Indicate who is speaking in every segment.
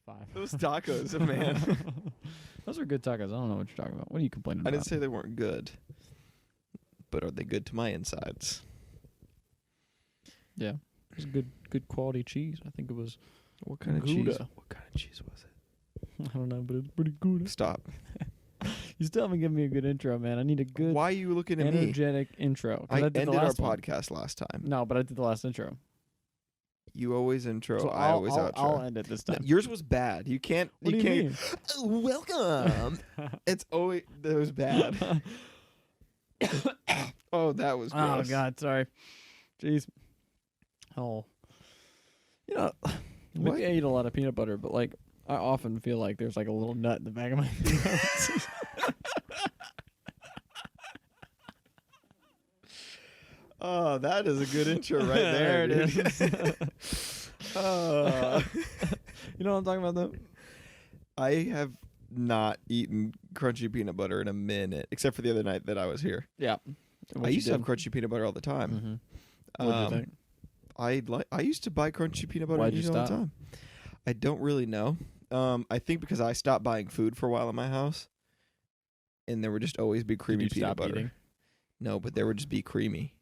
Speaker 1: 5.
Speaker 2: Those tacos, man.
Speaker 1: Those are good tacos. I don't know what you're talking about. What are you complaining
Speaker 2: I
Speaker 1: about?
Speaker 2: didn't say they weren't good, but are they good to my insides?
Speaker 1: Yeah. It was good quality cheese. I think it was
Speaker 2: What kind of
Speaker 1: Gouda.
Speaker 2: cheese? What kind of cheese was it?
Speaker 1: I don't know, but it's pretty good.
Speaker 2: Stop.
Speaker 1: You still haven't given me a good intro, man. I need a good
Speaker 2: Why are you looking at me?
Speaker 1: energetic intro. 'Cause
Speaker 2: I
Speaker 1: did the
Speaker 2: ended our
Speaker 1: last one.
Speaker 2: podcast last time.
Speaker 1: No, but I did the last intro.
Speaker 2: You always intro.
Speaker 1: So
Speaker 2: I always outro.
Speaker 1: I'll end it this
Speaker 2: No,
Speaker 1: time.
Speaker 2: yours was bad. You can't.
Speaker 1: What do you
Speaker 2: can't.
Speaker 1: mean?
Speaker 2: Welcome. It's always that was bad. Oh, that was
Speaker 1: Oh
Speaker 2: gross.
Speaker 1: God, sorry. Jeez. Oh. You know,
Speaker 2: What?
Speaker 1: maybe I eat a lot of peanut butter, but like I often feel like there's like a little nut in the back of my throat.
Speaker 2: Oh, that is a good intro right there.
Speaker 1: There it
Speaker 2: dude.
Speaker 1: is. You know what I'm talking about though?
Speaker 2: I have not eaten crunchy peanut butter in a minute, except for the other night that I was here.
Speaker 1: Yeah.
Speaker 2: I used to have crunchy peanut butter all the time.
Speaker 1: Mm-hmm. What'd you think?
Speaker 2: I used to buy crunchy peanut butter
Speaker 1: Why'd
Speaker 2: and
Speaker 1: you
Speaker 2: eat it all the
Speaker 1: stop?
Speaker 2: time. I don't really know. I think because I stopped buying food for a while in my house, and there would just always be creamy
Speaker 1: Did you
Speaker 2: peanut
Speaker 1: stop
Speaker 2: butter.
Speaker 1: eating?
Speaker 2: No, but there would just be creamy.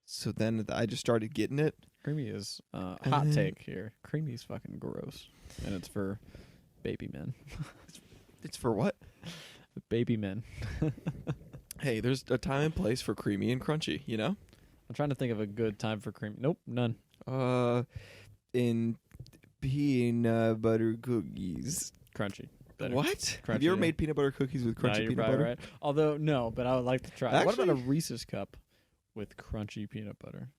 Speaker 2: So then I just started getting it.
Speaker 1: Creamy is hot
Speaker 2: then-
Speaker 1: take here. Creamy is fucking gross, and it's for baby men.
Speaker 2: It's for what?
Speaker 1: Baby men.
Speaker 2: Hey, there's a time and place for creamy and crunchy, you know?
Speaker 1: I'm trying to think of a good time for cream. Nope, none.
Speaker 2: In peanut butter cookies.
Speaker 1: Crunchy. Better.
Speaker 2: What? Have
Speaker 1: Crunchy,
Speaker 2: you ever
Speaker 1: yeah.
Speaker 2: made peanut butter cookies with
Speaker 1: No,
Speaker 2: crunchy
Speaker 1: you're
Speaker 2: peanut
Speaker 1: probably
Speaker 2: butter?
Speaker 1: right. Although no, but I would like to try. What about a
Speaker 2: Actually-
Speaker 1: Reese's cup with crunchy peanut butter?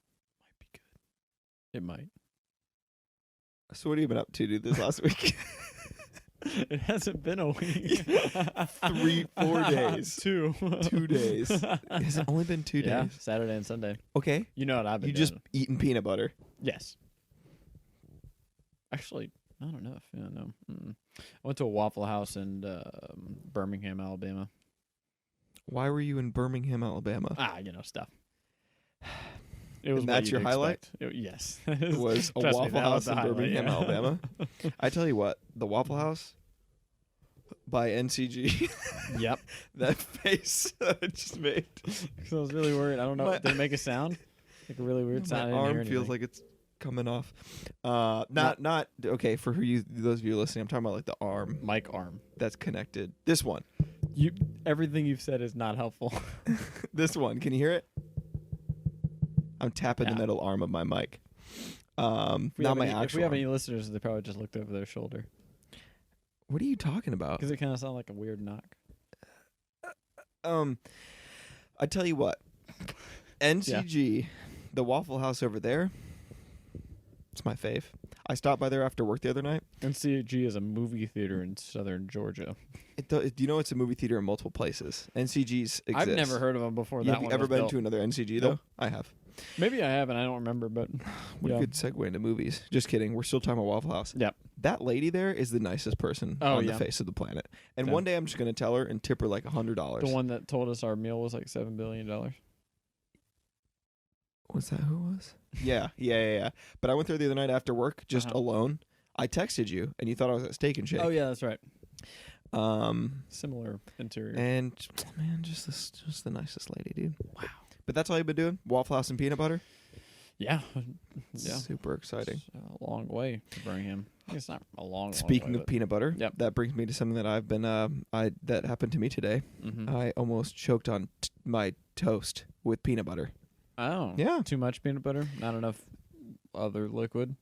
Speaker 1: Might be good. It might.
Speaker 2: So what have you been up to, dude, this last week?
Speaker 1: It hasn't been a week.
Speaker 2: 4 days.
Speaker 1: 2.
Speaker 2: 2 days. Has it only been 2
Speaker 1: Yeah,
Speaker 2: days?
Speaker 1: Saturday and Sunday.
Speaker 2: Okay.
Speaker 1: You know what I've been
Speaker 2: You
Speaker 1: doing.
Speaker 2: just eating peanut butter.
Speaker 1: Yes. Actually, I don't know if no. I went to a Waffle House in Birmingham, Alabama.
Speaker 2: Why were you in Birmingham, Alabama?
Speaker 1: Stuff. It was
Speaker 2: And
Speaker 1: what
Speaker 2: that's
Speaker 1: you'd
Speaker 2: your highlight?
Speaker 1: expect. Yes.
Speaker 2: It was a
Speaker 1: Trust me,
Speaker 2: Waffle
Speaker 1: that was
Speaker 2: House
Speaker 1: the
Speaker 2: in
Speaker 1: highlight,
Speaker 2: Birmingham,
Speaker 1: yeah.
Speaker 2: Alabama. I tell you what, the Waffle House by NCG,
Speaker 1: Yep.
Speaker 2: that face that I just made.
Speaker 1: So I was really worried. I don't know.
Speaker 2: My-
Speaker 1: Did it make a sound? Like a really weird sound.
Speaker 2: My
Speaker 1: I didn't hear
Speaker 2: arm feels
Speaker 1: anything.
Speaker 2: like it's coming off. Not okay. For those of you listening, I'm talking about like the arm
Speaker 1: mic arm.
Speaker 2: that's connected. This one.
Speaker 1: Everything you've said is not helpful.
Speaker 2: This one. Can you hear it? I'm tapping the
Speaker 1: Yeah.
Speaker 2: middle arm of my mic.
Speaker 1: If we
Speaker 2: Not
Speaker 1: have
Speaker 2: my
Speaker 1: any, If
Speaker 2: actual
Speaker 1: we have
Speaker 2: arm.
Speaker 1: any listeners, they probably just looked over their shoulder
Speaker 2: What are you talking about?
Speaker 1: because it kind of sounded like a weird knock.
Speaker 2: I tell you what. NCG, the Waffle House over there, it's my fave. I stopped by there after work the other night.
Speaker 1: NCG is a movie theater in southern Georgia.
Speaker 2: Do you know it's a movie theater in multiple places? NCGs exist.
Speaker 1: I've never heard of them before. That
Speaker 2: Have you
Speaker 1: one
Speaker 2: ever
Speaker 1: was
Speaker 2: been
Speaker 1: built.
Speaker 2: to another NCG though?
Speaker 1: Nope.
Speaker 2: I have.
Speaker 1: Maybe I have, and I don't remember. But
Speaker 2: What
Speaker 1: yeah.
Speaker 2: a good segue into movies. Just kidding. We're still talking about Waffle House.
Speaker 1: Yep.
Speaker 2: That lady there is the nicest person
Speaker 1: Oh,
Speaker 2: on
Speaker 1: yeah.
Speaker 2: the face of the planet. And
Speaker 1: Yeah.
Speaker 2: one day I'm just going to tell her and tip her like $100.
Speaker 1: The one that told us our meal was like $7 billion.
Speaker 2: Was that who it was? Yeah. But I went there the other night after work, just
Speaker 1: Uh-huh.
Speaker 2: alone. I texted you, and you thought I was at Steak and Shake.
Speaker 1: Oh yeah, that's right.
Speaker 2: Um,
Speaker 1: Similar interior.
Speaker 2: and man, just the nicest lady, dude. Wow. But that's all you've been doing? Waffle House and peanut butter?
Speaker 1: Yeah. Yeah.
Speaker 2: Super exciting.
Speaker 1: It's a long way to Birmingham. It's not a long.
Speaker 2: Speaking
Speaker 1: way,
Speaker 2: of peanut butter,
Speaker 1: Yep.
Speaker 2: that brings me to something that I've been that happened to me today.
Speaker 1: Mm-hmm.
Speaker 2: I almost choked on my toast with peanut butter.
Speaker 1: Oh.
Speaker 2: Yeah.
Speaker 1: Too much peanut butter. Not enough other liquid.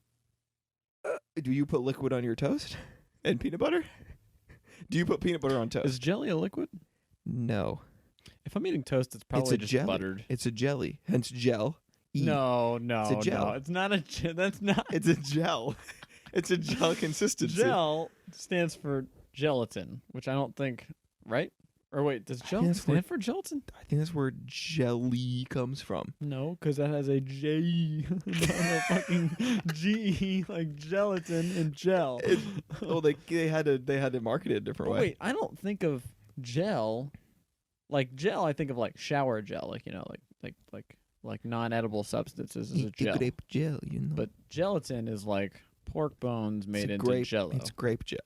Speaker 2: Do you put liquid on your toast and peanut butter? Do you put peanut butter on toast?
Speaker 1: Is jelly a liquid?
Speaker 2: No.
Speaker 1: If I'm eating toast, it's probably
Speaker 2: a
Speaker 1: just
Speaker 2: jelly.
Speaker 1: buttered.
Speaker 2: It's a jelly, hence gel. E.
Speaker 1: No,
Speaker 2: It's a gel.
Speaker 1: no. It's not a. That's not.
Speaker 2: It's a gel. It's a gel consistency.
Speaker 1: Gel stands for gelatin, which I don't think. Right? Or wait, does gel
Speaker 2: that's where-
Speaker 1: stand for gelatin?
Speaker 2: I think that's where jelly comes from.
Speaker 1: No, because that has a J, not a fucking G, like gelatin and gel.
Speaker 2: They had to market it a different
Speaker 1: But
Speaker 2: way.
Speaker 1: wait, I don't think of gel, like gel. I think of like shower gel, like non-edible substances as a
Speaker 2: Eat the
Speaker 1: gel.
Speaker 2: grape gel, you know.
Speaker 1: But gelatin is like pork bones made
Speaker 2: It's
Speaker 1: into
Speaker 2: grape,
Speaker 1: Jello.
Speaker 2: It's grape gel.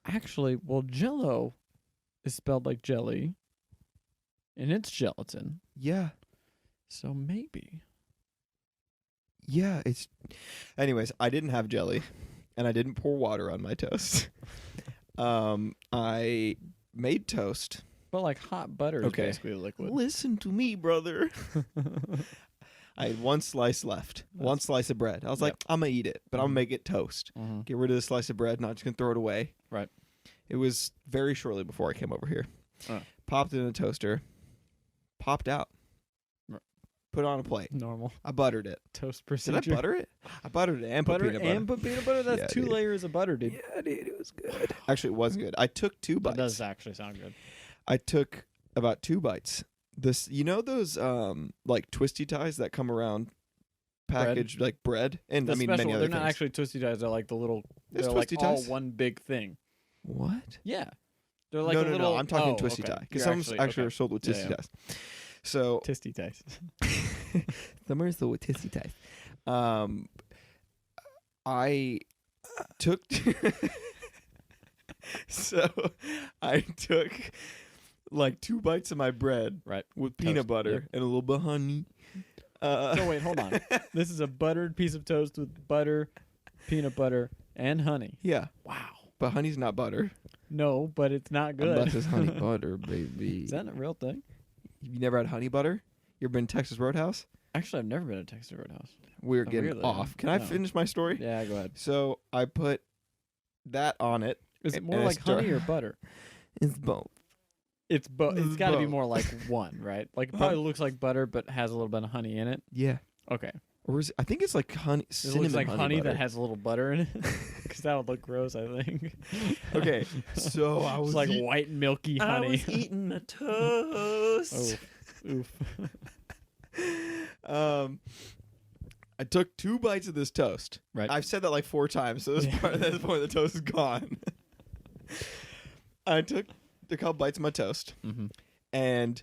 Speaker 1: Actually, well, Jello is spelled like jelly, and it's gelatin.
Speaker 2: Yeah.
Speaker 1: So maybe.
Speaker 2: Yeah, it's. Anyways, I didn't have jelly, and I didn't pour water on my toast. I made toast.
Speaker 1: But like hot butter is
Speaker 2: Okay.
Speaker 1: basically a liquid.
Speaker 2: Listen to me, brother. I had one slice left, one slice of bread. I was like, I'm gonna eat it, but I'm gonna make it toast.
Speaker 1: Mm-hmm.
Speaker 2: Get rid of the slice of bread. Not just gonna throw it away.
Speaker 1: Right.
Speaker 2: It was very shortly before I came over here.
Speaker 1: Oh.
Speaker 2: Popped it in the toaster. Popped out.
Speaker 1: Right.
Speaker 2: Put it on a plate.
Speaker 1: Normal
Speaker 2: I buttered it.
Speaker 1: toast
Speaker 2: Did
Speaker 1: procedure.
Speaker 2: I butter it? I buttered it and put
Speaker 1: Butter
Speaker 2: peanut butter.
Speaker 1: and put peanut butter? That's
Speaker 2: Yeah,
Speaker 1: 2
Speaker 2: dude.
Speaker 1: layers of butter, dude.
Speaker 2: Yeah, dude, it was good. Actually, it was good. I took 2
Speaker 1: That
Speaker 2: bites.
Speaker 1: does actually sound good.
Speaker 2: I took about 2 bites. This, you know those like twisty ties that come around packaged like bread, and
Speaker 1: The
Speaker 2: I mean
Speaker 1: special,
Speaker 2: many other
Speaker 1: they're
Speaker 2: things.
Speaker 1: not actually twisty ties. They're like the little.
Speaker 2: There's
Speaker 1: They're like
Speaker 2: twisty
Speaker 1: all
Speaker 2: ties?
Speaker 1: one big thing.
Speaker 2: What?
Speaker 1: Yeah. They're like
Speaker 2: no,
Speaker 1: a
Speaker 2: no,
Speaker 1: little.
Speaker 2: no. I'm talking
Speaker 1: oh,
Speaker 2: twisty
Speaker 1: okay.
Speaker 2: tie because
Speaker 1: You're
Speaker 2: some actually are
Speaker 1: okay.
Speaker 2: sold with
Speaker 1: Yeah,
Speaker 2: twisty
Speaker 1: yeah.
Speaker 2: ties. So
Speaker 1: Tisty ties.
Speaker 2: some are sold with twisty ties. I took. So I took like 2 bites of my bread
Speaker 1: Right.
Speaker 2: with peanut
Speaker 1: Toast,
Speaker 2: butter
Speaker 1: yep.
Speaker 2: and a little bit of honey.
Speaker 1: So wait, hold on. This is a buttered piece of toast with butter, peanut butter, and honey.
Speaker 2: Yeah,
Speaker 1: Wow.
Speaker 2: but honey's not butter.
Speaker 1: No, but it's not good.
Speaker 2: Unless it's honey butter, baby.
Speaker 1: Is that a real thing?
Speaker 2: You never had honey butter? You ever been to Texas Roadhouse?
Speaker 1: Actually, I've never been to Texas Roadhouse.
Speaker 2: We're
Speaker 1: Oh,
Speaker 2: getting
Speaker 1: really?
Speaker 2: off. Can I
Speaker 1: No.
Speaker 2: finish my story?
Speaker 1: Yeah, go ahead.
Speaker 2: So I put that on it.
Speaker 1: Is it
Speaker 2: And
Speaker 1: more
Speaker 2: I
Speaker 1: like honey
Speaker 2: start-
Speaker 1: or butter?
Speaker 2: It's both.
Speaker 1: It's both. It's
Speaker 2: It's
Speaker 1: got to be
Speaker 2: both.
Speaker 1: more like one, right? Like it probably looks like butter, but has a little bit of honey in it.
Speaker 2: Yeah.
Speaker 1: Okay.
Speaker 2: Or is it, I think it's like honey,
Speaker 1: It
Speaker 2: cinnamon
Speaker 1: looks like honey
Speaker 2: butter.
Speaker 1: that has a little butter in it, because that would look gross. I think.
Speaker 2: Okay, so I
Speaker 1: It's
Speaker 2: was
Speaker 1: like
Speaker 2: eat-
Speaker 1: white milky
Speaker 2: I
Speaker 1: honey.
Speaker 2: was eating a toast.
Speaker 1: Oof.
Speaker 2: I took 2 bites of this toast.
Speaker 1: Right.
Speaker 2: I've said that like 4 times, so this
Speaker 1: Yeah.
Speaker 2: part, at this point the toast is gone. I took a couple bites of my toast,
Speaker 1: Mm-hmm.
Speaker 2: and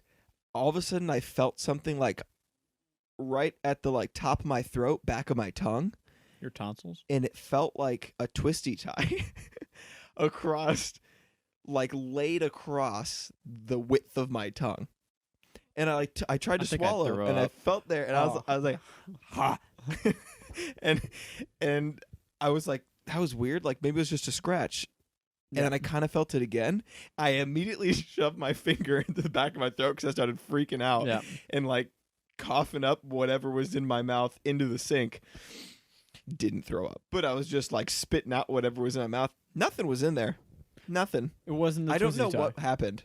Speaker 2: all of a sudden I felt something like right at the like top of my throat, back of my tongue,
Speaker 1: Your tonsils.
Speaker 2: and it felt like a twisty tie across, like laid across the width of my tongue. And I tried
Speaker 1: I
Speaker 2: to
Speaker 1: think I'd
Speaker 2: swallow,
Speaker 1: throw
Speaker 2: and I
Speaker 1: up.
Speaker 2: felt there, and
Speaker 1: Oh.
Speaker 2: I was like, ha, and I was like, that was weird. Like maybe it was just a scratch. And then I kind of felt it again. I immediately shoved my finger into the back of my throat because I started freaking out
Speaker 1: Yeah.
Speaker 2: and like coughing up whatever was in my mouth into the sink. Didn't throw up, but I was just like spitting out whatever was in my mouth. Nothing was in there. Nothing.
Speaker 1: It wasn't. The
Speaker 2: I don't
Speaker 1: twisty
Speaker 2: know
Speaker 1: tie.
Speaker 2: what happened.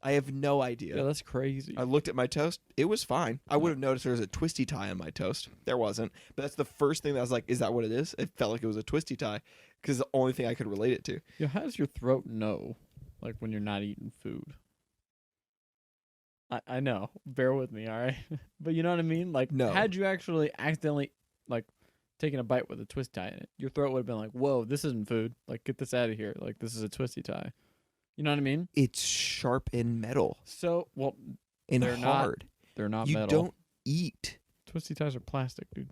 Speaker 2: I have no idea.
Speaker 1: Yeah, that's crazy.
Speaker 2: I looked at my toast. It was fine. I would have noticed there was a twisty tie on my toast. There wasn't. But that's the first thing that I was like, is that what it is? It felt like it was a twisty tie because the only thing I could relate it to.
Speaker 1: Yo, how does your throat know, like when you're not eating food? I know. Bear with me, all right. But you know what I mean. Like,
Speaker 2: No.
Speaker 1: had you actually accidentally like taken a bite with a twist tie in it, your throat would have been like, "Whoa, this isn't food. Like, get this out of here. Like, this is a twisty tie." You know what I mean?
Speaker 2: It's sharp and metal
Speaker 1: So, well,
Speaker 2: and
Speaker 1: They're not
Speaker 2: hard.
Speaker 1: they're not
Speaker 2: You
Speaker 1: metal.
Speaker 2: don't eat.
Speaker 1: Twisty ties are plastic, dude.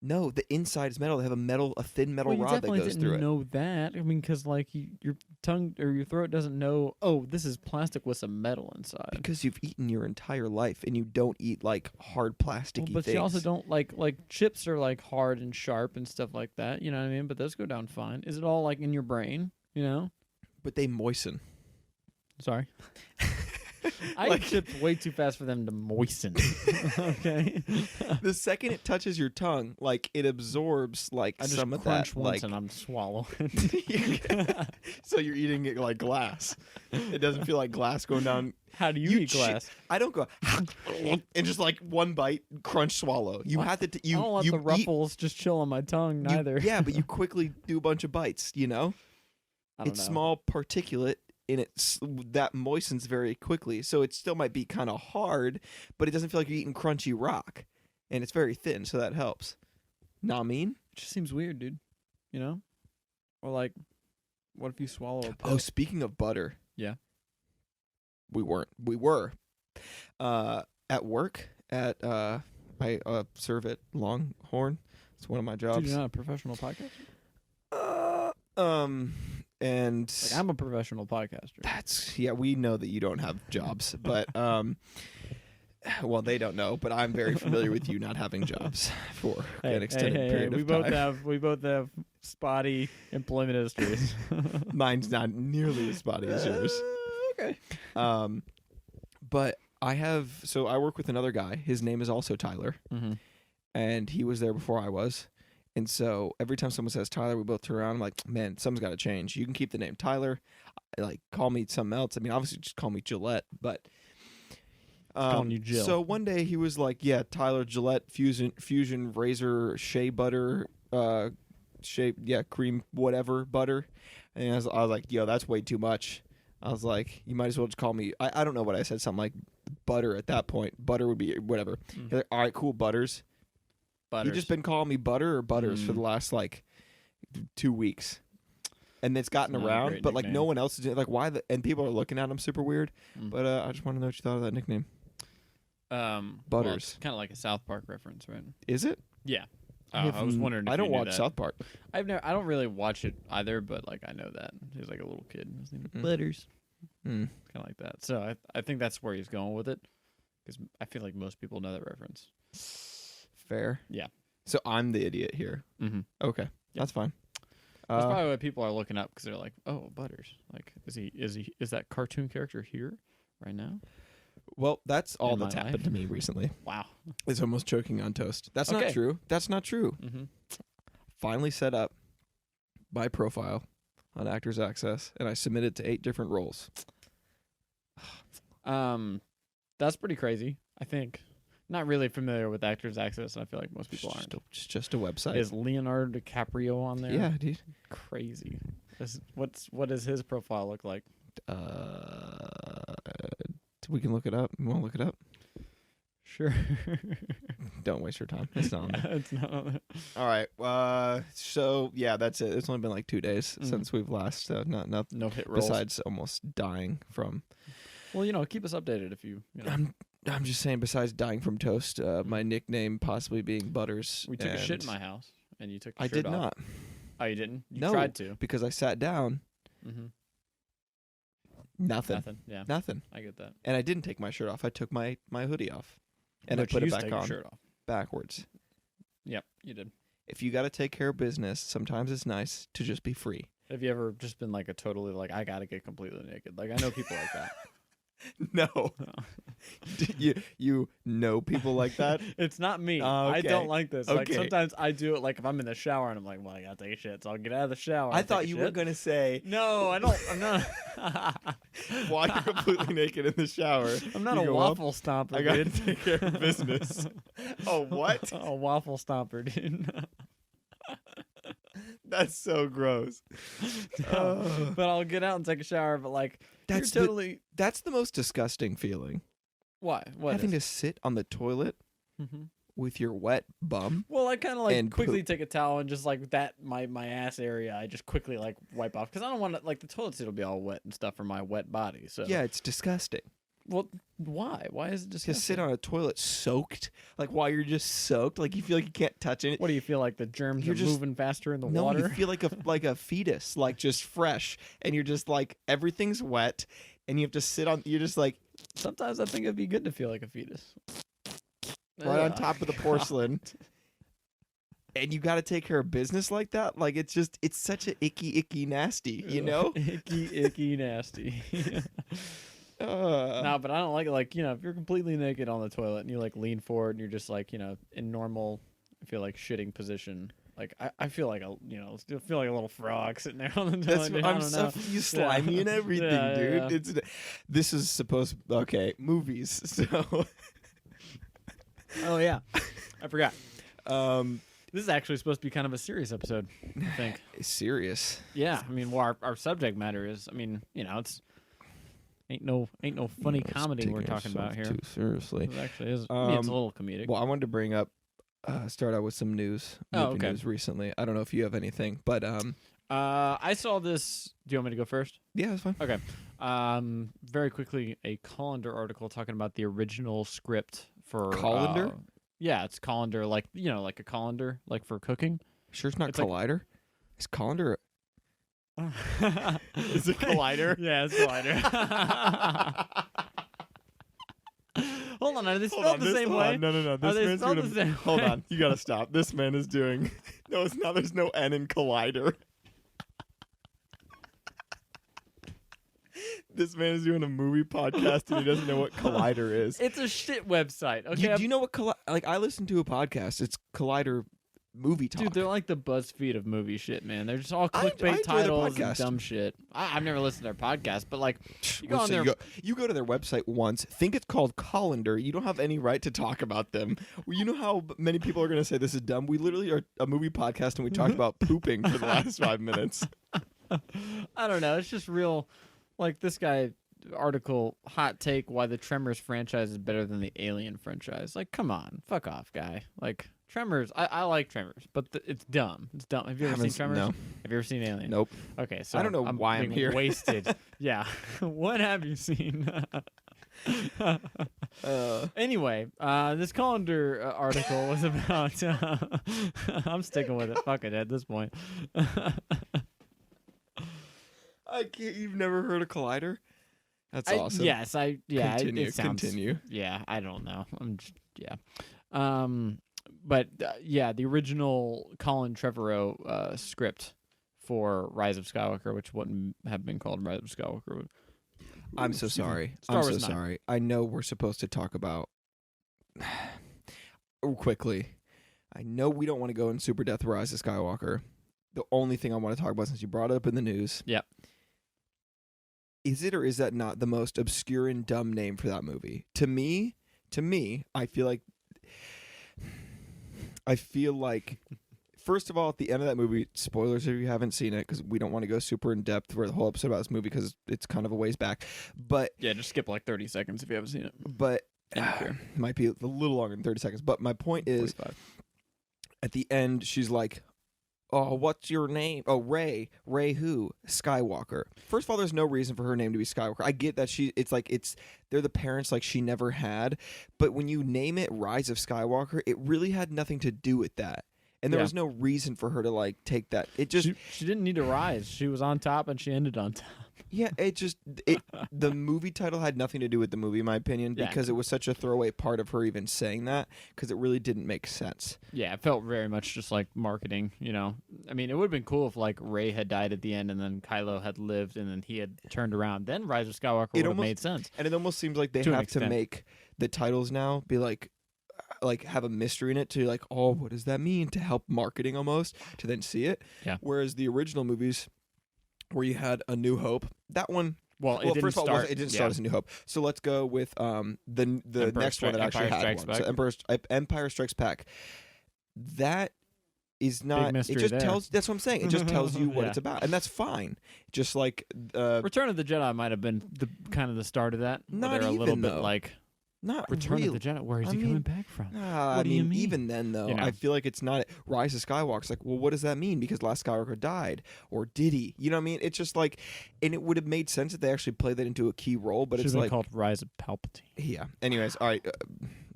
Speaker 2: No, the inside is metal. They have a thin metal
Speaker 1: Well, you
Speaker 2: rod that
Speaker 1: definitely
Speaker 2: goes
Speaker 1: didn't
Speaker 2: through it.
Speaker 1: know that. I mean, because like your tongue or your throat doesn't know. Oh, this is plastic with some metal inside.
Speaker 2: Because you've eaten your entire life and you don't eat like hard plasticky
Speaker 1: Well, but
Speaker 2: things.
Speaker 1: you also don't like chips are like hard and sharp and stuff like that. You know what I mean? But those go down fine. Is it all like in your brain? You know?
Speaker 2: But they moisten.
Speaker 1: Sorry. I
Speaker 2: Like-
Speaker 1: eat chips way too fast for them to moisten. Okay.
Speaker 2: The second it touches your tongue, like it absorbs like
Speaker 1: I just
Speaker 2: some of
Speaker 1: crunch
Speaker 2: that.
Speaker 1: once
Speaker 2: Like,
Speaker 1: and I'm swallowing.
Speaker 2: so you're eating it like glass. It doesn't feel like glass going down.
Speaker 1: How do you,
Speaker 2: You
Speaker 1: eat
Speaker 2: chi-
Speaker 1: glass?
Speaker 2: I don't go and just like one bite, crunch, swallow. You
Speaker 1: What?
Speaker 2: have to.
Speaker 1: I don't let
Speaker 2: you
Speaker 1: the
Speaker 2: eat-
Speaker 1: ruffles just chill on my tongue.
Speaker 2: you-
Speaker 1: Neither.
Speaker 2: yeah, but you quickly do a bunch of bites. You know,
Speaker 1: I don't
Speaker 2: it's
Speaker 1: know.
Speaker 2: small particulate. And that moistens very quickly, so it still might be kind of hard, but it doesn't feel like you're eating crunchy rock, and it's very thin, so that helps. Know what I mean?
Speaker 1: It just seems weird, dude. You know? Or like, what if you swallow a pill?
Speaker 2: Oh, speaking of butter,
Speaker 1: Yeah.
Speaker 2: we were at work at I serve at Longhorn. It's one of my
Speaker 1: Dude,
Speaker 2: jobs.
Speaker 1: you're not a professional podcaster?
Speaker 2: And
Speaker 1: Like, I'm a professional podcaster.
Speaker 2: that's we know that you don't have jobs, but well, they don't know, but I'm very familiar with you not having jobs for an extended period
Speaker 1: we
Speaker 2: of
Speaker 1: both
Speaker 2: time.
Speaker 1: we both have spotty employment histories.
Speaker 2: Mine's not nearly as spotty as yours.
Speaker 1: Okay.
Speaker 2: But I work with another guy. His name is also Tyler,
Speaker 1: Mm-hmm.
Speaker 2: and he was there before I was. And so every time someone says Tyler, we both turn around. I'm like, man, something's got to change. You can keep the name Tyler. Like, call me something else. I mean, obviously, just call me Gillette. But
Speaker 1: calling you Jill.
Speaker 2: So one day he was like, yeah, Tyler Gillette Fusion Razor Shea Butter, cream whatever butter. And I was like, yo, that's way too much. I was like, you might as well just call me. I don't know what I said. Something like butter at that point. Butter would be whatever. He's like, all right, cool, Butters.
Speaker 1: Butters.
Speaker 2: You just been calling me Butter or Butters for
Speaker 1: Mm.
Speaker 2: the last like 2 weeks, and it's gotten
Speaker 1: It's not a
Speaker 2: around,
Speaker 1: great
Speaker 2: but like no
Speaker 1: nickname.
Speaker 2: one else is doing like why and people are looking at him super weird.
Speaker 1: Mm.
Speaker 2: But I just want to know what you thought of that nickname. Butters.
Speaker 1: Kind of like a South Park reference, right?
Speaker 2: Is it?
Speaker 1: Yeah.
Speaker 2: I
Speaker 1: I was wondering. If
Speaker 2: I don't
Speaker 1: you knew
Speaker 2: watch
Speaker 1: that.
Speaker 2: South Park.
Speaker 1: I don't really watch it either, but like I know that he's like a little kid. His name is
Speaker 2: Mm.
Speaker 1: Butters.
Speaker 2: Mm.
Speaker 1: Kind of like that. So I think that's where he's going with it, because I feel like most people know that reference.
Speaker 2: Fair.
Speaker 1: Yeah.
Speaker 2: So I'm the idiot here.
Speaker 1: Mm-hmm.
Speaker 2: Okay,
Speaker 1: Yeah.
Speaker 2: that's fine.
Speaker 1: That's probably what people are looking up, because they're like, "Oh, Butters! Like, is that cartoon character here right now?"
Speaker 2: Well, that's all
Speaker 1: in
Speaker 2: that's
Speaker 1: my
Speaker 2: happened
Speaker 1: life.
Speaker 2: to me recently.
Speaker 1: Wow.
Speaker 2: It's almost choking on toast. That's not
Speaker 1: Okay.
Speaker 2: true. That's not true.
Speaker 1: Mm-hmm.
Speaker 2: Finally set up my profile on Actors Access, and I submitted to 8 different roles.
Speaker 1: That's pretty crazy. I think. Not really familiar with Actors Access, and I feel like most people aren't.
Speaker 2: It's just a website.
Speaker 1: Is Leonardo DiCaprio on there?
Speaker 2: Yeah, dude.
Speaker 1: Crazy. What does his profile look like?
Speaker 2: We can look it up. You want to look it up?
Speaker 1: Sure.
Speaker 2: Don't waste your time. It's not on there.
Speaker 1: It's not on there.
Speaker 2: All right. So yeah, that's it. It's only been like 2 days
Speaker 1: Mhm.
Speaker 2: since we've last. Not
Speaker 1: No hit rolls.
Speaker 2: besides almost dying from.
Speaker 1: Well, keep us updated if you know.
Speaker 2: I'm just saying. Besides dying from toast, my nickname possibly being Butters.
Speaker 1: We took a shit in
Speaker 2: and
Speaker 1: my house, and you took the
Speaker 2: I
Speaker 1: shirt
Speaker 2: did
Speaker 1: off.
Speaker 2: not,
Speaker 1: Oh, you didn't? You
Speaker 2: No.
Speaker 1: tried to.
Speaker 2: because I sat down.
Speaker 1: Mm-hmm.
Speaker 2: Nothing.
Speaker 1: Nothing. Yeah,
Speaker 2: Nothing.
Speaker 1: I get that.
Speaker 2: And I didn't take my shirt off. I took my hoodie off, and
Speaker 1: But
Speaker 2: I put
Speaker 1: you
Speaker 2: it
Speaker 1: used to
Speaker 2: back
Speaker 1: take your
Speaker 2: on
Speaker 1: shirt off.
Speaker 2: backwards.
Speaker 1: Yep, you did.
Speaker 2: If you got to take care of business, sometimes it's nice to just be free.
Speaker 1: Have you ever just been like a totally like I gotta get completely naked? Like I know people like that.
Speaker 2: No. you know people like that?
Speaker 1: It's not me.
Speaker 2: Oh,
Speaker 1: I
Speaker 2: okay.
Speaker 1: don't like this. Like
Speaker 2: Okay.
Speaker 1: sometimes I do it like if I'm in the shower and I'm like, well, I gotta take a shit, so I'll get out of the shower.
Speaker 2: I
Speaker 1: and
Speaker 2: thought
Speaker 1: take a
Speaker 2: you were
Speaker 1: shit.
Speaker 2: going to say
Speaker 1: No, I don't. I'm not.
Speaker 2: while you're completely naked in the shower.
Speaker 1: I'm not
Speaker 2: you
Speaker 1: a
Speaker 2: go up,
Speaker 1: waffle stomper,
Speaker 2: I gotta
Speaker 1: dude.
Speaker 2: take care of business. Oh, what?
Speaker 1: A waffle stomper, dude.
Speaker 2: That's so gross. Oh.
Speaker 1: But I'll get out and take a shower. But like,
Speaker 2: That's
Speaker 1: you're totally.
Speaker 2: That's the most disgusting feeling.
Speaker 1: Why? What?
Speaker 2: Having to sit on the toilet
Speaker 1: Mm-hmm.
Speaker 2: with your wet bum.
Speaker 1: Well, I kind of like
Speaker 2: And
Speaker 1: quickly
Speaker 2: poop.
Speaker 1: take a towel and just like that my ass area. I just quickly like wipe off because I don't want to like the toilet seat will be all wet and stuff from my wet body. So
Speaker 2: Yeah, it's disgusting.
Speaker 1: Well, why? Why is it just
Speaker 2: To sit on a toilet soaked, like while you're just soaked, like you feel like you can't touch it.
Speaker 1: What do you feel like the germs
Speaker 2: You're
Speaker 1: are
Speaker 2: just-
Speaker 1: moving faster in the
Speaker 2: No,
Speaker 1: water?
Speaker 2: you feel like a fetus, like just fresh, and you're just like everything's wet, and you have to sit on. You're just like
Speaker 1: Sometimes I think it'd be good to feel like a fetus.
Speaker 2: right on
Speaker 1: Ugh.
Speaker 2: top of the porcelain, and you got to take care of business like that. Like it's such a icky nasty, you know.
Speaker 1: icky nasty. No, but I don't like it. Like if you're completely naked on the toilet and you like lean forward and you're just like in normal, I feel like shitting position. Like I feel like I feel like a little frog sitting there on the
Speaker 2: That's
Speaker 1: toilet. dude.
Speaker 2: what
Speaker 1: I
Speaker 2: I'm
Speaker 1: don't
Speaker 2: so
Speaker 1: know.
Speaker 2: you slimy and everything,
Speaker 1: Yeah,
Speaker 2: dude.
Speaker 1: yeah.
Speaker 2: This is supposed movies. So
Speaker 1: Oh yeah, I forgot.
Speaker 2: um
Speaker 1: This is actually supposed to be kind of a serious episode. I think.
Speaker 2: serious.
Speaker 1: Yeah, I mean, well, our subject matter is. I mean, it's ain't no funny
Speaker 2: Let's
Speaker 1: comedy
Speaker 2: take
Speaker 1: we're talking about here.
Speaker 2: ourselves too seriously.
Speaker 1: It actually is. I mean, it's a
Speaker 2: Um,
Speaker 1: little comedic.
Speaker 2: Well, I wanted to bring up start out with some news.
Speaker 1: Oh,
Speaker 2: Movie
Speaker 1: okay.
Speaker 2: news recently. I don't know if you have anything, but
Speaker 1: I saw this. Do you want me to go first?
Speaker 2: yeah, it's fine.
Speaker 1: Okay. Very quickly, a Colander article talking about the original script for
Speaker 2: Colander?
Speaker 1: Yeah, it's colander, like like a colander, like for cooking.
Speaker 2: Sure, it's not
Speaker 1: It's like-
Speaker 2: Collider. Is Colander Is it Collider?
Speaker 1: Yeah, it's Collider. Hold on, are they spelled the same way?
Speaker 2: No.
Speaker 1: Are
Speaker 2: This
Speaker 1: they
Speaker 2: man's
Speaker 1: spelled
Speaker 2: gonna.
Speaker 1: the same
Speaker 2: Hold
Speaker 1: way?
Speaker 2: on, you gotta stop. This man is doing. No, it's not. There's no N in Collider. This man is doing a movie podcast and he doesn't know what Collider is.
Speaker 1: It's a shit website. Okay,
Speaker 2: Do you know what like I listen to a podcast. It's Collider Movie Talk.
Speaker 1: dude, they're like the BuzzFeed of movie shit, man. They're just all
Speaker 2: I
Speaker 1: clickbait
Speaker 2: enjoy the
Speaker 1: titles and
Speaker 2: podcast.
Speaker 1: dumb shit. I've never listened to their podcast, but like, you go
Speaker 2: Well,
Speaker 1: on
Speaker 2: so
Speaker 1: there.
Speaker 2: you go to their website once, think it's called Colander. You don't have any right to talk about them. Well, you know how many people are going to say this is dumb? We literally are a movie podcast and we talked about pooping for the last 5 minutes.
Speaker 1: I don't know. It's just real. Like this guy article, hot take: why the Tremors franchise is better than the Alien franchise. Like, come on, fuck off, guy. Like Tremors, I like Tremors, but it's dumb. It's dumb. Have you ever seen Tremors?
Speaker 2: No.
Speaker 1: Have you ever seen Alien?
Speaker 2: Nope.
Speaker 1: Okay, so
Speaker 2: I don't know why I'm
Speaker 1: being
Speaker 2: here.
Speaker 1: Wasted. Yeah. What have you seen? Anyway, this Colander article was about. I'm sticking with it. Fuck it at this point.
Speaker 2: I can't. You've never heard of Collider? That's awesome.
Speaker 1: Yes,
Speaker 2: Continue.
Speaker 1: It sounds,
Speaker 2: Continue.
Speaker 1: Yeah, I don't know. I'm just, yeah. But yeah, the original Colin Trevorrow script for Rise of Skywalker, which wouldn't have been called Rise of Skywalker.
Speaker 2: I'm so sorry.
Speaker 1: Star
Speaker 2: I'm
Speaker 1: Wars
Speaker 2: so
Speaker 1: 9.
Speaker 2: sorry. I know we're supposed to talk about quickly. I know we don't want to go in Super Death Rise of Skywalker. The only thing I want to talk about since you brought it up in the news.
Speaker 1: Yep.
Speaker 2: Is it or is that not the most obscure and dumb name for that movie? To me, I feel like first of all, at the end of that movie, spoilers if you haven't seen it, because we don't want to go super in depth for the whole episode about this movie because it's kind of a ways back. But
Speaker 1: Yeah, just skip like 30 seconds if you haven't seen it.
Speaker 2: might be a little longer than 30 seconds. But my point is,
Speaker 1: 45.
Speaker 2: at the end, she's like, "Oh, what's your name? Oh, Rey. Rey who? Skywalker." First of all, there's no reason for her name to be Skywalker. I get that they're the parents like she never had, but when you name it Rise of Skywalker, it really had nothing to do with that. And there
Speaker 1: Yeah.
Speaker 2: was no reason for her to like take that. It just
Speaker 1: She didn't need to rise. She was on top and she ended on top.
Speaker 2: the movie title had nothing to do with the movie, in my opinion,
Speaker 1: Yeah.
Speaker 2: because it was such a throwaway part of her even saying that, because it really didn't make sense.
Speaker 1: Yeah, it felt very much just like marketing, you know. I mean, it would have been cool if like Rey had died at the end and then Kylo had lived and then he had turned around. Then Rise of Skywalker would have
Speaker 2: almost-
Speaker 1: made sense.
Speaker 2: And it almost seems like they
Speaker 1: To an
Speaker 2: have to
Speaker 1: extent.
Speaker 2: make the titles now be like have a mystery in it to like, oh, what does that mean, to help marketing almost, to then see it.
Speaker 1: Yeah.
Speaker 2: Whereas the original movies where you had A New Hope, that one,
Speaker 1: Well, it didn't
Speaker 2: first of all,
Speaker 1: start.
Speaker 2: it didn't start as A New Hope. So let's go with the next one that actually had
Speaker 1: Strikes
Speaker 2: one.
Speaker 1: Back.
Speaker 2: So Empire Strikes Back. That is not. It
Speaker 1: mystery
Speaker 2: just
Speaker 1: there.
Speaker 2: tells. That's what I'm saying. It just tells you what
Speaker 1: Yeah.
Speaker 2: it's about, and that's fine. Just like
Speaker 1: Return of the Jedi might have been the kind of the start of that. where
Speaker 2: Not
Speaker 1: they're a little
Speaker 2: even,
Speaker 1: bit
Speaker 2: though.
Speaker 1: like
Speaker 2: not
Speaker 1: Return
Speaker 2: really.
Speaker 1: of the Jedi. Where is
Speaker 2: I
Speaker 1: he
Speaker 2: mean,
Speaker 1: coming back from?
Speaker 2: I
Speaker 1: What do you
Speaker 2: mean,
Speaker 1: mean?
Speaker 2: even then, though,
Speaker 1: You know.
Speaker 2: I feel like it's not Rise of Skywalker. It's like, well, what does that mean? Because last Skywalker died, or did he? You know what I mean? It's just like, and it would have made sense if they actually played that into a key role. But
Speaker 1: Should
Speaker 2: it's
Speaker 1: have been
Speaker 2: like,
Speaker 1: called Rise of Palpatine.
Speaker 2: yeah. Anyways, all right.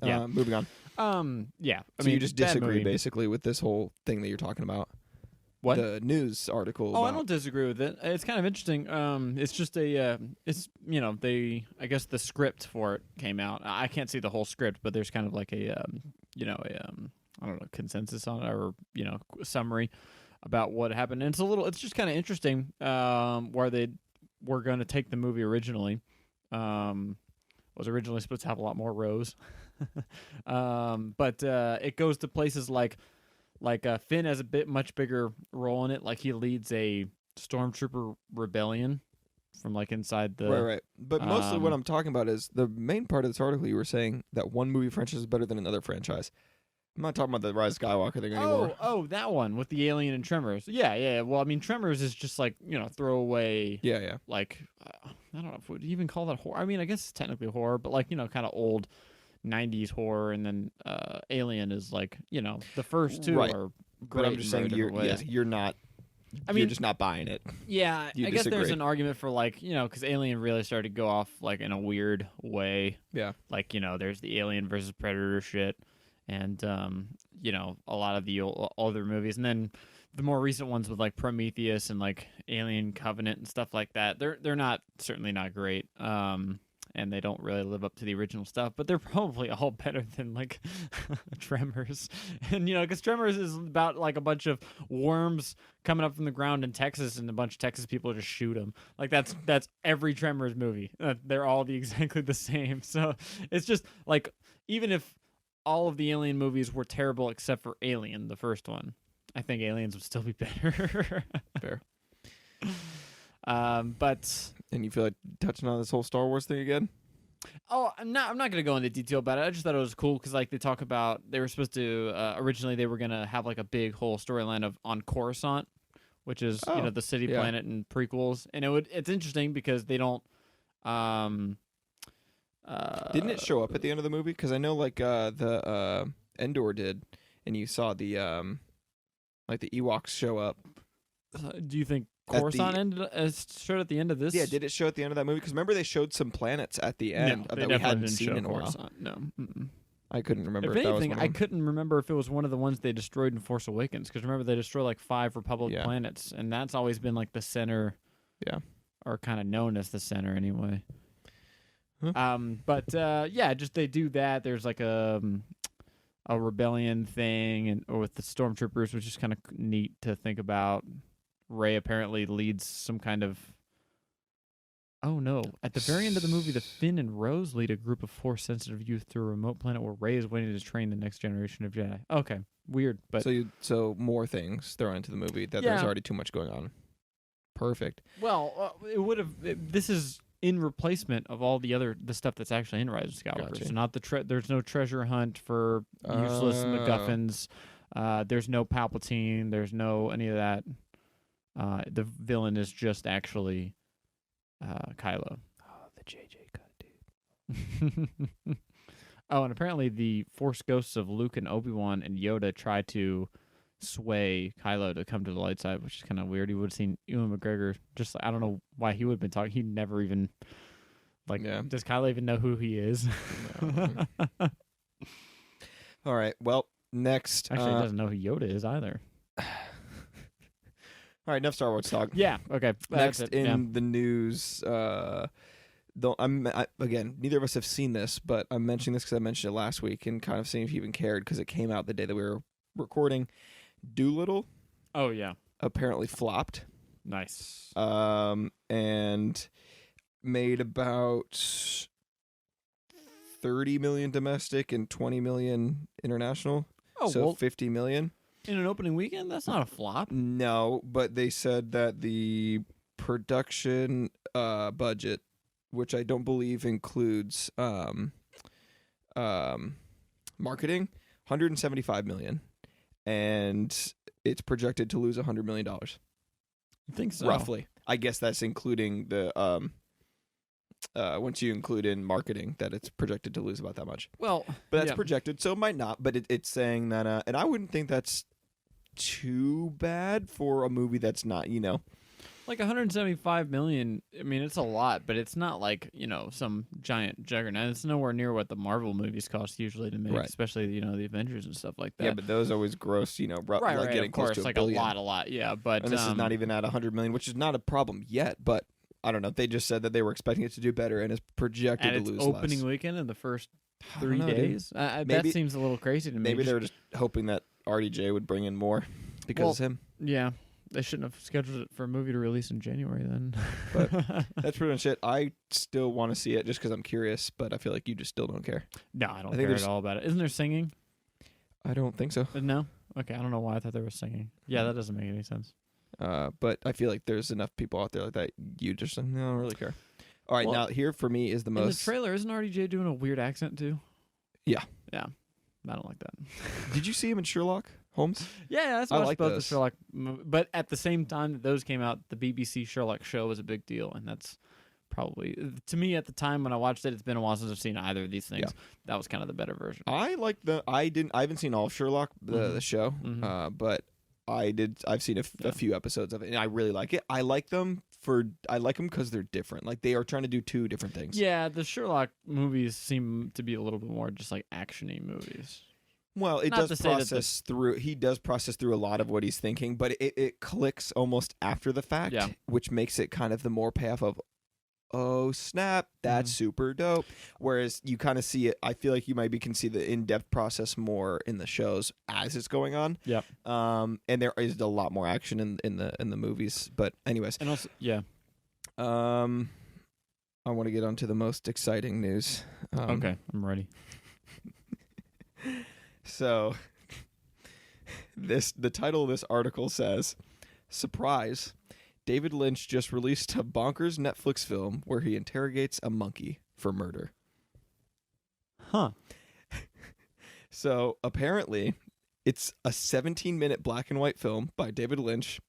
Speaker 1: Yeah.
Speaker 2: Moving on.
Speaker 1: Yeah. I
Speaker 2: So
Speaker 1: mean,
Speaker 2: you just
Speaker 1: bad
Speaker 2: disagree
Speaker 1: movie.
Speaker 2: basically with this whole thing that you're talking about.
Speaker 1: What?
Speaker 2: The news article.
Speaker 1: Oh, I
Speaker 2: about-
Speaker 1: don't disagree with it. It's kind of interesting. It's just it's I guess the script for it came out. I can't see the whole script, but there's kind of like I don't know, consensus on it or summary about what happened. And it's just kind of interesting. Where they were going to take the movie originally. Was originally supposed to have a lot more rows, but it goes to places like Finn has a much bigger role in it. Like he leads a stormtrooper rebellion from like inside the
Speaker 2: Right. But mostly what
Speaker 1: um,
Speaker 2: I'm talking about is the main part of this article. You were saying that one movie franchise is better than another franchise. I'm not talking about the Rise of Skywalker thing anymore.
Speaker 1: Oh, that one with the alien and Tremors. Yeah. Well, I mean, Tremors is just like throwaway.
Speaker 2: Yeah.
Speaker 1: Like I don't know if we'd even call that horror. I mean, I guess it's technically horror, but like kind of old 90s horror, and then Alien is like the first two
Speaker 2: Right.
Speaker 1: are
Speaker 2: But
Speaker 1: great.
Speaker 2: I'm just saying you're not.
Speaker 1: I
Speaker 2: You're
Speaker 1: mean,
Speaker 2: just not buying it.
Speaker 1: yeah,
Speaker 2: You
Speaker 1: I guess there's
Speaker 2: disagree.
Speaker 1: an argument for like because Alien really started to go off like in a weird way.
Speaker 2: Yeah.
Speaker 1: Like there's the Alien versus Predator shit, and a lot of the other movies, and then the more recent ones with like Prometheus and like Alien Covenant and stuff like that, they're not certainly not great. And they don't really live up to the original stuff, but they're probably all better than like Tremors. And because Tremors is about like a bunch of worms coming up from the ground in Texas, and a bunch of Texas people just shoot them. Like that's every Tremors movie. They're all exactly the same. So it's just like, even if all of the Alien movies were terrible except for Alien, the first one, I think Aliens would still be better.
Speaker 2: Fair.
Speaker 1: But
Speaker 2: And you feel like touching on this whole Star Wars thing again?
Speaker 1: I'm not gonna go into detail about it. I just thought it was cool because like they talk about, they were supposed to originally they were gonna have like a big whole storyline on Coruscant, which is the city planet and prequels, and it's interesting because they don't.
Speaker 2: Didn't it show up at the end of the movie? Because I know like the Endor did, and you saw the like the Ewoks show up.
Speaker 1: Do you think Coruscant showed at the end of this?
Speaker 2: Yeah, did it show at the end of that movie? Because remember they showed some planets at the end
Speaker 1: No,
Speaker 2: that we hadn't seen in a while.
Speaker 1: Coruscant. No. Mm-mm.
Speaker 2: I couldn't remember
Speaker 1: If
Speaker 2: if that was
Speaker 1: anything,
Speaker 2: one of
Speaker 1: I
Speaker 2: them.
Speaker 1: couldn't remember if it was one of the ones they destroyed in Force Awakens. Because remember, they destroyed like 5 Republic
Speaker 2: Yeah.
Speaker 1: planets, and that's always been like the center.
Speaker 2: Yeah.
Speaker 1: Or kind of known as the center anyway.
Speaker 2: Huh.
Speaker 1: But just they do that. There's like a rebellion thing, or with the stormtroopers, which is kind of neat to think about. Rey apparently leads some kind of. Oh no! At the very end of the movie, the Finn and Rose lead a group of Force-sensitive youth to a remote planet where Rey is waiting to train the next generation of Jedi. Okay, weird, but
Speaker 2: So more things thrown into the movie that there's already too much going on. Perfect.
Speaker 1: well, it would have. This is in replacement of all the stuff that's actually in Rise of Skywalker.
Speaker 2: Gotcha.
Speaker 1: So not there's no treasure hunt for useless MacGuffins. There's no Palpatine. There's no any of that. The villain is just actually Kylo.
Speaker 2: Oh, the JJ cut, dude.
Speaker 1: Oh, and apparently the Force ghosts of Luke and Obi-Wan and Yoda try to sway Kylo to come to the light side, which is kind of weird. He would have seen Ewan McGregor. Just I don't know why he would have been talking. He never even does Kylo even know who he is?
Speaker 2: No. All right. Well, next.
Speaker 1: Actually, he doesn't know who Yoda is either.
Speaker 2: All right, enough Star Wars talk.
Speaker 1: Yeah. Okay.
Speaker 2: Next
Speaker 1: That's it.
Speaker 2: in the news, again, neither of us have seen this, but I'm mentioning this because I mentioned it last week and kind of seeing if you even cared because it came out the day that we were recording. Doolittle
Speaker 1: Oh yeah.
Speaker 2: apparently flopped,
Speaker 1: Nice.
Speaker 2: and made about 30 million domestic and 20 million international.
Speaker 1: Oh,
Speaker 2: so
Speaker 1: well,
Speaker 2: 50 million.
Speaker 1: in an opening weekend, that's not a flop.
Speaker 2: No, but they said that the production budget, which I don't believe includes marketing, 175 million, and it's projected to lose $100 million
Speaker 1: I think so.
Speaker 2: roughly. I guess that's including the once you include in marketing, that it's projected to lose about that much.
Speaker 1: Well,
Speaker 2: But that's
Speaker 1: yeah.
Speaker 2: projected, so it might not. But it's saying that, and I wouldn't think that's too bad for a movie that's not,
Speaker 1: Like 175 million. I mean, it's a lot, but it's not like some giant juggernaut. It's nowhere near what the Marvel movies cost usually to make,
Speaker 2: Right.
Speaker 1: especially the Avengers and stuff like that.
Speaker 2: Yeah, but those always gross,
Speaker 1: right,
Speaker 2: like getting
Speaker 1: of
Speaker 2: close
Speaker 1: course,
Speaker 2: to a
Speaker 1: like
Speaker 2: billion.
Speaker 1: a lot. Yeah, but
Speaker 2: And this is not even at 100 million, which is not a problem yet. But I don't know. They just said that they were expecting it to do better, and it's projected
Speaker 1: at
Speaker 2: to
Speaker 1: its
Speaker 2: lose
Speaker 1: opening
Speaker 2: less.
Speaker 1: weekend in the first
Speaker 2: I don't
Speaker 1: 3
Speaker 2: know, dude.
Speaker 1: days. That
Speaker 2: Maybe-
Speaker 1: seems a little crazy to me.
Speaker 2: Maybe they were just hoping that RDJ would bring in more because of him.
Speaker 1: Yeah, they shouldn't have scheduled it for a movie to release in January then.
Speaker 2: But that's pretty much it. I still want to see it just because I'm curious, but I feel like you just still don't care.
Speaker 1: No, I don't
Speaker 2: I think
Speaker 1: care
Speaker 2: there's-
Speaker 1: at all about it. Isn't there singing?
Speaker 2: I don't think so.
Speaker 1: No. Okay, I don't know why I thought there was singing. Yeah, that doesn't make any sense.
Speaker 2: But I feel like there's enough people out there like that. You just no, I don't really care. All right,
Speaker 1: Well,
Speaker 2: now here for me is the
Speaker 1: In the
Speaker 2: most.
Speaker 1: trailer, isn't RDJ doing a weird accent too?
Speaker 2: Yeah.
Speaker 1: Yeah. I don't like that.
Speaker 2: Did you see him in Sherlock Holmes?
Speaker 1: Yeah,
Speaker 2: I
Speaker 1: watched
Speaker 2: like
Speaker 1: both
Speaker 2: those.
Speaker 1: the Sherlock, but at the same time that those came out, the BBC Sherlock show was a big deal, and that's probably to me at the time when I watched it. It's been a while since I've seen either of these things.
Speaker 2: Yeah.
Speaker 1: That was kind of the better version.
Speaker 2: I like the. I haven't seen all of Sherlock the
Speaker 1: Mhm.
Speaker 2: show,
Speaker 1: Mhm.
Speaker 2: but I did. I've seen a
Speaker 1: Yeah.
Speaker 2: few episodes of it, and I really like it. I like them because they're different. Like they are trying to do two different things.
Speaker 1: Yeah, the Sherlock movies seem to be a little bit more just like actiony movies.
Speaker 2: Well, it
Speaker 1: Not
Speaker 2: does
Speaker 1: to say that
Speaker 2: process through. He does process through a lot of what he's thinking, but it clicks almost after the fact,
Speaker 1: Yeah.
Speaker 2: which makes it kind of the more payoff of, oh snap, that's super dope. Whereas you kind of see it. I feel like you maybe can see the in-depth process more in the shows as it's going on.
Speaker 1: Yep.
Speaker 2: And there is a lot more action in the movies. But anyways,
Speaker 1: And also, yeah.
Speaker 2: I want to get on to the most exciting news.
Speaker 1: Okay, I'm ready.
Speaker 2: So, the title of this article says, "Surprise! David Lynch just released a bonkers Netflix film where he interrogates a monkey for murder."
Speaker 1: Huh.
Speaker 2: So apparently, it's a 17-minute black and white film by David Lynch,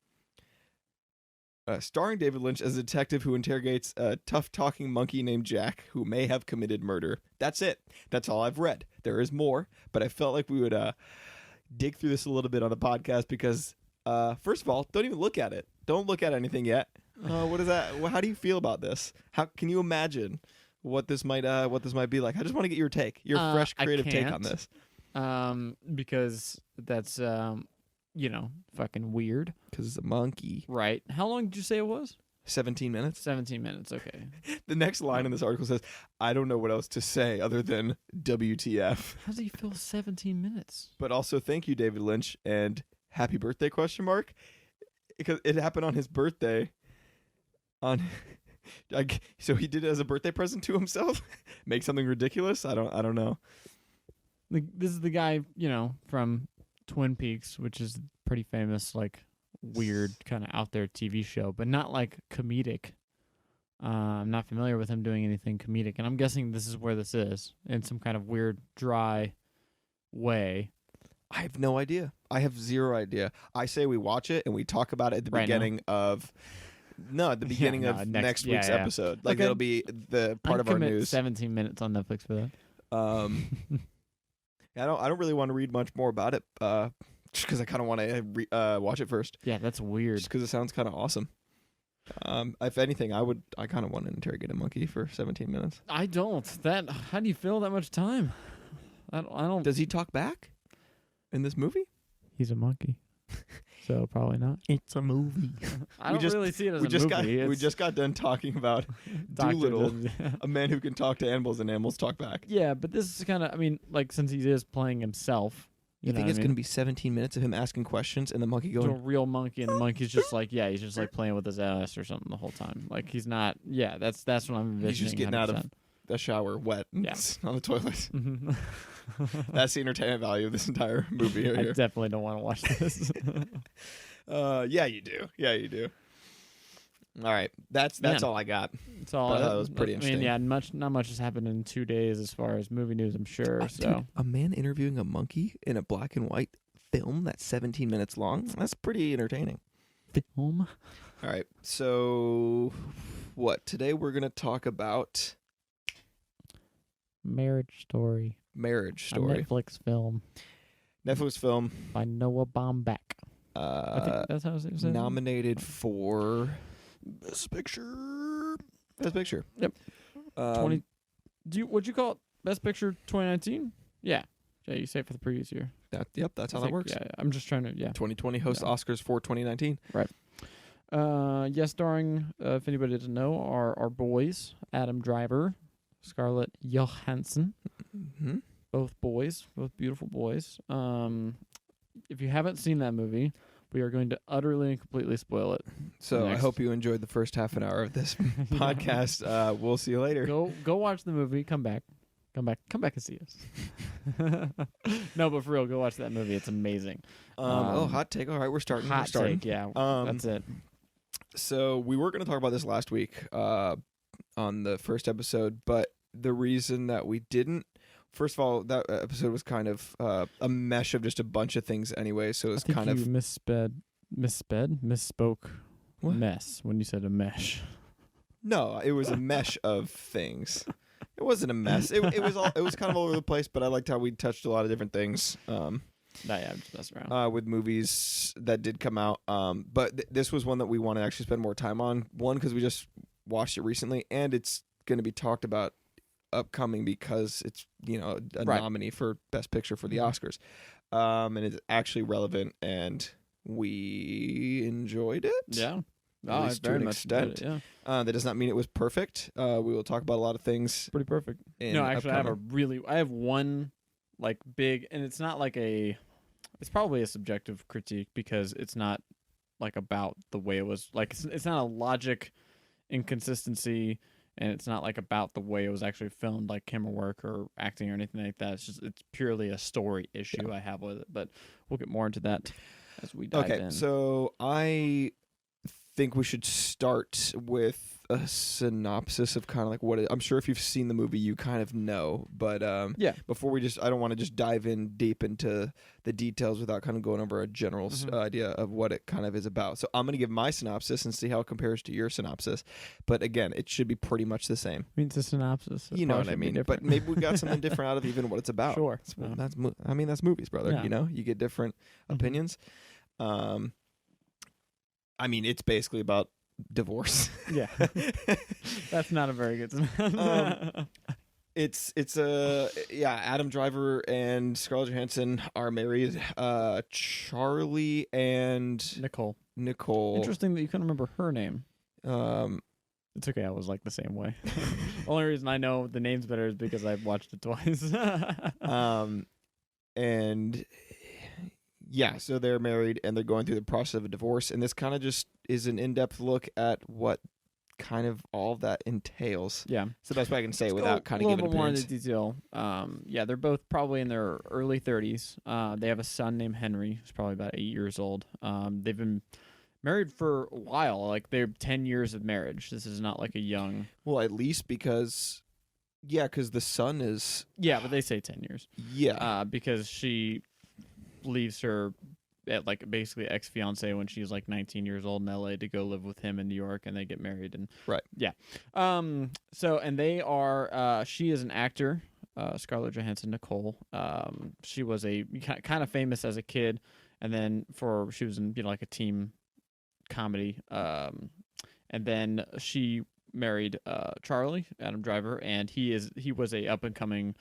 Speaker 2: starring David Lynch as a detective who interrogates a tough-talking monkey named Jack who may have committed murder. That's it. That's all I've read. There is more, but I felt like we would dig through this a little bit on the podcast because, first of all, don't even look at it. Don't look at anything yet. What is that? How do you feel about this? How can you imagine what this might be like? I just want to get your take, your fresh creative take on this.
Speaker 1: Because that's fucking weird.
Speaker 2: Because it's a monkey.
Speaker 1: Right. How long did you say it was?
Speaker 2: 17 minutes.
Speaker 1: 17 minutes. Okay.
Speaker 2: The next line in this article says, "I don't know what else to say other than WTF."
Speaker 1: How do you feel 17 minutes?
Speaker 2: But also, thank you, David Lynch, and happy birthday ? Because it happened on his birthday. So he did it as a birthday present to himself. Make something ridiculous. I don't know.
Speaker 1: This is the guy, from Twin Peaks, which is pretty famous, like weird kind of out there TV show, but not like comedic. I'm not familiar with him doing anything comedic, and I'm guessing this is where this is in some kind of weird, dry way.
Speaker 2: I have no idea. I have zero idea. I say we watch it and we talk about it at the
Speaker 1: Right
Speaker 2: beginning of. No, at the beginning of next week's episode. Like
Speaker 1: Okay.
Speaker 2: it'll be the part
Speaker 1: I'd
Speaker 2: of our
Speaker 1: commit
Speaker 2: news.
Speaker 1: 17 minutes on Netflix for that.
Speaker 2: I don't really want to read much more about it. Just because I kind of want to watch it first.
Speaker 1: Yeah, that's weird.
Speaker 2: Just because it sounds kind of awesome. If anything, I kind of want to interrogate a monkey for 17 minutes.
Speaker 1: I don't. How do you fill that much time? I don't.
Speaker 2: Does he talk back in this movie?
Speaker 1: He's a monkey, so probably not.
Speaker 2: It's a movie.
Speaker 1: I don't really see it as
Speaker 2: we
Speaker 1: a
Speaker 2: just
Speaker 1: movie.
Speaker 2: we just got done talking about Doolittle, a man who can talk to animals and animals talk back.
Speaker 1: Yeah, but this is kind of. I mean, like since he is playing himself.
Speaker 2: You think it's going to be 17 minutes of him asking questions and the monkey
Speaker 1: to a
Speaker 2: going...
Speaker 1: real monkey, and the monkey's just like, he's just like playing with his ass or something the whole time. Like he's not. Yeah, that's what I'm envisioning.
Speaker 2: He's just getting
Speaker 1: 100%.
Speaker 2: out of the shower wet on the toilet.
Speaker 1: Mhm.
Speaker 2: That's the entertainment value of this entire movie right
Speaker 1: I
Speaker 2: here.
Speaker 1: definitely don't want to watch this.
Speaker 2: Yeah, you do. Yeah, you do. All right, that's
Speaker 1: Man.
Speaker 2: all I got.
Speaker 1: It's all.
Speaker 2: But I thought it was pretty interesting.
Speaker 1: I mean, not much has happened in 2 days as far as movie news. I'm sure. So
Speaker 2: Dude, a man interviewing a monkey in a black and white film that's 17 minutes long. That's pretty entertaining.
Speaker 1: film.
Speaker 2: All right, so today we're gonna talk about
Speaker 1: Marriage Story.
Speaker 2: Marriage
Speaker 1: A
Speaker 2: Story.
Speaker 1: Netflix film
Speaker 2: Netflix film.
Speaker 1: by Noah Baumbach. I think that's how it's
Speaker 2: Nominated for Best Picture. Best Picture.
Speaker 1: Yep.
Speaker 2: 20.
Speaker 1: What'd you call it? Best Picture 2019? Yeah. Yeah, you say it for the previous year.
Speaker 2: Yep, that's how
Speaker 1: I
Speaker 2: that
Speaker 1: think-
Speaker 2: works.
Speaker 1: Yeah, I'm just trying to. Yeah.
Speaker 2: 2020 hosts
Speaker 1: Yeah.
Speaker 2: Oscars for 2019.
Speaker 1: Yes, starring, if anybody doesn't know, our boys, Adam Driver, Scarlett Johansson.
Speaker 2: Mm-hmm.
Speaker 1: Both boys, both beautiful boys. If you haven't seen that movie, we are going to utterly and completely spoil it.
Speaker 2: So I
Speaker 1: Next.
Speaker 2: hope you enjoyed the first half an hour of this podcast. We'll see you later.
Speaker 1: Go watch the movie. Come back and see us. No, but for real, go watch that movie. It's amazing.
Speaker 2: Hot take. All right, we're starting.
Speaker 1: Hot
Speaker 2: we're starting.
Speaker 1: take, yeah.
Speaker 2: Um,
Speaker 1: That's it.
Speaker 2: So we were going to talk about this last week on the first episode, but the reason that we didn't, first of all, that episode was kind of a mesh of just a bunch of things anyway. So it was
Speaker 1: I think
Speaker 2: kind
Speaker 1: you
Speaker 2: of
Speaker 1: misspoke.
Speaker 2: What?
Speaker 1: Mess when you said a mesh.
Speaker 2: no, it was a mesh of things. It wasn't a mess. It was kind of all over the place, but I liked how we touched a lot of different things.
Speaker 1: No, yeah, I'm just messing around.
Speaker 2: With movies that did come out. But this was one that we want to actually spend more time on. One, because we just watched it recently, and it's going to be talked about upcoming because it's a
Speaker 1: Right.
Speaker 2: nominee for Best Picture for the
Speaker 1: Mhm.
Speaker 2: Oscars, and it's actually relevant, and we enjoyed it.
Speaker 1: Yeah.
Speaker 2: At
Speaker 1: Oh, I
Speaker 2: least to
Speaker 1: very
Speaker 2: an
Speaker 1: much enjoyed
Speaker 2: extent.
Speaker 1: it, yeah.
Speaker 2: That does not mean it was perfect. We will talk about a lot of things
Speaker 1: Pretty perfect.
Speaker 2: in
Speaker 1: No, actually,
Speaker 2: upcoming.
Speaker 1: I have one like big, and it's not like it's probably a subjective critique because it's not like about the way it was. Like it's not a logic inconsistency, and it's not like about the way it was actually filmed, like camera work or acting or anything like that. It's purely a story issue I have with it. But we'll get more into that as we dive
Speaker 2: Okay,
Speaker 1: in.
Speaker 2: so I think we should start with a synopsis of kind of like what I'm sure if you've seen the movie, you kind of know. But
Speaker 1: Yeah.
Speaker 2: before I don't want to just dive in deep into the details without kind of going over a general idea of what it kind of is about. So I'm going to give my synopsis and see how it compares to your synopsis. But again, it should be pretty much the same.
Speaker 1: I mean, it's a synopsis.
Speaker 2: You know what I mean? But maybe we got something different out of even what it's about.
Speaker 1: Sure.
Speaker 2: That's movies, brother.
Speaker 1: Yeah.
Speaker 2: You get different
Speaker 1: Mhm.
Speaker 2: opinions. It's basically about divorce.
Speaker 1: Yeah. That's not a very good synopsis.
Speaker 2: It's Adam Driver and Scarlett Johansson are married. Charlie and
Speaker 1: Nicole.
Speaker 2: Nicole.
Speaker 1: Interesting that you couldn't remember her name.
Speaker 2: Um,
Speaker 1: It's okay. I was like the same way. Only reason I know the names better is because I've watched it twice.
Speaker 2: and yeah, so they're married and they're going through the process of a divorce, and this kind of just is an in-depth look at what kind of all of that entails.
Speaker 1: Yeah.
Speaker 2: It's the best way I can say it
Speaker 1: Let's
Speaker 2: without
Speaker 1: go
Speaker 2: kind
Speaker 1: a
Speaker 2: of
Speaker 1: little
Speaker 2: giving
Speaker 1: bit more into
Speaker 2: appearance.
Speaker 1: detail. Yeah, they're both probably in their early 30s. They have a son named Henry, who's probably about 8 years old. They've been married for a while. Like they're 10 years of marriage. This is not like a young.
Speaker 2: Well, at least because the son is
Speaker 1: Yeah, but they say 10 years.
Speaker 2: yeah.
Speaker 1: Because she leaves her at like basically ex-fiance when she's like 19 years old in LA to go live with him in New York, and they get married. And
Speaker 2: Right.
Speaker 1: Yeah. So and they are she is an actor, Scarlett Johansson, Nicole. She was a kind of famous as a kid, and then she was in like a team comedy. And then she married Charlie, Adam Driver, and he was a up and coming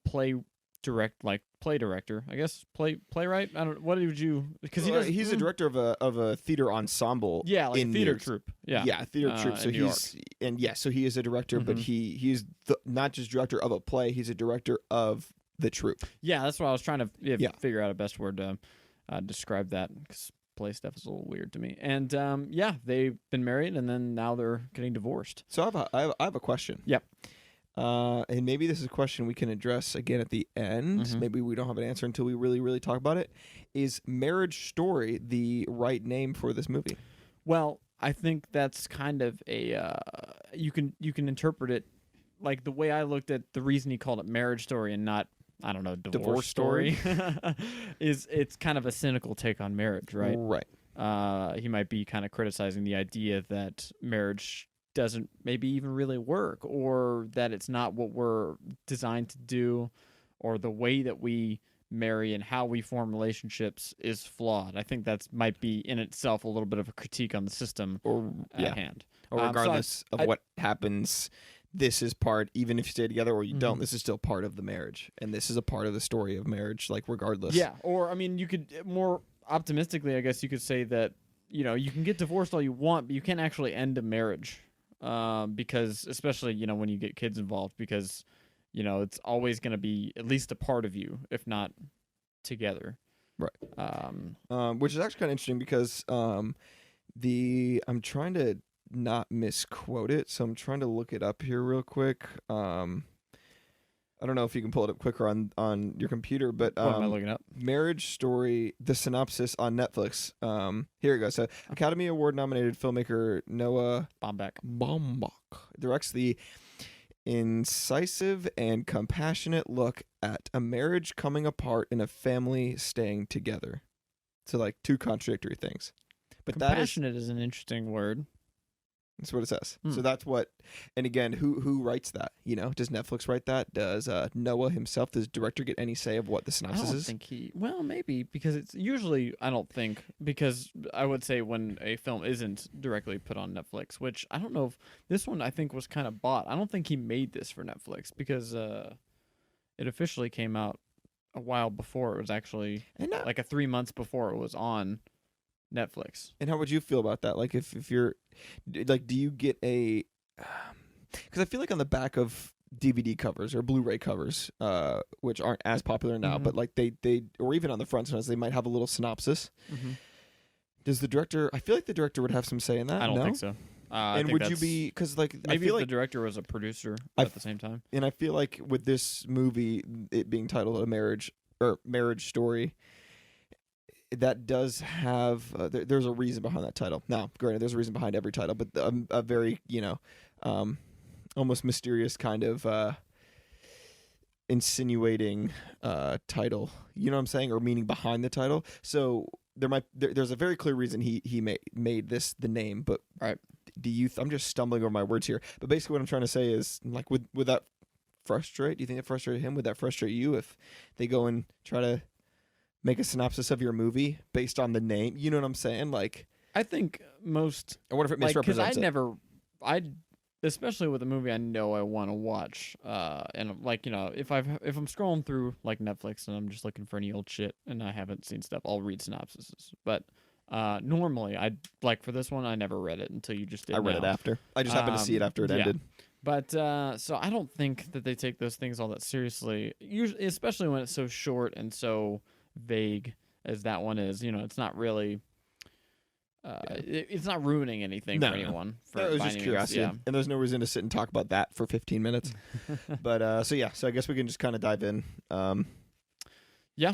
Speaker 1: play director, I guess, playwright. I don't. What would you? Because
Speaker 2: He's a director of a theater ensemble.
Speaker 1: Yeah, like
Speaker 2: in
Speaker 1: a theater
Speaker 2: New York.
Speaker 1: troupe. Yeah,
Speaker 2: Yeah, theater troupe. So
Speaker 1: in New
Speaker 2: so he is a director, but
Speaker 1: Mhm.
Speaker 2: he's not just director of a play. He's a director of the troupe.
Speaker 1: Yeah, that's what I was trying to
Speaker 2: Yeah.
Speaker 1: figure out a best word to describe that, because play stuff is a little weird to me. And yeah, they've been married, and then now they're getting divorced.
Speaker 2: So I have a question.
Speaker 1: Yep.
Speaker 2: And maybe this is a question we can address again at the end.
Speaker 1: Mhm.
Speaker 2: Maybe we don't have an answer until we really, really talk about it. Is Marriage Story the right name for this movie?
Speaker 1: Well, I think that's kind of a you can interpret it like the way I looked at the reason he called it Marriage Story and not, I don't know, Divorce Story is it's kind of a cynical take on marriage, right?
Speaker 2: Right.
Speaker 1: He might be kind of criticizing the idea that marriage doesn't maybe even really work, or that it's not what we're designed to do, or the way that we marry and how we form relationships is flawed. I think that might be in itself a little bit of a critique on the system
Speaker 2: Or
Speaker 1: at hand.
Speaker 2: Or
Speaker 1: So
Speaker 2: regardless of what happens, this is part. Even if you stay together or you don't,
Speaker 1: Mhm.
Speaker 2: this is still part of the marriage, and this is a part of the story of marriage. Like regardless.
Speaker 1: Yeah, or I mean, you could more optimistically, I guess you could say that you can get divorced all you want, but you can't actually end a marriage, because especially when you get kids involved, because it's always going to be at least a part of you, if not together.
Speaker 2: Right. Which is actually kind of interesting because I'm trying to not misquote it, so I'm trying to look it up here real quick. I don't know if you can pull it up quicker on your computer, but
Speaker 1: What am I looking up?
Speaker 2: Marriage Story, the synopsis on Netflix. Here we go. So, Academy Award nominated filmmaker Noah
Speaker 1: Baumbach.
Speaker 2: Baumbach directs the incisive and compassionate look at a marriage coming apart and a family staying together. So, like two contradictory things. But that is
Speaker 1: Compassionate is an interesting word.
Speaker 2: That's what it says.
Speaker 1: Hmm.
Speaker 2: So that's what. And again, who writes that? You know, does Netflix write that? Does Noah himself, does the director, get any say of what the
Speaker 1: I
Speaker 2: synopsis
Speaker 1: don't
Speaker 2: is?
Speaker 1: think he. Well, maybe because it's usually. I don't think because I would say when a film isn't directly put on Netflix, which I don't know if this one I think was kind of bought. I don't think he made this for Netflix because it officially came out a while before it was actually
Speaker 2: And
Speaker 1: like a 3 months before it was on Netflix.
Speaker 2: and how would you feel about that? Like if you're like, do you get a? Because I feel like on the back of DVD covers or Blu-ray covers, which aren't as popular now,
Speaker 1: Mhm.
Speaker 2: but like they or even on the front sometimes they might have a little synopsis.
Speaker 1: Mm-hmm.
Speaker 2: Does the director? I feel like the director would have some say in that.
Speaker 1: I don't
Speaker 2: no?
Speaker 1: think so. I
Speaker 2: And
Speaker 1: think
Speaker 2: would you
Speaker 1: that's-
Speaker 2: be? Because like I
Speaker 1: maybe
Speaker 2: feel
Speaker 1: if
Speaker 2: like
Speaker 1: the director was a producer
Speaker 2: I
Speaker 1: at the same time?
Speaker 2: and I feel like with this movie, it being titled a marriage story, that does have there's a reason behind that title. Now, granted, there's a reason behind every title, but a very almost mysterious kind of insinuating title. You know what I'm saying, or meaning behind the title. So there's a very clear reason he made this the name, but
Speaker 1: Right.
Speaker 2: do you? I'm just stumbling over my words here, but basically what I'm trying to say is like would that frustrate? Do you think it frustrated him? Would that frustrate you if they go and try to make a synopsis of your movie based on the name? You know what I'm saying? Like,
Speaker 1: I think most
Speaker 2: I wonder if it
Speaker 1: like because
Speaker 2: misrepresents
Speaker 1: I especially with a movie I know I want to watch, and like if I'm scrolling through like Netflix and I'm just looking for any old shit and I haven't seen stuff, I'll read synopsises. But normally I like for this one I never read it until you just did.
Speaker 2: I read it
Speaker 1: now.
Speaker 2: after. I just happened to see it after it
Speaker 1: yeah.
Speaker 2: ended.
Speaker 1: But so I don't think that they take those things all that seriously. Usually, especially when it's so short and so vague as that one is. It's not really. It's not ruining anything
Speaker 2: No,
Speaker 1: for
Speaker 2: no.
Speaker 1: anyone. For
Speaker 2: It was
Speaker 1: by
Speaker 2: just
Speaker 1: any means,
Speaker 2: curiosity,
Speaker 1: Yeah.
Speaker 2: and there's no reason to sit and talk about that for 15 minutes. But so I guess we can just kind of dive in.
Speaker 1: Yeah.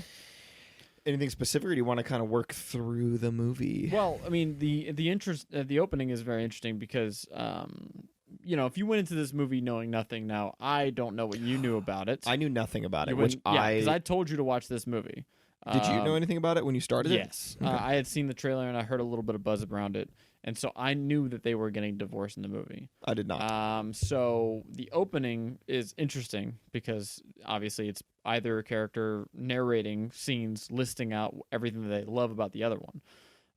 Speaker 2: Anything specific, or do you want to kind of work through the movie?
Speaker 1: Well, I mean, the opening is very interesting because if you went into this movie knowing nothing, now I don't know what you knew about it.
Speaker 2: I knew nothing about it,
Speaker 1: You
Speaker 2: which
Speaker 1: wouldn't- yeah, because I told you to watch this movie.
Speaker 2: did you know anything about it when you started it?
Speaker 1: Yes.
Speaker 2: Okay.
Speaker 1: I had seen the trailer and I heard a little bit of buzz around it. And so I knew that they were getting divorced in the movie.
Speaker 2: I did not.
Speaker 1: So the opening is interesting because obviously it's either a character narrating scenes, listing out everything that they love about the other one.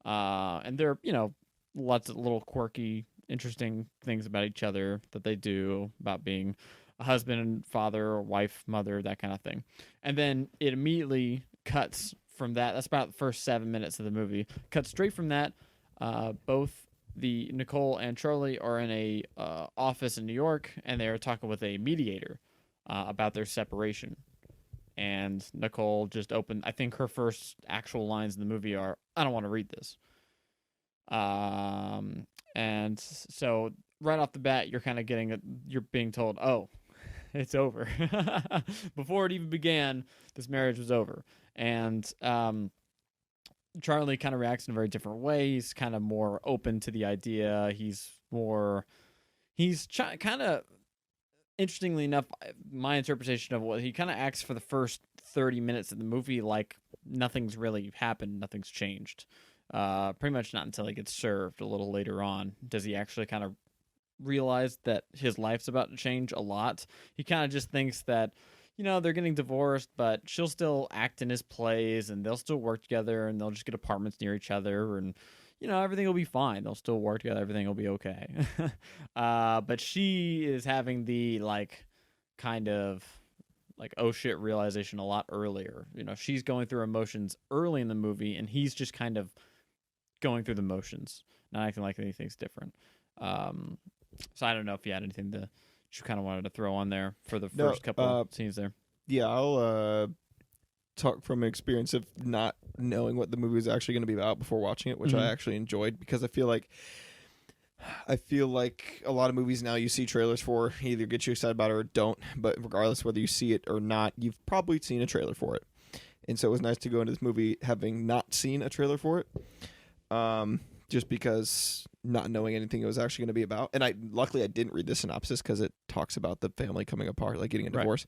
Speaker 1: And there are, lots of little quirky, interesting things about each other that they do about being a husband and father or wife, mother, that kind of thing. And then it immediately cuts from that. That's about the first 7 minutes of the movie. Cuts straight from that. Both the Nicole and Charlie are in a office in New York, and they're talking with a mediator about their separation. And Nicole just opened. I think her first actual lines in the movie are, "I don't want to read this." And so right off the bat, you're kind of you're being told, "Oh, it's over." Before it even began, this marriage was over. And Charlie kind of reacts in a very different way. He's kind of more open to the idea. He's kind of, interestingly enough, my interpretation of what he kind of acts for the first 30 minutes of the movie like nothing's really happened, nothing's changed. Pretty much not until he gets served a little later on does he actually kind of realize that his life's about to change a lot. He kind of just thinks that they're getting divorced, but she'll still act in his plays and they'll still work together and they'll just get apartments near each other and, everything will be fine. They'll still work together. Everything will be okay. But she is having the kind of oh shit realization a lot earlier. She's going through emotions early in the movie and he's just kind of going through the motions, not acting like anything's different. So I don't know if you had anything that you kind of wanted to throw on there for the first couple of scenes there.
Speaker 2: Yeah, I'll talk from an experience of not knowing what the movie was actually going to be about before watching it, which I actually enjoyed because I feel like a lot of movies now you see trailers for either get you excited about it or don't, but regardless whether you see it or not, you've probably seen a trailer for it. And so it was nice to go into this movie having not seen a trailer for it. Just because not knowing anything it was actually going to be about. And luckily I didn't read the synopsis because it talks about the family coming apart, like getting a divorce.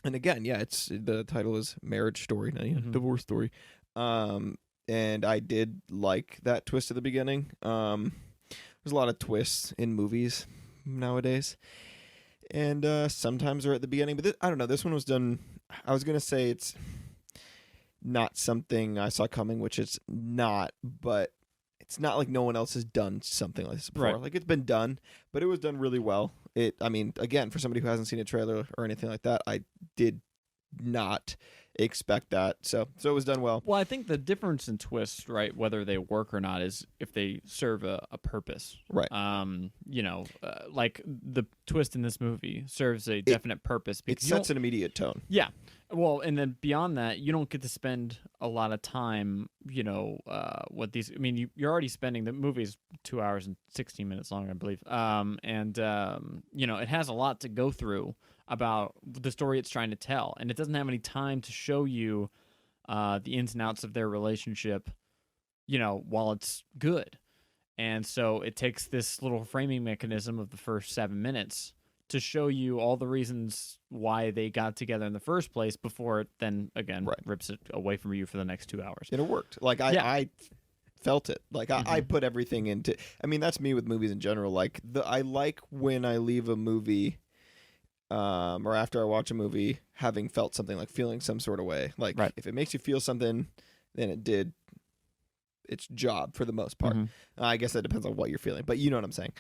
Speaker 2: And again, yeah, the title is Marriage Story, not Divorce Story. And I did like that twist at the beginning. there's a lot of twists in movies nowadays, and sometimes they're at the beginning. But I don't know. This one was done. I was gonna say it's not something I saw coming, which it's not, but it's not like no one else has done something like this before.
Speaker 1: Right.
Speaker 2: Like, it's been done, but it was done really well. I mean, again, for somebody who hasn't seen a trailer or anything like that, I did not expect that. So it was done well.
Speaker 1: Well, I think the difference in twists, right, whether they work or not, is if they serve a purpose.
Speaker 2: Right.
Speaker 1: Like the twist in this movie serves a definite purpose.
Speaker 2: It
Speaker 1: Because
Speaker 2: sets an immediate tone.
Speaker 1: Yeah. Well, and then beyond that, you don't get to spend a lot of time, what these, I mean, you're already spending, the movie's 2 hours and 16 minutes long, I believe. It has a lot to go through about the story it's trying to tell. And it doesn't have any time to show you the ins and outs of their relationship, while it's good. And so it takes this little framing mechanism of the first 7 minutes to show you all the reasons why they got together in the first place before it then, again, rips it away from you for the next 2 hours.
Speaker 2: And it worked. Like, I felt it. Like, I put everything into... I mean, that's me with movies in general. Like, I like when I leave a movie... or after I watch a movie, having felt something, like feeling some sort of way. Like, if it makes you feel something, then it did its job for the most part. I guess that depends on what you're feeling, but you know what I'm saying.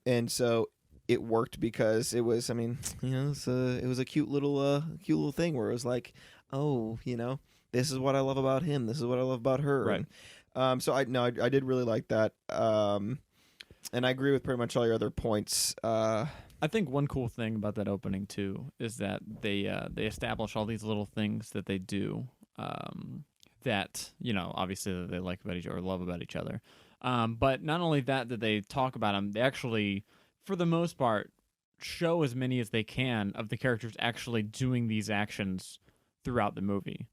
Speaker 2: And so it worked because it was, I mean, it was a cute little thing where it was like, oh, this is what I love about him. This is what I love about her.
Speaker 1: Right.
Speaker 2: And, so I did really like that. And I agree with pretty much all your other points.
Speaker 1: I think one cool thing about that opening too is that they establish all these little things that they do that obviously that they like about each other or love about each other. But not only that they talk about them, they actually, for the most part, show as many as they can of the characters actually doing these actions throughout the movie.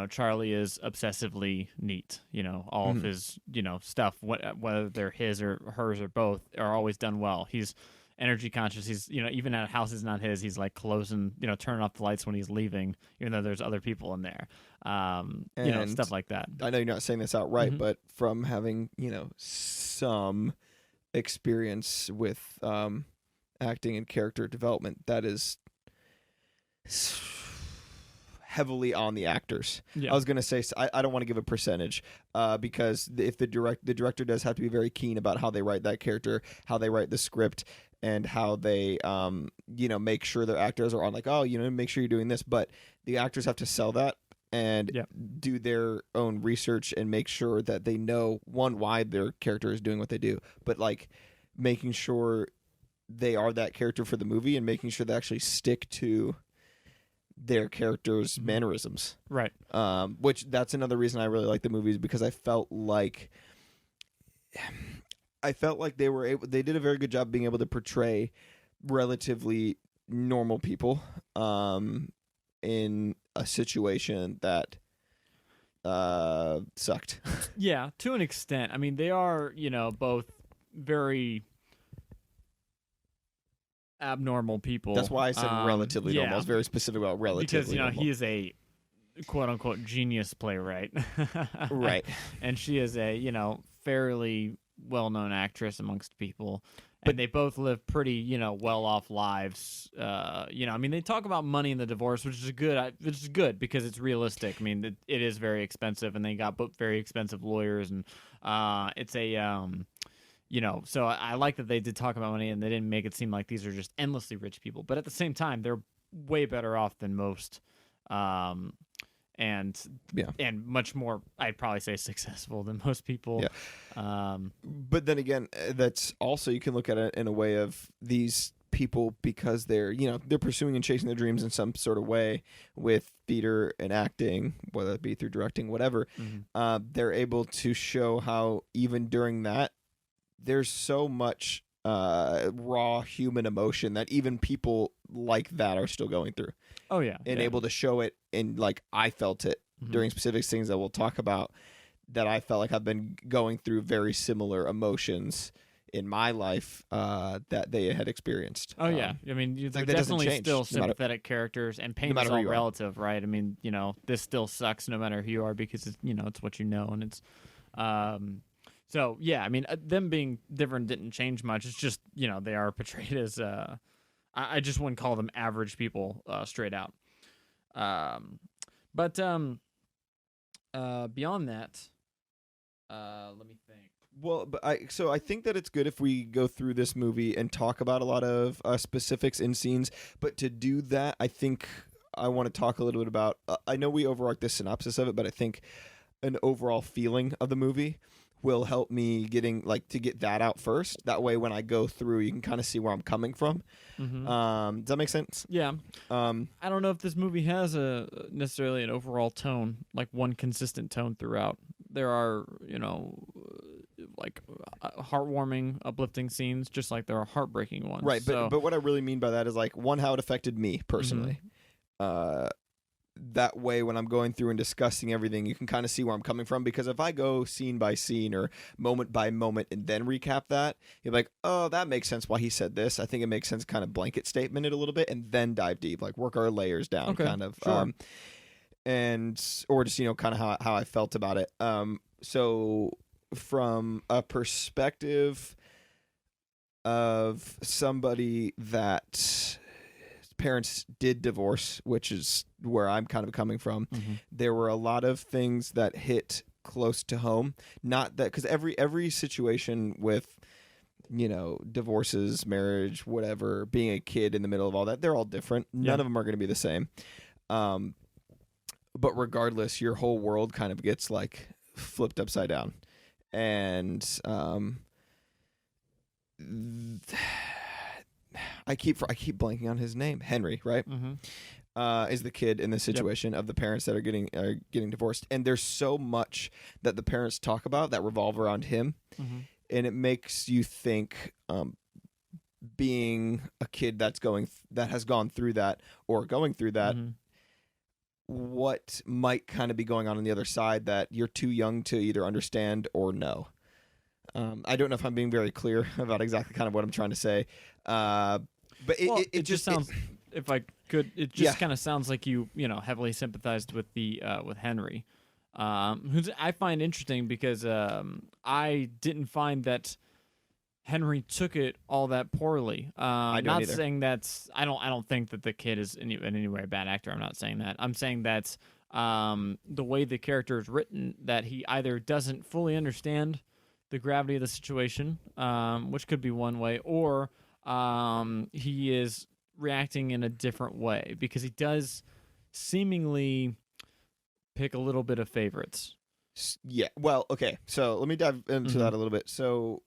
Speaker 1: Charlie is obsessively neat. All of his stuff, whether they're his or hers or both, are always done well. He's energy conscious. He's even at a house is not his, he's like closing, turning off the lights when he's leaving, even though there's other people in there. Stuff like that.
Speaker 2: I know you're not saying this outright, but from having some experience with acting and character development, that is heavily on the actors. I was gonna say, I don't want to give a percentage because if the director does have to be very keen about how they write that character, how they write the script, and how they make sure their actors are on, like, oh, make sure you're doing this, but the actors have to sell that and do their own research and make sure that they know, one, why their character is doing what they do, but like making sure they are that character for the movie and making sure they actually stick to their characters' mannerisms.
Speaker 1: Right.
Speaker 2: Which that's another reason I really like the movies, because I felt like they did a very good job being able to portray relatively normal people in a situation that sucked.
Speaker 1: Yeah, to an extent. I mean, they are, both very abnormal people.
Speaker 2: That's why I said relatively normal. I was very specific about relatively
Speaker 1: because
Speaker 2: normal.
Speaker 1: he is a quote unquote genius playwright.
Speaker 2: Right.
Speaker 1: And she is a fairly well-known actress amongst people, but they both live pretty well-off lives. I mean, they talk about money in the divorce, which is good because it's realistic. I mean, it is very expensive, and they got both very expensive lawyers, and it's a so I like that they did talk about money, and they didn't make it seem like these are just endlessly rich people, but at the same time they're way better off than most, and much more, I'd probably say, successful than most people.
Speaker 2: But then again, that's also, you can look at it in a way of these people, because they're pursuing and chasing their dreams in some sort of way with theater and acting, whether it be through directing, whatever. They're able to show how even during that there's so much raw human emotion that even people like that are still going through.
Speaker 1: Oh yeah.
Speaker 2: And able to show it, and like I felt it during specific things that we'll talk about, that I felt like I've been going through very similar emotions in my life that they had experienced.
Speaker 1: Oh yeah. I mean, they're
Speaker 2: that doesn't
Speaker 1: definitely
Speaker 2: change,
Speaker 1: still
Speaker 2: no
Speaker 1: sympathetic characters, and pain is all relative, right? I mean, this still sucks no matter who you are, because it's it's what you know, and it's So yeah, I mean, them being different didn't change much. It's just they are portrayed as I just wouldn't call them average people straight out. Um, but beyond that, let me think.
Speaker 2: Well, but I think that it's good if we go through this movie and talk about a lot of specifics in scenes. But to do that, I think I want to talk a little bit about. I know we overarched the synopsis of it, but I think an overall feeling of the movie will help me to get that out first. That way, when I go through, you can kind of see where I'm coming from. Does that make sense?
Speaker 1: Yeah. I don't know if this movie has a necessarily an overall tone, like one consistent tone throughout. There are, like heartwarming, uplifting scenes, just like there are heartbreaking ones.
Speaker 2: Right,
Speaker 1: So,
Speaker 2: but what I really mean by that is like one, how it affected me personally. That way, when I'm going through and discussing everything, you can kind of see where I'm coming from. Because if I go scene by scene or moment by moment and then recap that, you're like, oh, that makes sense why he said this. I think it makes sense, kind of blanket statement it a little bit, and then dive deep, like work our layers down,
Speaker 1: Okay,
Speaker 2: kind of,
Speaker 1: sure.
Speaker 2: or just kind of how I felt about it. So from a perspective of somebody that parents did divorce, which is where I'm kind of coming from, there were a lot of things that hit close to home. Not that, because every situation with divorces, marriage, whatever, being a kid in the middle of all that, they're all different. None of them are going to be the same. But regardless, your whole world kind of gets like flipped upside down, and I keep blanking on his name. Henry, right? Is the kid in the situation of the parents that are getting divorced, and there's so much that the parents talk about that revolve around him, and it makes you think, being a kid that has gone through that or going through that, what might kind of be going on the other side that you're too young to either understand or know. I don't know if I'm being very clear about exactly kind of what I'm trying to say. But it just sounds,
Speaker 1: if I could, it just kind of sounds like you heavily sympathized with the with Henry, who I find interesting because I didn't find that Henry took it all that poorly.
Speaker 2: I don't
Speaker 1: not
Speaker 2: either.
Speaker 1: saying that's I don't think that the kid is in any way a bad actor. I'm not saying that. I'm saying that the way the character is written, that he either doesn't fully understand the gravity of the situation, which could be one way, or he is reacting in a different way because he does seemingly pick a little bit of favorites.
Speaker 2: Yeah. Well, okay. So let me dive into that a little bit. So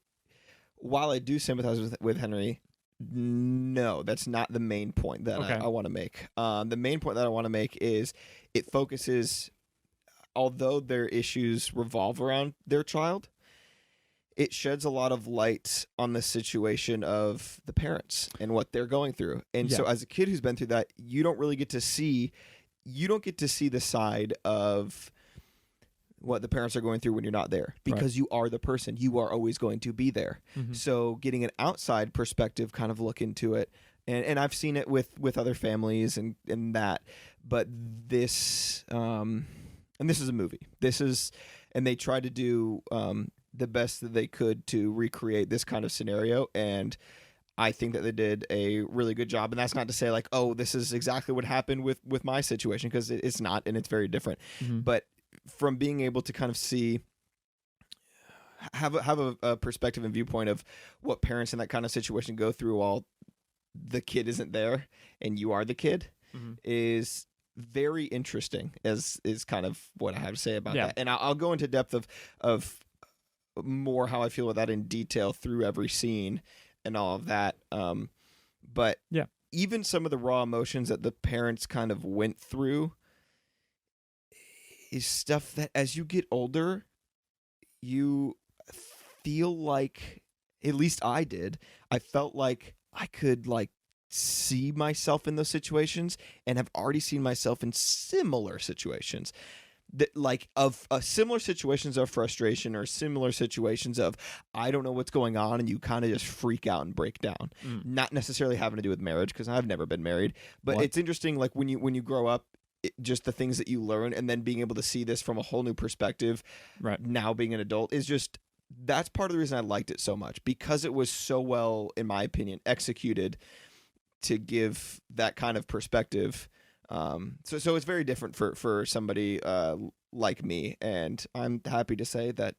Speaker 2: while I do sympathize with Henry, no, that's not the main point that I want to make. The main point that I want to make is it focuses, although their issues revolve around their child, it sheds a lot of light on the situation of the parents and what they're going through. And so as a kid who's been through that, you don't get to see the side of what the parents are going through when you're not there, because you are the person. You are always going to be there. So getting an outside perspective, kind of look into it. And I've seen it with other families and that, but this, and this is a movie. And they try to do, the best that they could to recreate this kind of scenario, and I think that they did a really good job. And that's not to say like, oh, this is exactly what happened with my situation, because it's not, and it's very different. But from being able to kind of see, have a perspective and viewpoint of what parents in that kind of situation go through while the kid isn't there and you are the kid, is very interesting, is kind of what I have to say about that. And I'll go into depth of more how I feel about that in detail through every scene and all of that. But even some of the raw emotions that the parents kind of went through is stuff that as you get older, you feel like, at least I did, I felt like I could like see myself in those situations and have already seen myself in similar situations. That like of similar situations of frustration or similar situations of I don't know what's going on, and you kind of just freak out and break down. Not necessarily having to do with marriage, because I've never been married, but it's interesting like when you grow up, just the things that you learn, and then being able to see this from a whole new perspective, now being an adult, is just that's part of the reason I liked it so much, because it was so well, in my opinion, executed to give that kind of perspective. So it's very different for somebody like me, and I'm happy to say that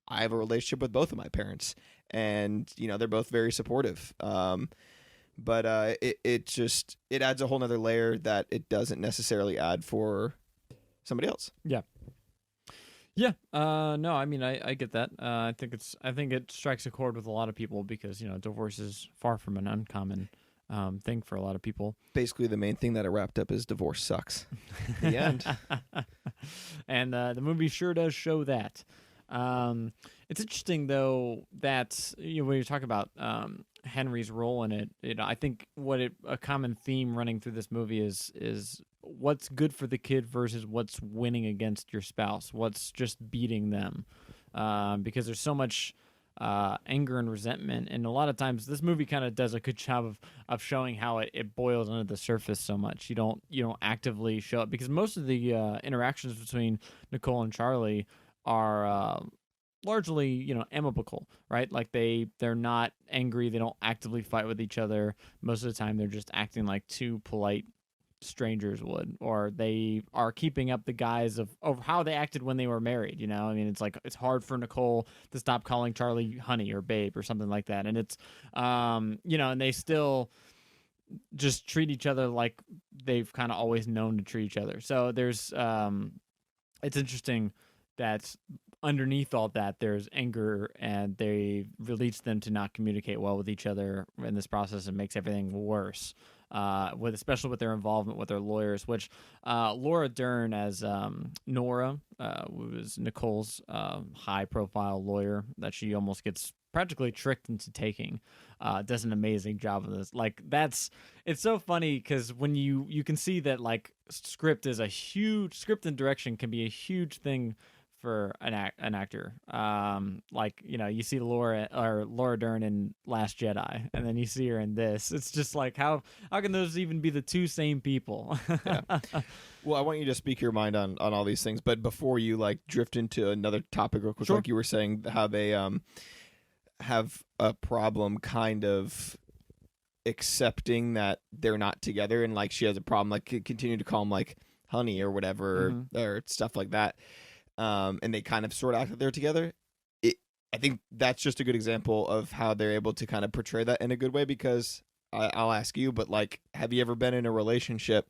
Speaker 2: I have a relationship with both of my parents, and they're both very supportive. But it adds a whole nother layer that it doesn't necessarily add for somebody else.
Speaker 1: Yeah. Yeah. No, I mean, I get that. I think it strikes a chord with a lot of people because, divorce is far from an uncommon thing for a lot of people.
Speaker 2: Basically, the main thing that it wrapped up is divorce sucks. The end.
Speaker 1: And the movie sure does show that. It's interesting though that when you talk about Henry's role in it, I think a common theme running through this movie is what's good for the kid versus what's winning against your spouse, what's just beating them, because there's so much anger and resentment, and a lot of times this movie kind of does a good job of showing how it boils under the surface so much. You don't actively show it because most of the interactions between Nicole and Charlie are largely amicable, right? Like they're not angry, they don't actively fight with each other. Most of the time they're just acting like two polite strangers would, or they are keeping up the guise of how they acted when they were married. I mean, it's like it's hard for Nicole to stop calling Charlie honey or babe or something like that, and it's and they still just treat each other like they've kind of always known to treat each other. So there's it's interesting that underneath all that there's anger, and they release them to not communicate well with each other in this process, and makes everything worse, especially with their involvement with their lawyers, which Laura Dern as Nora, was Nicole's high profile lawyer that she almost gets practically tricked into taking, does an amazing job of this. Like it's so funny because when you can see that like script and direction can be a huge thing for an actor. You see Laura Dern in Last Jedi, and then you see her in this. It's just like how can those even be the two same people?
Speaker 2: Yeah. Well, I want you to speak your mind on all these things, but before you drift into another topic real quick,
Speaker 1: Sure.
Speaker 2: Like you were saying, how they have a problem kind of accepting that they're not together, and she has a problem continue to call him honey or whatever,
Speaker 1: Mm-hmm.
Speaker 2: or stuff like that. And they kind of sort out that they're together. I think that's just a good example of how they're able to kind of portray that in a good way, because I'll ask you, but have you ever been in a relationship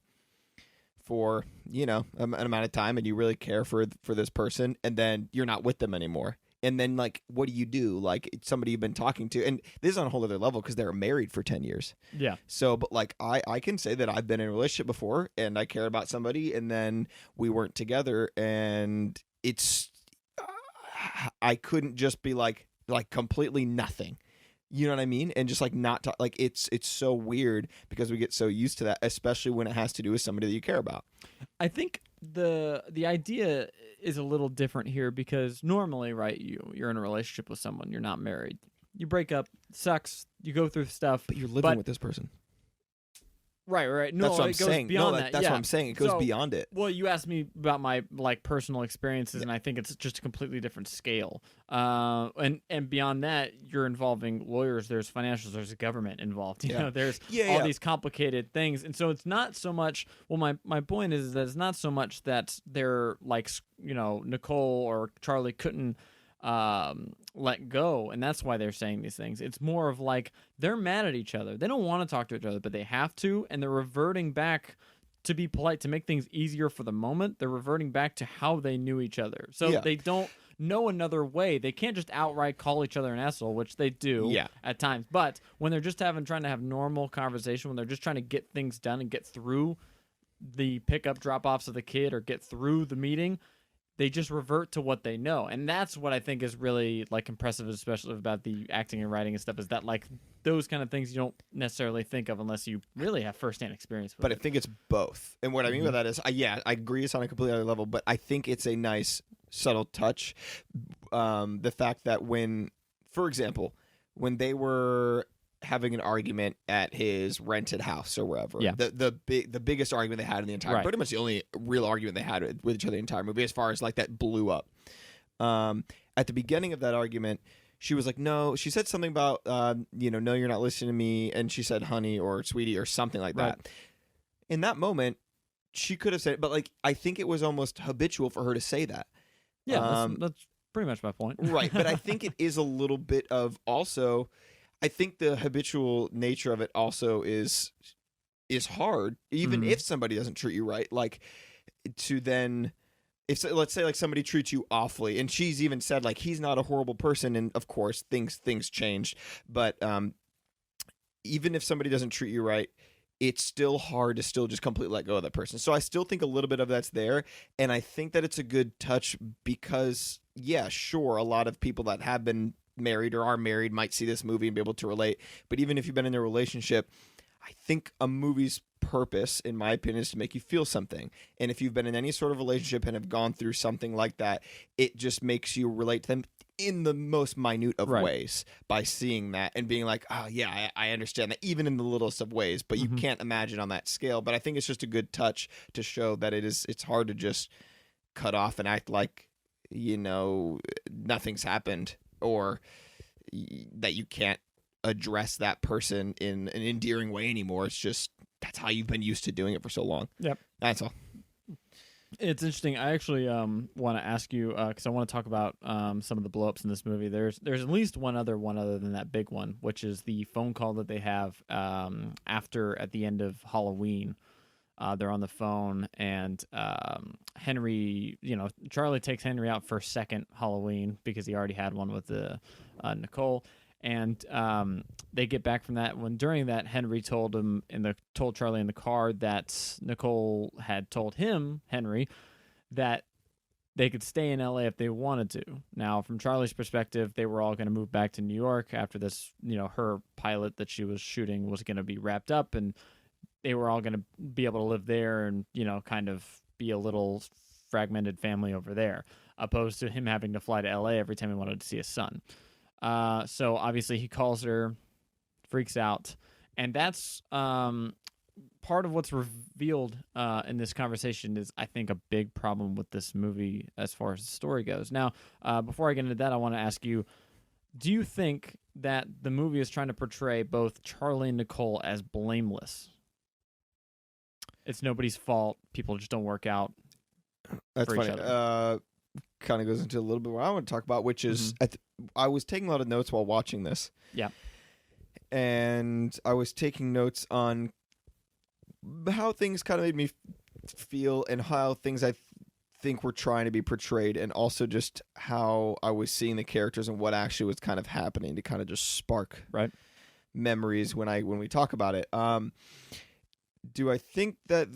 Speaker 2: for, an amount of time, and you really care for this person, and then you're not with them anymore? And then, what do you do? It's somebody you've been talking to. And this is on a whole other level because they were married for 10 years.
Speaker 1: Yeah.
Speaker 2: So, but, I can say that I've been in a relationship before, and I care about somebody, and then we weren't together, and it's... I couldn't just be, completely nothing. You know what I mean? And just, not talk... it's so weird because we get so used to that, especially when it has to do with somebody that you care about.
Speaker 1: I think the idea is a little different here because normally, right, you're in a relationship with someone, you're not married. You break up, sucks, you go through stuff.
Speaker 2: But you're living with this person.
Speaker 1: Right. No,
Speaker 2: that's what I'm
Speaker 1: it goes
Speaker 2: saying.
Speaker 1: beyond
Speaker 2: No,
Speaker 1: that.
Speaker 2: That's
Speaker 1: yeah.
Speaker 2: what I'm saying. It goes
Speaker 1: So,
Speaker 2: beyond it.
Speaker 1: Well, you asked me about my personal experiences, and I think it's just a completely different scale. And beyond that, you're involving lawyers. There's financials. There's a government involved. You know, there's all these complicated things, and so it's not so much. Well, my point is that it's not so much that they're Nicole or Charlie couldn't let go, and that's why they're saying these things. It's more of they're mad at each other. They don't want to talk to each other, but they have to, and they're reverting back to be polite to make things easier for the moment. They're reverting back to how they knew each other. So they don't know another way. They can't just outright call each other an asshole, which they do at times. But when they're just trying to have normal conversation, when they're just trying to get things done and get through the pickup drop-offs of the kid or get through the meeting, they just revert to what they know. And that's what I think is really impressive, especially about the acting and writing and stuff, is that those kind of things you don't necessarily think of unless you really have firsthand experience with
Speaker 2: But
Speaker 1: it.
Speaker 2: I think it's both. And what I mean by that is, I agree it's on a completely other level, but I think it's a nice subtle touch. The fact that for example, when they were having an argument at his rented house or wherever.
Speaker 1: Yeah.
Speaker 2: The biggest argument they had in the entire, pretty much the only real argument they had with each other the entire movie, as far as that blew up. at the beginning of that argument, she was like, no, she said something about, no, you're not listening to me. And she said honey or sweetie or something like
Speaker 1: Right.
Speaker 2: that. In that moment, she could have said, but like, I think it was almost habitual for her to say that.
Speaker 1: Yeah,
Speaker 2: Um,
Speaker 1: that's pretty much my point.
Speaker 2: Right. But I think it is a little bit of also, I think the habitual nature of it also is hard, even
Speaker 1: Mhm.
Speaker 2: if somebody doesn't treat you right. Like, to then, if let's say like somebody treats you awfully, and she's even said like he's not a horrible person, and of course things changed, but even if somebody doesn't treat you right, it's still hard to still just completely let go of that person. So I still think a little bit of that's there, and I think that it's a good touch because, yeah, sure, a lot of people that have been married or are married might see this movie and be able to relate, but even if you've been in a relationship, I think a movie's purpose, in my opinion, is to make you feel something. And if you've been in any sort of relationship and have gone through something like that, it just makes you relate to them in the most minute of
Speaker 1: Right.
Speaker 2: ways by seeing that and being like, oh, yeah, I understand that, even in the littlest of ways. But you
Speaker 1: Mhm.
Speaker 2: can't imagine on that scale. But I think it's just a good touch to show that it's hard to just cut off and act like, nothing's happened, or that you can't address that person in an endearing way anymore. It's just that's how you've been used to doing it for so long.
Speaker 1: Yep.
Speaker 2: That's all.
Speaker 1: It's interesting. I actually want to ask you because I want to talk about some of the blowups in this movie. There's at least one other than that big one, which is the phone call that they have at the end of Halloween. They're on the phone, and Henry, Charlie takes Henry out for a second Halloween because he already had one with Nicole. And they get back from that. When during that, Henry told Charlie in the car that Nicole had told him, Henry, that they could stay in LA if they wanted to. Now, from Charlie's perspective, they were all going to move back to New York after this. Her pilot that she was shooting was going to be wrapped up, and they were all going to be able to live there and kind of be a little fragmented family over there, opposed to him having to fly to LA every time he wanted to see his son. So obviously he calls her, freaks out, and that's part of what's revealed in this conversation is, I think, a big problem with this movie as far as the story goes. Now, before I get into that, I want to ask you, do you think that the movie is trying to portray both Charlie and Nicole as blameless? It's nobody's fault. People just don't work out.
Speaker 2: That's
Speaker 1: for each
Speaker 2: funny.
Speaker 1: other.
Speaker 2: Kind of goes into a little bit what I want to talk about, which is I was taking a lot of notes while watching this.
Speaker 1: Yeah.
Speaker 2: And I was taking notes on how things kind of made me feel and how things I think were trying to be portrayed, and also just how I was seeing the characters and what actually was kind of happening to kind of just spark memories when we talk about it. Do I think that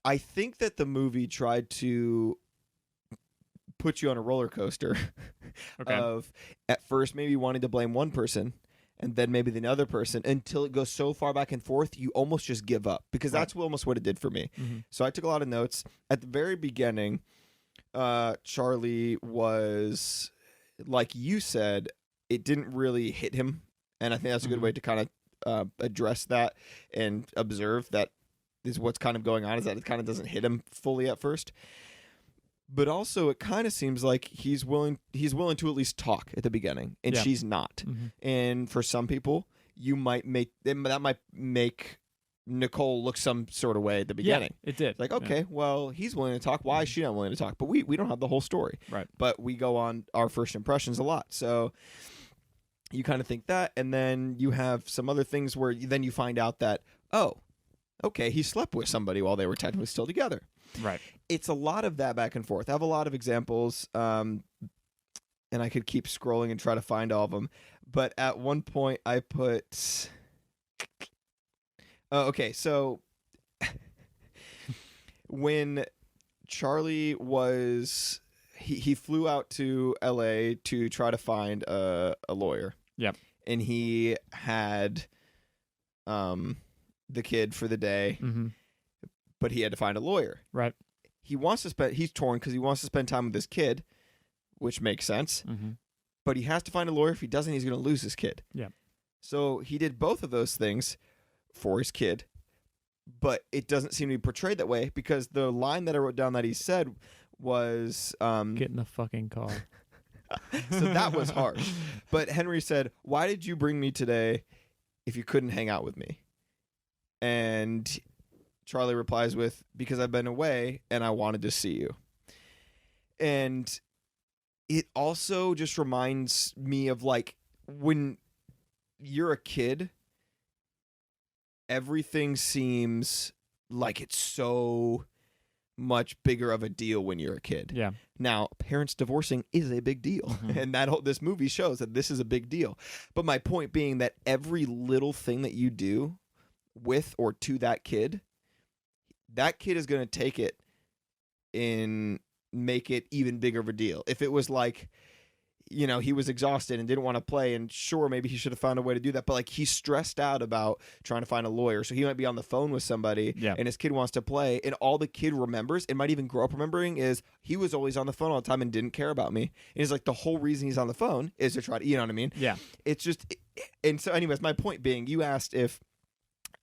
Speaker 2: the movie tried to put you on a roller coaster of at first maybe wanting to blame one person and then maybe the other person until it goes so far back and forth you almost just give up, because that's almost what it did for me. So I took a lot of notes. At the very beginning, Charlie was, like you said, it didn't really hit him, and I think that's a good way to kind of address that and observe that is what's kind of going on, is that it kind of doesn't hit him fully at first. But also, it kind of seems like he's willing to at least talk at the beginning, and she's not. And for some people, that might make Nicole look some sort of way at the beginning.
Speaker 1: Yeah, it did.
Speaker 2: Like, okay, well, he's willing to talk. Why is she not willing to talk? But we don't have the whole story.
Speaker 1: Right.
Speaker 2: But we go on our first impressions a lot. So you kind of think that, and then you have some other things where then you find out that, oh, okay, he slept with somebody while they were technically still together.
Speaker 1: Right.
Speaker 2: It's a lot of that back and forth. I have a lot of examples, and I could keep scrolling and try to find all of them. But at one point, I put... okay, so when Charlie was... He flew out to L.A. to try to find a lawyer.
Speaker 1: Yep.
Speaker 2: And he had the kid for the day, but he had to find a lawyer.
Speaker 1: Right.
Speaker 2: He's torn because he wants to spend time with his kid, which makes sense. But he has to find a lawyer. If he doesn't, he's going to lose his kid.
Speaker 1: Yeah.
Speaker 2: So he did both of those things for his kid, but it doesn't seem to be portrayed that way, because the line that I wrote down that he said was...
Speaker 1: Get in the fucking car.
Speaker 2: So that was harsh. But Henry said, "Why did you bring me today if you couldn't hang out with me?" And Charlie replies with, "Because I've been away and I wanted to see you." And it also just reminds me of like when you're a kid, everything seems like it's so much bigger of a deal when you're a kid.
Speaker 1: Yeah.
Speaker 2: Now, parents divorcing is a big deal, and this movie shows that this is a big deal. But my point being that every little thing that you do with or to that kid is going to take it and make it even bigger of a deal. If it was like, you know, he was exhausted and didn't want to play, and sure, maybe he should have found a way to do that, but like he's stressed out about trying to find a lawyer, so he might be on the phone with somebody, and his kid wants to play, and all the kid remembers, and might even grow up remembering, is he was always on the phone all the time and didn't care about me. And it's like the whole reason he's on the phone is to try to, you know what I mean?
Speaker 1: Yeah.
Speaker 2: It's just, and so anyways, my point being, you asked if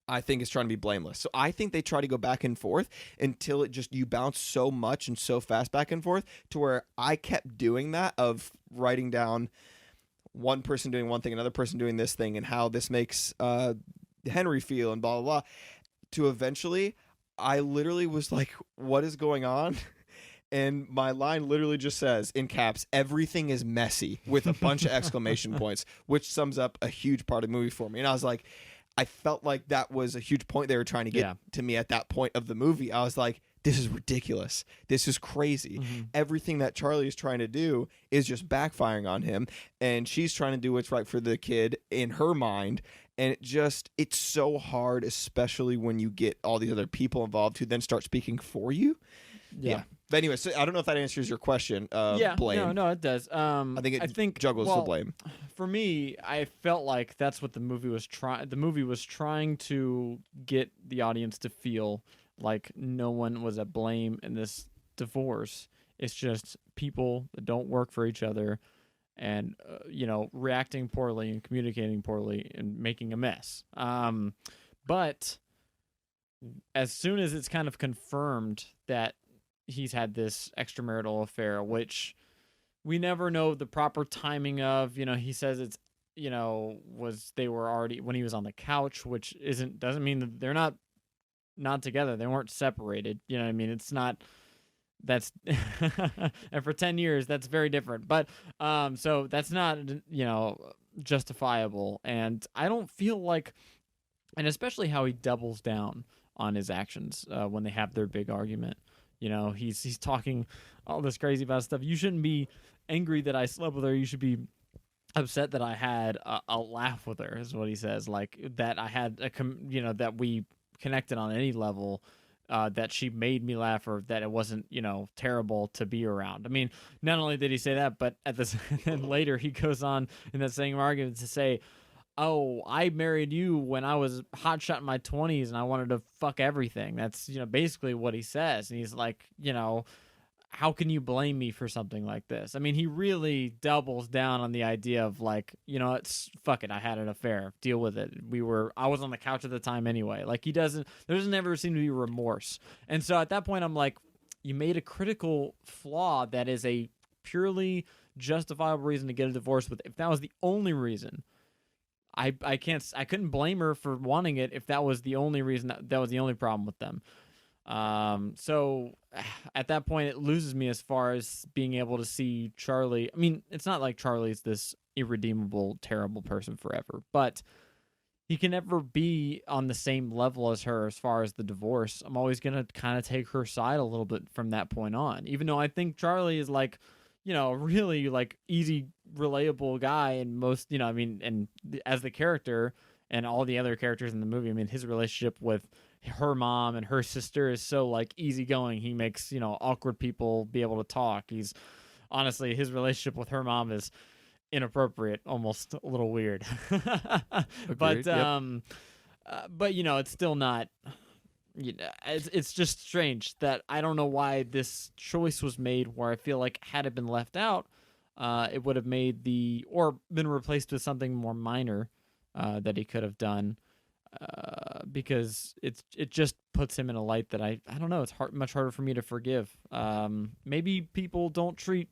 Speaker 2: I think it's trying to be blameless. So I think they try to go back and forth until it just, you bounce so much and so fast back and forth to where I kept doing that of writing down one person doing one thing, another person doing this thing, and how this makes Henry feel and blah, blah, blah. To eventually, I literally was like, what is going on? And my line literally just says, in caps, "Everything is messy," with a bunch of exclamation points, which sums up a huge part of the movie for me. And I was like, I felt like that was a huge point they were trying to get to me at that point of the movie. I was like, this is ridiculous. This is crazy. Everything that Charlie is trying to do is just backfiring on him. And she's trying to do what's right for the kid in her mind. And it's so hard, especially when you get all these other people involved who then start speaking for you. Yeah. But anyway, so I don't know if that answers your question. Blame.
Speaker 1: No, it does.
Speaker 2: I think juggles the blame.
Speaker 1: For me, I felt like that's what the movie was trying. The movie was trying to get the audience to feel like no one was at blame in this divorce. It's just people that don't work for each other, and reacting poorly and communicating poorly and making a mess. But as soon as it's kind of confirmed that he's had this extramarital affair, which we never know the proper timing of, he says it's, they were already, when he was on the couch, which doesn't mean that they're not together. They weren't separated. You know what I mean? It's not, that's, and for 10 years, that's very different. But, so that's not, justifiable. And I don't feel like, and especially how he doubles down on his actions when they have their big argument. He's talking all this crazy about stuff. You shouldn't be angry that I slept with her. You should be upset that I had a laugh with her, is what he says. Like, that I had that we connected on any level, that she made me laugh, or that it wasn't, terrible to be around. I mean, not only did he say that, but then later he goes on in that same argument to say, "Oh, I married you when I was hotshot in my 20s and I wanted to fuck everything." That's, basically what he says. And he's like, how can you blame me for something like this? I mean, he really doubles down on the idea of like, it's fuck it. I had an affair. Deal with it. I was on the couch at the time anyway. Like, there doesn't ever seem to be remorse. And so at that point, I'm like, you made a critical flaw that is a purely justifiable reason to get a divorce with. If that was the only reason, I couldn't blame her for wanting it if that was the only reason, that was the only problem with them. So at that point, it loses me as far as being able to see Charlie. I mean, it's not like Charlie's this irredeemable, terrible person forever, but he can never be on the same level as her as far as the divorce. I'm always going to kind of take her side a little bit from that point on, even though I think Charlie is like, really like easy, relatable guy, and most, and as the character and all the other characters in the movie, I mean, his relationship with her mom and her sister is so like easygoing. He makes, awkward people be able to talk. Honestly, his relationship with her mom is inappropriate, almost a little weird.
Speaker 2: Agreed,
Speaker 1: but it's still not, it's just strange that I don't know why this choice was made, where I feel like had it been left out, it would have or been replaced with something more minor that he could have done, because it just puts him in a light that I don't know, it's much harder for me to forgive. Maybe people don't treat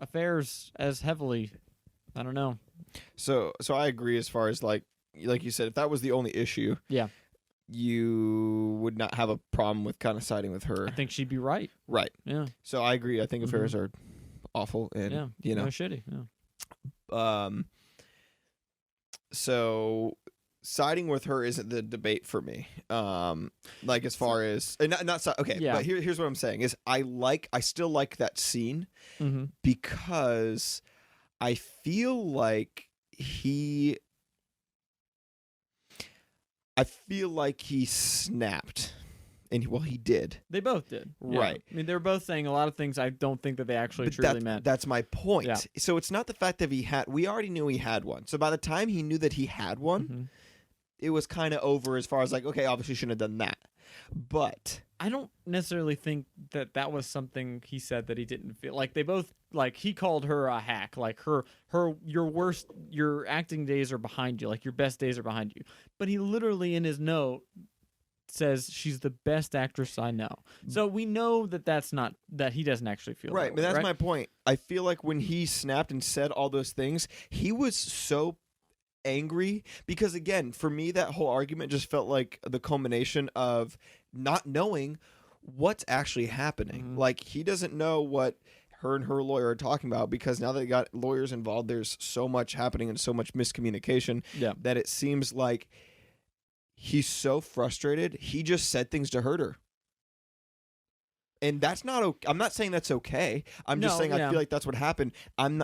Speaker 1: affairs as heavily. I don't know.
Speaker 2: So I agree as far as like you said, if that was the only issue,
Speaker 1: Yeah.
Speaker 2: you would not have a problem with kind of siding with her.
Speaker 1: I think she'd be right.
Speaker 2: Right.
Speaker 1: Yeah.
Speaker 2: So I agree. I think affairs are awful and
Speaker 1: Yeah.
Speaker 2: you know,
Speaker 1: Shitty. Yeah.
Speaker 2: So siding with her isn't the debate for me. Like as far as okay,
Speaker 1: Yeah.
Speaker 2: but here's what I'm saying is I still like that scene
Speaker 1: Mm-hmm.
Speaker 2: because I feel like he snapped. And he did.
Speaker 1: They both did. Yeah.
Speaker 2: Right.
Speaker 1: I mean, they were both saying a lot of things I don't think that they actually
Speaker 2: But
Speaker 1: truly meant.
Speaker 2: that's my point.
Speaker 1: Yeah.
Speaker 2: So it's not the fact that we already knew he had one. So by the time he knew that he had one,
Speaker 1: Mhm.
Speaker 2: it was kind of over as far as like, okay, obviously shouldn't have done that. But
Speaker 1: I don't necessarily think that was something he said that he didn't feel. Like they both, like he called her a hack. Like your acting days are behind you. Like your best days are behind you. But he literally in his note says she's the best actress I know. So we know that he doesn't actually feel
Speaker 2: right,
Speaker 1: that
Speaker 2: but
Speaker 1: way,
Speaker 2: that's
Speaker 1: right?
Speaker 2: my point. I feel like when he snapped and said all those things, he was so angry because again, for me that whole argument just felt like the culmination of not knowing what's actually happening.
Speaker 1: Mhm.
Speaker 2: Like he doesn't know what her and her lawyer are talking about because now they got lawyers involved, there's so much happening and so much miscommunication
Speaker 1: Yeah.
Speaker 2: that it seems like he's so frustrated, he just said things to hurt her. And that's not okay. I'm not saying that's okay. I'm just
Speaker 1: No,
Speaker 2: saying I
Speaker 1: yeah.
Speaker 2: feel like that's what happened.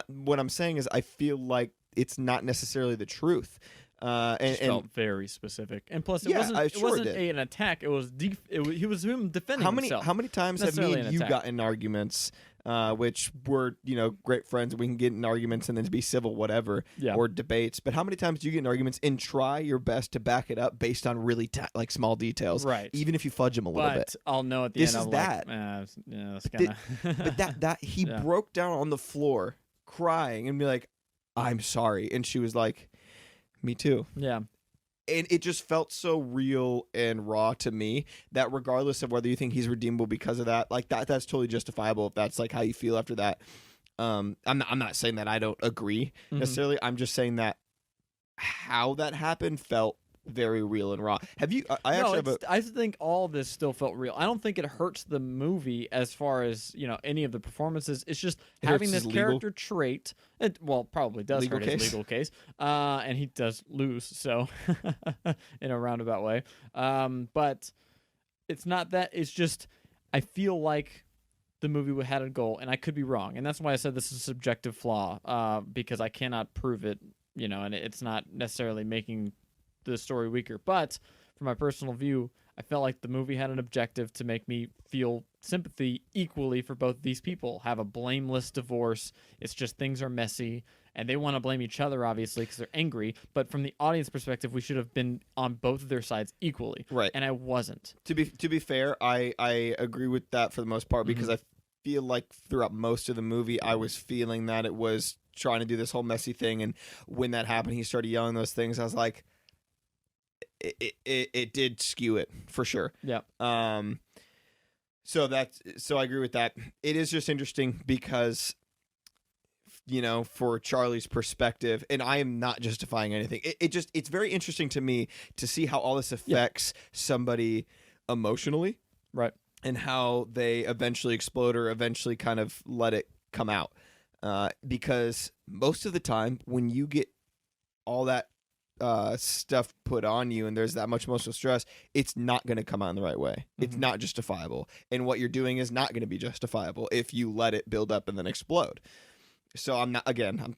Speaker 2: What I'm saying is I feel like it's not necessarily the truth.
Speaker 1: Just felt very specific, and plus, it
Speaker 2: Yeah,
Speaker 1: wasn't.
Speaker 2: I
Speaker 1: It
Speaker 2: sure
Speaker 1: wasn't
Speaker 2: did.
Speaker 1: an attack. It was he was him defending himself.
Speaker 2: How many times have me
Speaker 1: Necessarily
Speaker 2: and
Speaker 1: an
Speaker 2: you
Speaker 1: attack.
Speaker 2: gotten in arguments, which were great friends, we can get in arguments and then be civil, whatever,
Speaker 1: Yeah.
Speaker 2: or debates. But how many times do you get in arguments and try your best to back it up based on really like small details,
Speaker 1: Right.
Speaker 2: even if you fudge them a little bit?
Speaker 1: But I'll know at the
Speaker 2: This
Speaker 1: end.
Speaker 2: is
Speaker 1: I'm
Speaker 2: that.
Speaker 1: Like, yeah, it's kind of.
Speaker 2: But that he
Speaker 1: Yeah.
Speaker 2: broke down on the floor crying and be like, "I'm sorry," and she was like, "Me too."
Speaker 1: Yeah.
Speaker 2: And it just felt so real and raw to me that regardless of whether you think he's redeemable because of that, like that's totally justifiable if that's like how you feel after that. I'm not saying that I don't agree
Speaker 1: Mhm.
Speaker 2: necessarily. I'm just saying that how that happened felt very real and raw. Have you? I
Speaker 1: No,
Speaker 2: actually have
Speaker 1: I think all this still felt real. I don't think it hurts the movie as far as any of the performances. It's just
Speaker 2: It
Speaker 1: having
Speaker 2: hurts
Speaker 1: this
Speaker 2: his legal-
Speaker 1: character trait. It probably does
Speaker 2: Legal
Speaker 1: hurt his
Speaker 2: case.
Speaker 1: legal case, and he does lose. So in a roundabout way, but it's not that. It's just I feel like the movie had a goal, and I could be wrong, and that's why I said this is a subjective flaw, because I cannot prove it. And it's not necessarily making the story weaker. But from my personal view, I felt like the movie had an objective to make me feel sympathy equally for both these people. Have a blameless divorce. It's just things are messy, and they want to blame each other, obviously, because they're angry. But from the audience perspective, we should have been on both of their sides equally.
Speaker 2: Right.
Speaker 1: And I wasn't.
Speaker 2: To be fair, I agree with that for the most part because I feel like throughout most of the movie I was feeling that it was trying to do this whole messy thing, and when that happened, he started yelling those things. I was like, it did skew it for sure.
Speaker 1: Yeah.
Speaker 2: So I agree with that. It is just interesting because for Charlie's perspective, and I am not justifying anything. It's very interesting to me to see how all this affects somebody emotionally,
Speaker 1: Right.
Speaker 2: and how they eventually explode or eventually kind of let it come out. Because most of the time when you get all that stuff put on you and there's that much emotional stress, it's not going to come out in the right way. It's not justifiable. And what you're doing is not going to be justifiable if you let it build up and then explode. So I'm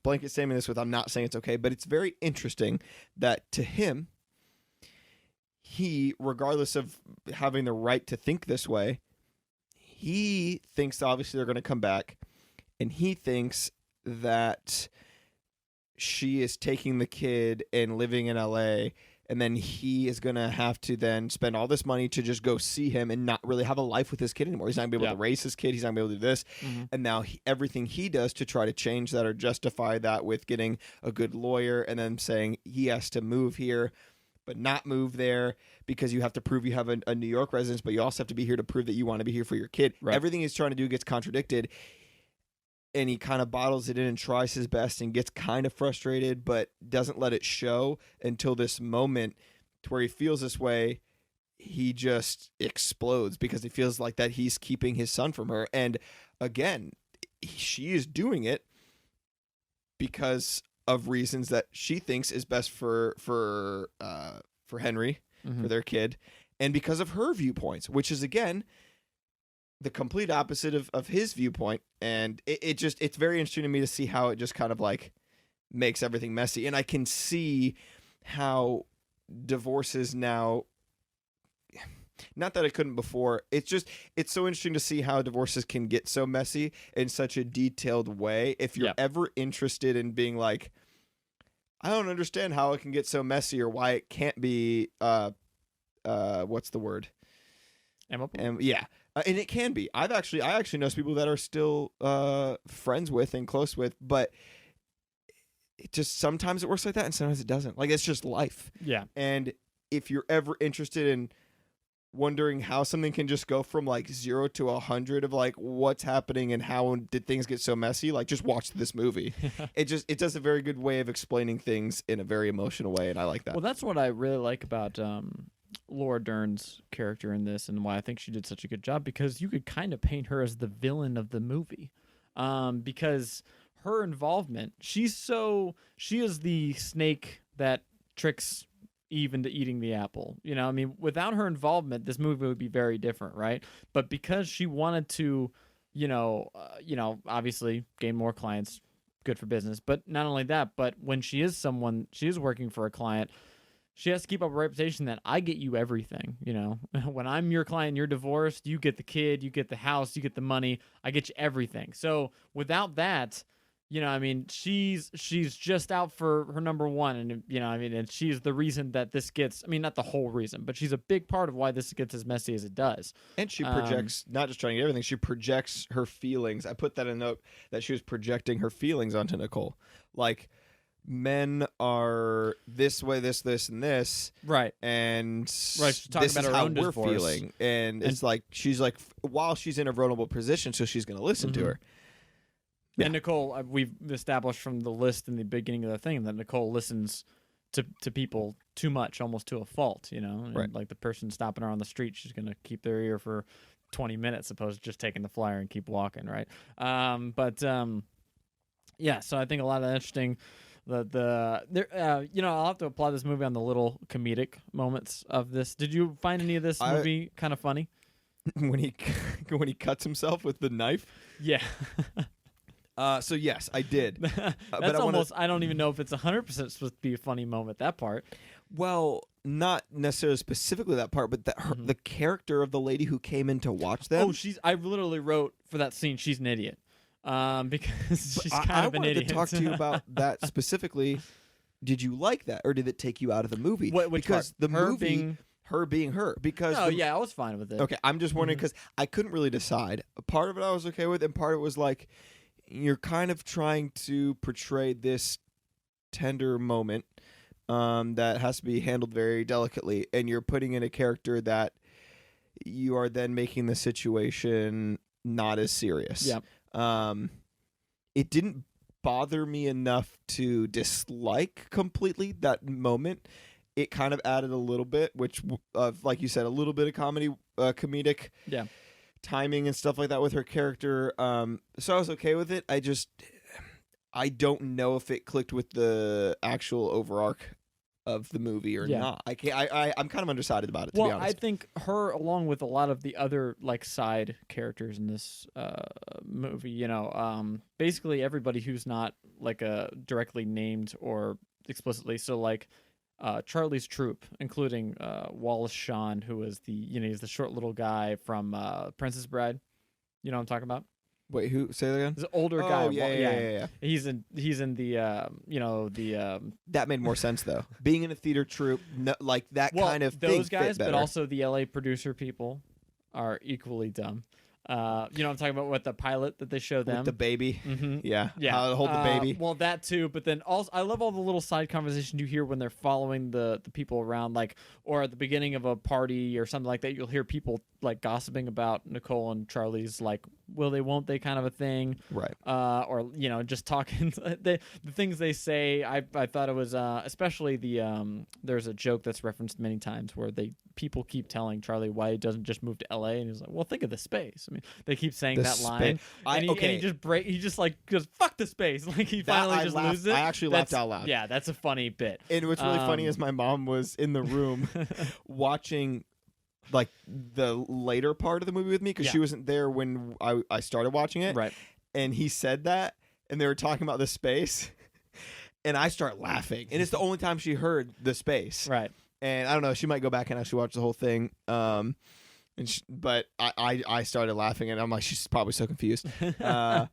Speaker 2: blanket stating this with, I'm not saying it's okay, but it's very interesting that to him, he, regardless of having the right to think this way, he thinks obviously they're going to come back, and he thinks that she is taking the kid and living in LA, and then he is going to have to then spend all this money to just go see him and not really have a life with his kid anymore. He's not going to be able to raise his kid. He's not going to be able to do this. And now everything he does to try to change that or justify that with getting a good lawyer and then saying he has to move here but not move there because you have to prove you have a New York residence, but you also have to be here to prove that you want to be here for your kid.
Speaker 1: Right.
Speaker 2: Everything he's trying to do gets contradicted. and he kind of bottles it in and tries his best and gets kind of frustrated, but doesn't let it show until this moment to where he feels this way. He just explodes because he feels like that he's keeping his son from her. And again, she is doing it because of reasons that she thinks is best for Henry, for their kid, and because of her viewpoints, which is again the complete opposite of his viewpoint. And it's very interesting to me to see how it just kind of like makes everything messy. And I can see how divorces now, not that it couldn't before, it's so interesting to see how divorces can get so messy in such a detailed way. If you're ever interested in being like, I don't understand how it can get so messy or why it can't be what's the word?
Speaker 1: Amicable?
Speaker 2: Yeah. And it can be. I actually know some people that are still friends with and close with, but it just sometimes it works like that and sometimes it doesn't. Like, it's just life.
Speaker 1: Yeah.
Speaker 2: And if you're ever interested in wondering how something can just go from like 0 to 100 of like what's happening and how did things get so messy, like just watch this movie. It does a very good way of explaining things in a very emotional way, and I like that.
Speaker 1: Well, that's what I really like about Laura Dern's character in this, and why I think she did such a good job, because you could kind of paint her as the villain of the movie, because her involvement, she is the snake that tricks Eve into eating the apple. You know, I mean, without her involvement, this movie would be very different, right? But because she wanted to, obviously gain more clients, good for business. But not only that, but when she is working for a client, she has to keep up a reputation that I get you everything. You know, when I'm your client, you're divorced, you get the kid, you get the house, you get the money, I get you everything. So without that, I mean, she's just out for her number one, and and she's the reason that this gets. I mean, not the whole reason, but she's a big part of why this gets as messy as it does.
Speaker 2: And she projects, not just trying to get everything, she projects her feelings. I put that in a note that she was projecting her feelings onto Nicole. Like, men are this way, this, and this,
Speaker 1: right?
Speaker 2: And
Speaker 1: she's talking
Speaker 2: this
Speaker 1: about
Speaker 2: is
Speaker 1: her
Speaker 2: how
Speaker 1: own
Speaker 2: we're
Speaker 1: divorce.
Speaker 2: feeling, and it's like she's like, while she's in a vulnerable position, so she's going to listen to her. Yeah.
Speaker 1: And Nicole, we've established from the list in the beginning of the thing that Nicole listens to people too much, almost to a fault, And
Speaker 2: right.
Speaker 1: Like the person stopping her on the street, she's going to keep their ear for 20 minutes, opposed to just taking the flyer and keep walking, right? Yeah, so I think a lot of interesting. I'll have to apply this movie on the little comedic moments of this. Did you find any of this movie kind of funny?
Speaker 2: When he cuts himself with the knife?
Speaker 1: Yeah.
Speaker 2: So yes, I did.
Speaker 1: That's I don't even know if it's 100% supposed to be a funny moment, that part.
Speaker 2: Well, not necessarily specifically that part, but the character of the lady who came in to watch them.
Speaker 1: Oh, I literally wrote for that scene, she's an idiot. Because she's kind of an idiot.
Speaker 2: I wanted to talk to you about that specifically. Did you like that, or did it take you out of the movie?
Speaker 1: Because
Speaker 2: the movie, her being her. Because
Speaker 1: I was fine with it.
Speaker 2: Okay, I'm just wondering because I couldn't really decide. A part of it I was okay with, and part of it was like, you're kind of trying to portray this tender moment that has to be handled very delicately, and you're putting in a character that you are then making the situation not as serious.
Speaker 1: Yeah.
Speaker 2: It didn't bother me enough to dislike completely that moment. It kind of added a little bit, which, like you said, a little bit of comedic timing and stuff like that with her character. So I was okay with it. I don't know if it clicked with the actual overarch of the movie or not. I'm kind of undecided about it, to be honest.
Speaker 1: I think her, along with a lot of the other like side characters in this movie, basically everybody who's not like directly named or explicitly, so like Charlie's Troop, including Wallace Shawn, who is he's the short little guy from Princess Bride. You know what I'm talking about?
Speaker 2: Wait, who? Say that again?
Speaker 1: He's an older guy.
Speaker 2: Oh, yeah.
Speaker 1: He's in the
Speaker 2: That made more sense though. Being in a theater troupe, like that kind of thing.
Speaker 1: Those guys, but also the LA producer people are equally dumb. You know what I'm talking about with the pilot that they show them?
Speaker 2: With the baby.
Speaker 1: Mm-hmm.
Speaker 2: Yeah. How to hold the baby.
Speaker 1: Well, that too, but then also I love all the little side conversations you hear when they're following the people around, like, or at the beginning of a party or something like that, you'll hear people like gossiping about Nicole and Charlie's like will they, won't they kind of a thing.
Speaker 2: Right.
Speaker 1: Or just talking the things they say. I thought it was especially the there's a joke that's referenced many times where people keep telling Charlie why he doesn't just move to L.A. and he's like, well, think of the space. I mean, they keep saying that line, and he just like goes fuck the space, like he finally just loses it.
Speaker 2: I actually laughed out loud.
Speaker 1: Yeah, that's a funny bit.
Speaker 2: And what's really funny is my mom was in the room watching like the later part of the movie with me because she wasn't there when I started watching it.
Speaker 1: Right.
Speaker 2: And he said that, and they were talking about the space, and I start laughing. And it's the only time she heard the space.
Speaker 1: Right.
Speaker 2: And I don't know, she might go back and actually watch the whole thing. But I started laughing, and I'm like, she's probably so confused. That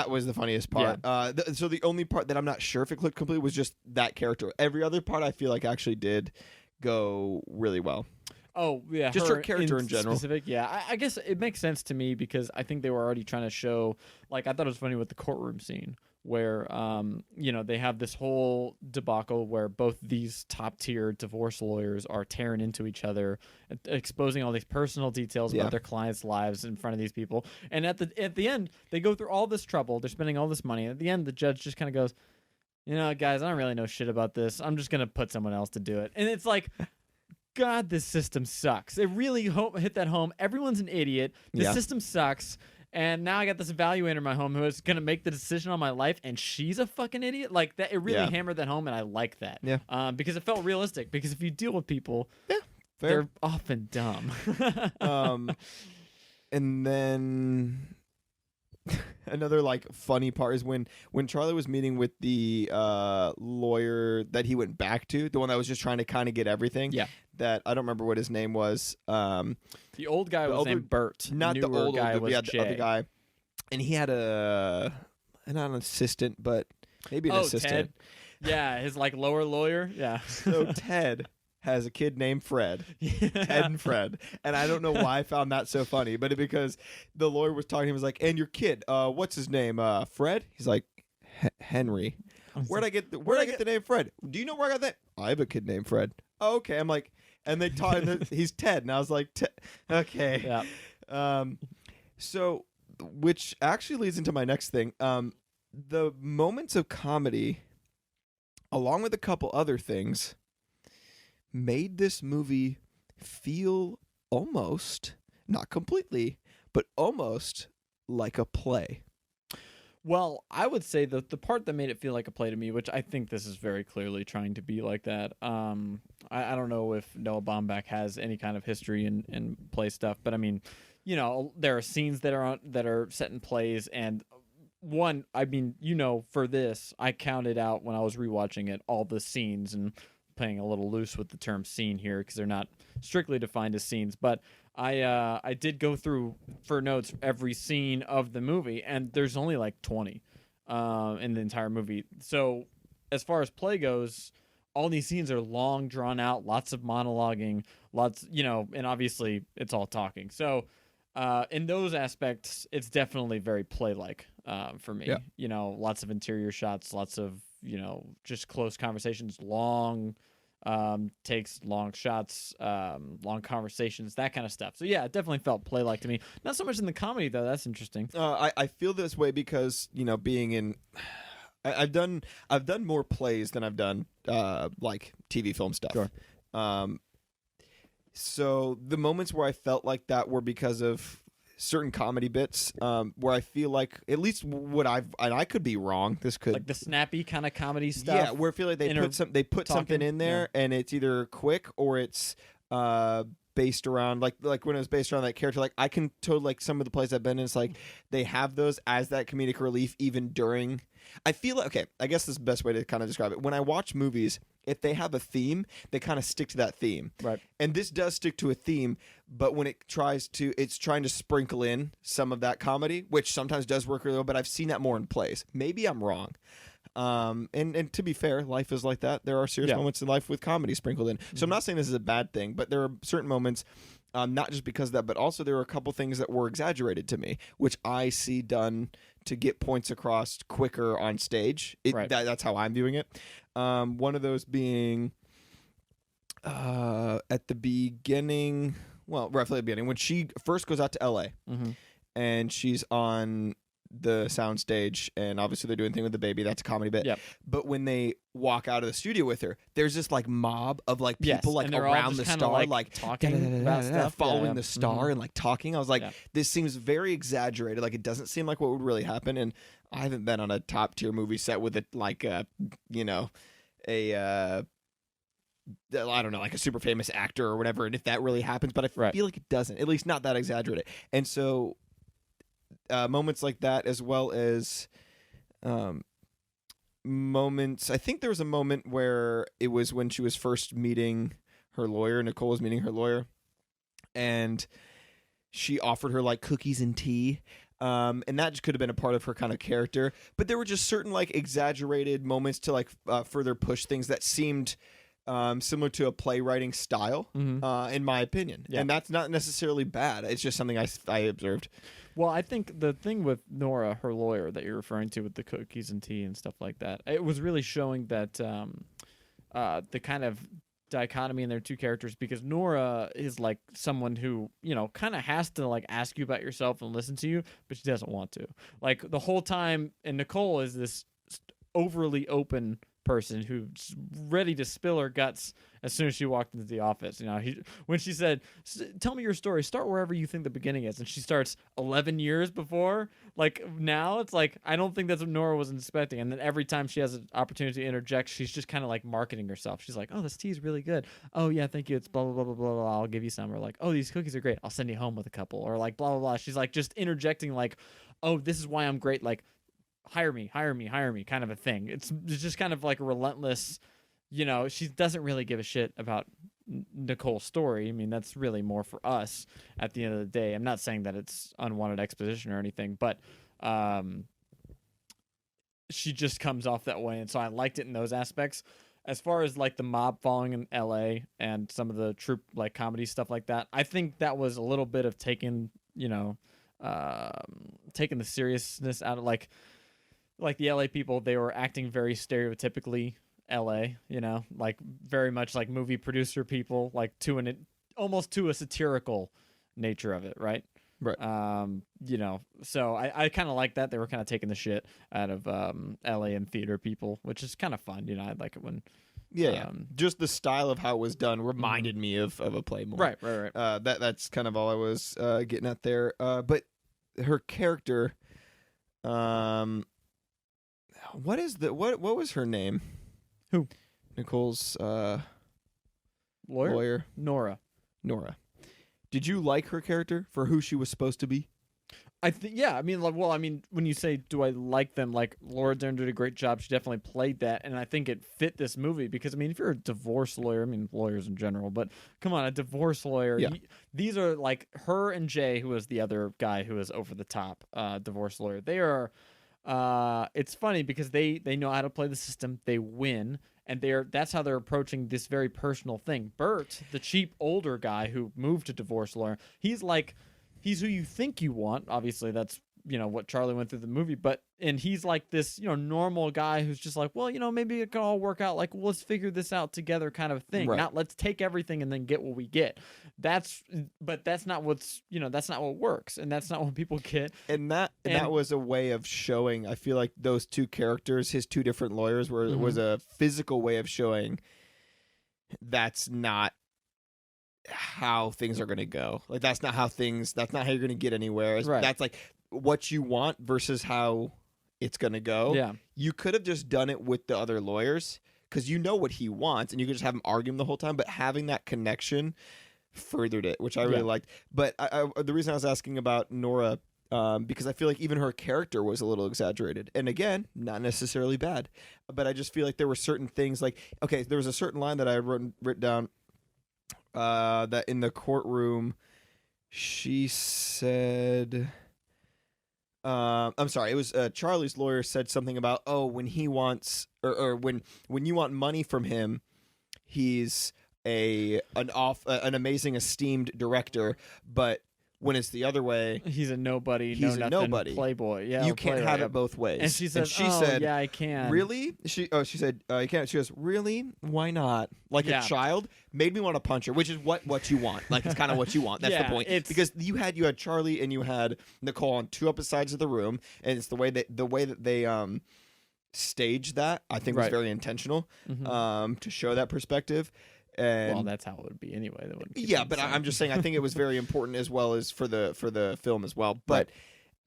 Speaker 2: was the funniest part.
Speaker 1: Yeah.
Speaker 2: So the only part that I'm not sure if it clicked completely was just that character. Every other part I feel like actually did go really well.
Speaker 1: Oh, yeah.
Speaker 2: Just her character in general.
Speaker 1: Specific, yeah. I guess it makes sense to me because I think they were already trying to show, like, I thought it was funny with the courtroom scene where, they have this whole debacle where both these top-tier divorce lawyers are tearing into each other, exposing all these personal details about their clients' lives in front of these people. And at the end, they go through all this trouble. They're spending all this money. And at the end, the judge just kind of goes, guys, I don't really know shit about this. I'm just going to put someone else to do it. And it's like... God, this system sucks. It really hit that home. Everyone's an idiot. The system sucks. And now I got this evaluator in my home who is going to make the decision on my life, and she's a fucking idiot. Like that, it really hammered that home, and I like that.
Speaker 2: Yeah.
Speaker 1: Because it felt realistic. Because if you deal with people, they're often dumb.
Speaker 2: And then another like funny part is when Charlie was meeting with the lawyer that he went back to, the one that was just trying to kind of get everything.
Speaker 1: Yeah.
Speaker 2: That I don't remember what his name was.
Speaker 1: The old guy was named Bert.
Speaker 2: Not the old
Speaker 1: guy was
Speaker 2: the other guy. And he had not an assistant, but maybe an assistant.
Speaker 1: Ted. Yeah, his like lower lawyer. Yeah.
Speaker 2: So Ted has a kid named Fred. Ted and Fred. And I don't know why I found that so funny, but because the lawyer was talking, he was like, "And your kid, what's his name? Fred?" He's like, "Henry." Where'd I get the name Fred? Do you know where I got that? I have a kid named Fred. Oh, okay. I'm like, and they taught he's Ted, and I was like, okay.
Speaker 1: Yeah.
Speaker 2: So, which actually leads into my next thing. The moments of comedy, along with a couple other things, made this movie feel almost, not completely, but almost like a play.
Speaker 1: Well, I would say that the part that made it feel like a play to me, which I think this is very clearly trying to be like that. I don't know if Noah Baumbach has any kind of history in play stuff, but I mean, there are scenes that are set in plays, and one, I mean, for this, I counted out when I was rewatching it all the scenes, and playing a little loose with the term scene here because they're not strictly defined as scenes, but I did go through for notes every scene of the movie, and there's only like 20 in the entire movie. So as far as play goes, all these scenes are long, drawn out, lots of monologuing, and obviously it's all talking. So in those aspects, it's definitely very play-like for me.
Speaker 2: Yeah.
Speaker 1: Lots of interior shots, lots of just close conversations, long takes, long shots, long conversations, that kind of stuff. So yeah, it definitely felt play-like to me. Not so much in the comedy though. That's interesting.
Speaker 2: I feel this way because being in, I've done more plays than I've done like TV film stuff.
Speaker 1: Sure.
Speaker 2: So the moments where I felt like that were because of certain comedy bits where I feel like at least and I could be wrong. This could
Speaker 1: like the snappy kind of comedy stuff.
Speaker 2: Yeah, where I feel like they put something in there and it's either quick or it's based around like when it was based around that character. Like I can totally like some of the plays I've been in. It's like they have those as that comedic relief even during. I feel like, okay, I guess this is the best way to kind of describe it. When I watch movies, if they have a theme, they kind of stick to that theme.
Speaker 1: Right. And
Speaker 2: this does stick to a theme, but when it's trying to sprinkle in some of that comedy, which sometimes does work really well, but I've seen that more in plays. Maybe I'm wrong. And to be fair, life is like that. There are serious moments in life with comedy sprinkled in. So I'm not saying this is a bad thing, but there are certain moments, not just because of that, but also there are a couple things that were exaggerated to me, which I see done to get points across quicker on stage. That's how I'm viewing it. One of those being at the beginning, well, roughly at the beginning, when she first goes out to L.A., and she's on the soundstage, and obviously they're doing a thing with the baby. That's a comedy bit.
Speaker 1: Yep.
Speaker 2: But when they walk out of the studio with her, there's this like mob of like
Speaker 1: Yes,
Speaker 2: people like
Speaker 1: and they're all
Speaker 2: around
Speaker 1: just
Speaker 2: the
Speaker 1: kinda,
Speaker 2: star,
Speaker 1: like, talking about stuff.
Speaker 2: following
Speaker 1: Yeah,
Speaker 2: the
Speaker 1: yeah.
Speaker 2: star and like talking. I was like,
Speaker 1: Yeah.
Speaker 2: this seems very exaggerated. Like it doesn't seem like what would really happen. And I haven't been on a top tier movie set with it like you know, a I don't know, like a super famous actor or whatever, and if that really happens, but I
Speaker 1: Right.
Speaker 2: feel like it doesn't, at least not that exaggerated. And so moments like that, as well as moments, I think there was a moment where it was when she was first meeting her lawyer, Nicole was meeting her lawyer, and she offered her like cookies and tea. And that just could have been a part of her kind of character, but there were just certain like exaggerated moments to like further push things that seemed similar to a playwriting style, in my opinion.
Speaker 1: Yeah.
Speaker 2: And that's not necessarily bad. It's just something I observed.
Speaker 1: Well, I think the thing with Nora, her lawyer, that you're referring to with the cookies and tea and stuff like that, it was really showing that the kind of dichotomy in their two characters, because Nora is like someone who, you know, kind of has to like ask you about yourself and listen to you, but she doesn't want to. Like the whole time, and Nicole is this overly open person who's ready to spill her guts as soon as she walked into the office. You know, when she said, "Tell me your story. Start wherever you think the beginning is," and she starts 11 years before. Like now, it's like I don't think that's what Nora was expecting. And then every time she has an opportunity to interject, she's just kind of like marketing herself. She's like, "Oh, this tea is really good. Oh yeah, thank you. It's blah blah blah blah blah blah. I'll give you some." Or like, "Oh, these cookies are great. I'll send you home with a couple." Or like blah blah blah. She's like just interjecting like, "Oh, this is why I'm great." Like, hire me kind of a thing. It's just kind of like a relentless, you know, she doesn't really give a shit about Nicole's story. I mean, that's really more for us at the end of the day. I'm not saying that it's unwanted exposition or anything, but she just comes off that way, and so I liked it in those aspects. As far as like the mob following in LA and some of the troop like comedy stuff like that, I think that was a little bit of taking, you know, taking the seriousness out of like the LA people. They were acting very stereotypically LA, you know, like very much like movie producer people, like to an almost to a satirical nature of it, right?
Speaker 2: Right.
Speaker 1: You know, so I kind of like that. They were kind of taking the shit out of LA and theater people, which is kind of fun. You know, I like it when
Speaker 2: Yeah. Just the style of how it was done reminded me of a play more.
Speaker 1: Right.
Speaker 2: That's kind of all I was getting at there. But her character, what was her name?
Speaker 1: Who?
Speaker 2: Nicole's
Speaker 1: Lawyer?
Speaker 2: lawyer,
Speaker 1: Nora.
Speaker 2: Did you like her character for who she was supposed to be?
Speaker 1: I think, yeah. I mean, like, well, I mean, when you say, do I like them? Like, Laura Dern did a great job. She definitely played that, and I think it fit this movie because, I mean, if you're a divorce lawyer, I mean, lawyers in general, but come on, a divorce lawyer.
Speaker 2: Yeah.
Speaker 1: These are like her and Jay, who was the other guy who was over the top divorce lawyer. They are. It's funny because they know how to play the system. They win. And that's how they're approaching this very personal thing. Bert, the cheap older guy who moved to divorce lawyer, he's who you think you want. Obviously, that's, you know, what Charlie went through the movie. And he's like this, you know, normal guy who's just like, well, you know, maybe it can all work out. Like, well, let's figure this out together, kind of thing.
Speaker 2: Right.
Speaker 1: Not let's take everything and then get what we get. But that's not what's, you know, that's not what works, and that's not what people get.
Speaker 2: And that was a way of showing. I feel like those two characters, his two different lawyers, was a physical way of showing that's not how things are going to go. Like that's not how you're going to get anywhere.
Speaker 1: Right.
Speaker 2: That's like what you want versus how it's going to go.
Speaker 1: Yeah.
Speaker 2: You could have just done it with the other lawyers because you know what he wants, and you could just have him argue him the whole time. But having that connection furthered it, which I really liked. But the reason I was asking about Nora, because I feel like even her character was a little exaggerated, and again, not necessarily bad, but I just feel like there were certain things. Like, okay, there was a certain line that I had written down that in the courtroom, she said. I'm sorry. It was Charlie's lawyer said something about, oh, when he wants or when you want money from him, he's an amazing esteemed director, but When it's the other way,
Speaker 1: He's a nobody,
Speaker 2: He's
Speaker 1: no
Speaker 2: a
Speaker 1: nothing
Speaker 2: nobody.
Speaker 1: playboy. Yeah,
Speaker 2: you
Speaker 1: or
Speaker 2: can't
Speaker 1: playwright.
Speaker 2: have it both ways.
Speaker 1: And she says,
Speaker 2: she
Speaker 1: "Oh,
Speaker 2: said,
Speaker 1: yeah, I can."
Speaker 2: really? She said, you can't. She goes, really? Why not? Like
Speaker 1: Yeah.
Speaker 2: a child made me want to punch her, which is what you want. Like it's kind of what you want. That's
Speaker 1: Yeah,
Speaker 2: the point.
Speaker 1: it's-
Speaker 2: Because you had Charlie and you had Nicole on two opposite sides of the room, and it's the way that they staged that. I think was
Speaker 1: Right.
Speaker 2: very intentional
Speaker 1: Mhm.
Speaker 2: to show that perspective. And
Speaker 1: Well, that's how it would be anyway. They wouldn't keep
Speaker 2: yeah,
Speaker 1: it
Speaker 2: but
Speaker 1: the same.
Speaker 2: I'm just saying I think it was very important as well as for the film as well. But
Speaker 1: Right.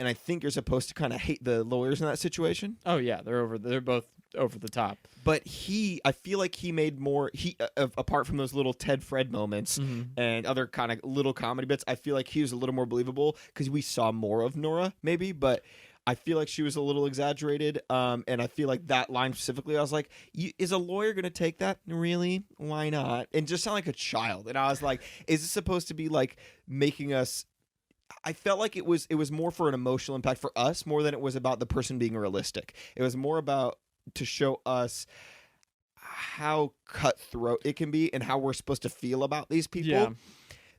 Speaker 2: and I think you're supposed to kind of hate the lawyers in that situation.
Speaker 1: Oh yeah, they're both over the top.
Speaker 2: But I feel like he made more. Apart from those little Ted Fred moments
Speaker 1: Mhm.
Speaker 2: and other kind of little comedy bits, I feel like he was a little more believable because we saw more of Nora, maybe. But I feel like she was a little exaggerated. And I feel like that line specifically, I was like, is a lawyer going to take that? Really? Why not? And just sound like a child. And I was like, is this supposed to be like making us? I felt like it was more for an emotional impact for us more than it was about the person being realistic. It was more about to show us how cutthroat it can be and how we're supposed to feel about these people
Speaker 1: Yeah.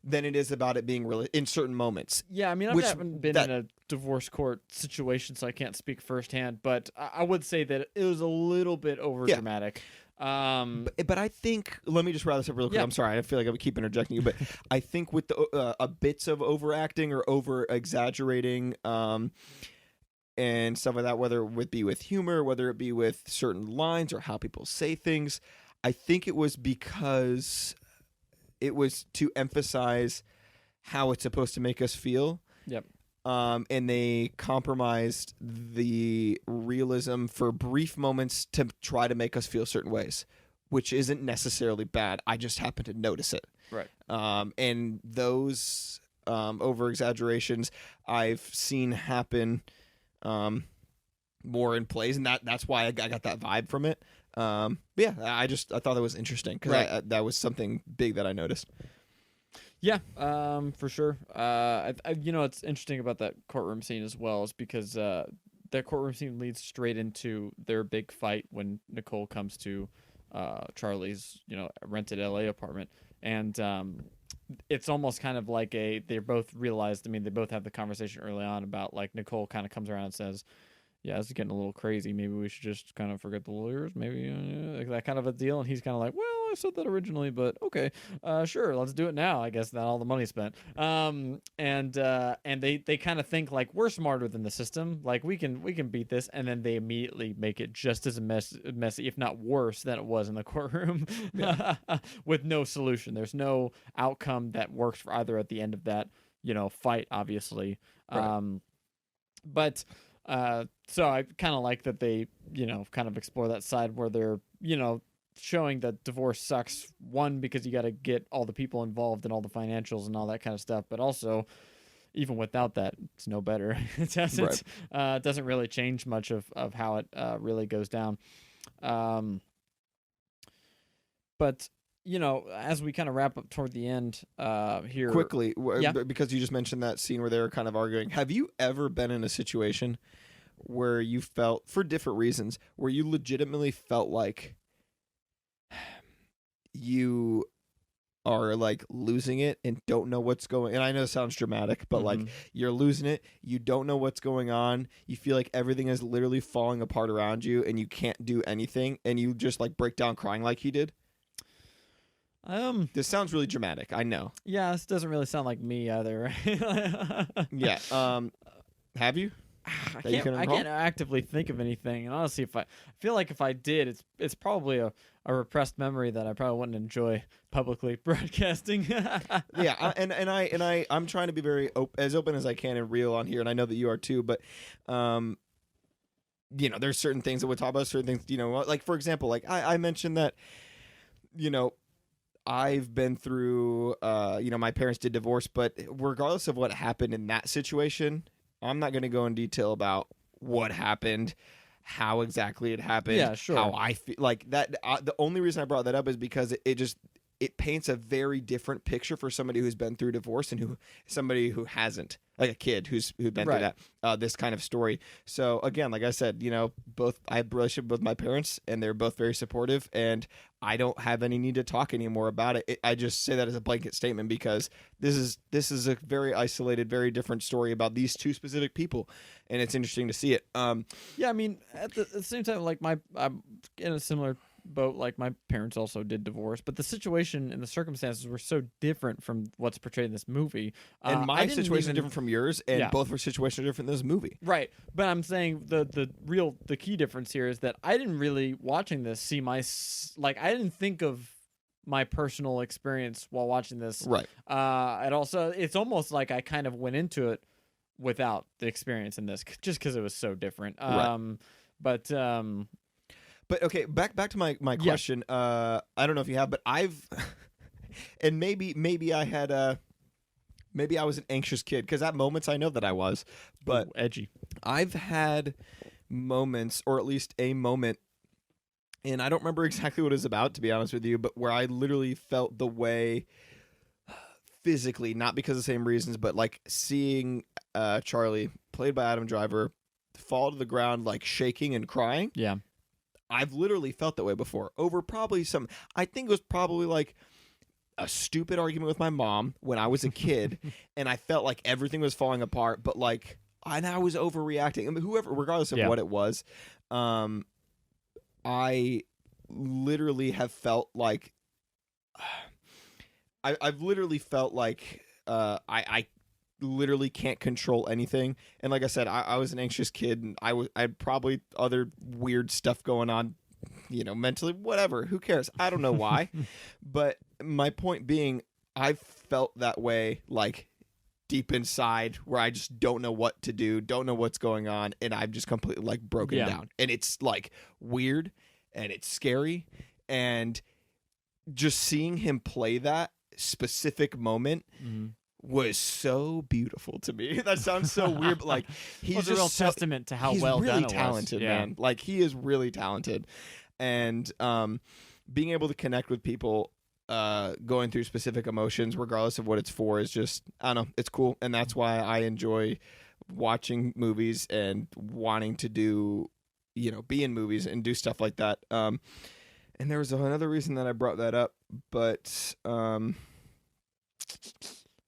Speaker 2: than it is about it being real in certain moments.
Speaker 1: Yeah, I mean, I
Speaker 2: Which-
Speaker 1: haven't been
Speaker 2: that-
Speaker 1: in a divorce court situation, so I can't speak firsthand. But I would say that it was a little bit over dramatic.
Speaker 2: But I think, let me just wrap this up real quick.
Speaker 1: Yeah.
Speaker 2: I'm sorry, I feel like I keep interjecting you, but I think with the bits of overacting or over exaggerating and stuff like that, whether it be with humor, whether it be with certain lines or how people say things, I think it was because it was to emphasize how it's supposed to make us feel.
Speaker 1: Yep.
Speaker 2: And they compromised the realism for brief moments to try to make us feel certain ways, which isn't necessarily bad. I just happen to notice it.
Speaker 1: Right.
Speaker 2: And those over exaggerations I've seen happen more in plays, and that's why I got that vibe from it. But yeah, I thought that was interesting because
Speaker 1: Right.
Speaker 2: that was something big that I noticed.
Speaker 1: Yeah, for sure. It's interesting about that courtroom scene as well is because that courtroom scene leads straight into their big fight when Nicole comes to Charlie's, rented LA apartment. And it's almost kind of like they both realized, they both have the conversation early on about like Nicole kind of comes around and says, yeah, this is getting a little crazy. Maybe we should just kind of forget the lawyers. Maybe like that kind of a deal. And he's kind of like, well, I said that originally, but okay, sure, let's do it now. I guess not all the money spent. And they kind of think like we're smarter than the system. Like we can beat this. And then they immediately make it just as messy, if not worse, than it was in the courtroom, with no solution. There's no outcome that works for either at the end of that, fight, obviously.
Speaker 2: Right.
Speaker 1: So I kind of like that they, kind of explore that side where they're, showing that divorce sucks. One, because you got to get all the people involved and all the financials and all that kind of stuff. But also, even without that, it's no better. It doesn't really change much of how it really goes down. But as we kind of wrap up toward the end here.
Speaker 2: Quickly,
Speaker 1: Yeah.
Speaker 2: because you just mentioned that scene where they were kind of arguing. Have you ever been in a situation where you felt, for different reasons, where you legitimately felt like you are like losing it and don't know what's going, and I know it sounds dramatic, but like you're losing it, you don't know what's going on, you feel like everything is literally falling apart around you and you can't do anything and you just like break down crying like he did? This sounds really dramatic, I know.
Speaker 1: Yeah, this doesn't really sound like me either.
Speaker 2: Yeah. Have you?
Speaker 1: I
Speaker 2: That you can recall?
Speaker 1: can't actively think of anything, and honestly, I feel like if I did, it's probably a repressed memory that I probably wouldn't enjoy publicly broadcasting.
Speaker 2: Yeah, I'm trying to be very as open as I can and real on here, and I know that you are too. But, there's certain things that we'll talk about, certain things, like for example, like I mentioned that, I've been through, my parents did divorce, but regardless of what happened in that situation, I'm not going to go in detail about what happened, how exactly it happened,
Speaker 1: Yeah, sure.
Speaker 2: how I feel like that. The only reason I brought that up is because it just it paints a very different picture for somebody who's been through divorce and somebody who hasn't, like a kid who's been through
Speaker 1: Right.
Speaker 2: that, this kind of story. So again, like I said, I have a relationship with my parents, and they're both very supportive, and I don't have any need to talk anymore about it. I just say that as a blanket statement because this is a very isolated, very different story about these two specific people, and it's interesting to see it.
Speaker 1: Yeah, I mean, at the same time, like I'm in a similar boat. Like my parents also did divorce, but the situation and the circumstances were so different from what's portrayed in this movie.
Speaker 2: And
Speaker 1: I
Speaker 2: my
Speaker 1: didn't
Speaker 2: situation is
Speaker 1: even-
Speaker 2: different from yours, and
Speaker 1: Yeah.
Speaker 2: both of our situations are different than this movie.
Speaker 1: Right, but I'm saying the key difference here is that I didn't really watching this see like I didn't think of my personal experience while watching this.
Speaker 2: Right.
Speaker 1: And also it's almost like I kind of went into it without the experience in this, just because it was so different.
Speaker 2: Right.
Speaker 1: But
Speaker 2: But okay, back to my
Speaker 1: Yeah.
Speaker 2: question. I don't know if you have, but I've and maybe I had maybe I was an anxious kid, because at moments I know that I was, but
Speaker 1: ooh, edgy.
Speaker 2: I've had moments, or at least a moment, and I don't remember exactly what it was about, to be honest with you, but where I literally felt the way physically, not because of the same reasons, but like seeing Charlie, played by Adam Driver, fall to the ground like shaking and crying.
Speaker 1: Yeah.
Speaker 2: I've literally felt that way before, over probably I think it was probably like a stupid argument with my mom when I was a kid, and I felt like everything was falling apart, but like, and I was overreacting. I mean, regardless of
Speaker 1: Yeah.
Speaker 2: what it was, I literally have felt like, I've literally felt like I literally can't control anything. And like I said, I was an anxious kid, and I had probably other weird stuff going on, mentally, whatever, who cares? I don't know why. But my point being, I've felt that way like deep inside, where I just don't know what to do, don't know what's going on, and I've just completely like broken
Speaker 1: Yeah.
Speaker 2: down. And it's like weird, and it's scary, and just seeing him play that specific moment was so beautiful to me. That sounds so weird, but like, he's
Speaker 1: Well, it's a
Speaker 2: just
Speaker 1: real
Speaker 2: so,
Speaker 1: testament to how
Speaker 2: he's
Speaker 1: well
Speaker 2: really
Speaker 1: done it was.
Speaker 2: talented,
Speaker 1: Yeah.
Speaker 2: man. Like, he is really talented, and being able to connect with people going through specific emotions, regardless of what it's for, is just, I don't know, it's cool, and that's why I enjoy watching movies and wanting to do, be in movies and do stuff like that. And there was another reason that I brought that up, but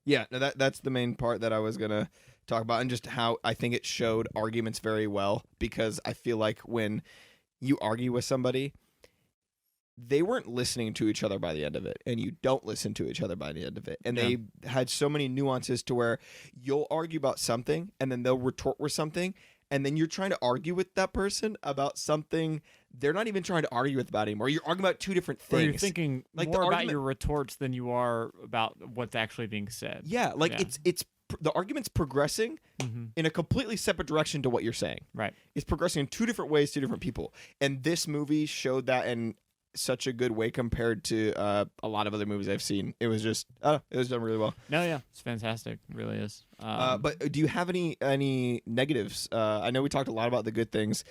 Speaker 2: yeah, no, that's the main part that I was gonna talk about, and just how I think it showed arguments very well, because I feel like when you argue with somebody, they weren't listening to each other by the end of it, and you don't listen to each other by the end of it. And
Speaker 1: Yeah.
Speaker 2: they had so many nuances to where you'll argue about something, and then they'll retort with something, and then you're trying to argue with that person about something they're not even trying to argue with about anymore. You're arguing about two different
Speaker 1: Or
Speaker 2: things.
Speaker 1: you're thinking
Speaker 2: Like, the
Speaker 1: more about
Speaker 2: argument-
Speaker 1: your retorts than you are about what's actually being said.
Speaker 2: Yeah, like
Speaker 1: Yeah.
Speaker 2: it's the argument's progressing
Speaker 1: Mm-hmm.
Speaker 2: in a completely separate direction to what you're saying.
Speaker 1: Right.
Speaker 2: It's progressing in two different ways to different people, and this movie showed that in such a good way compared to a lot of other movies I've seen. It was just, it was done really well.
Speaker 1: No, yeah, it's fantastic. It really is.
Speaker 2: But do you have any negatives? I know we talked a lot about the good things.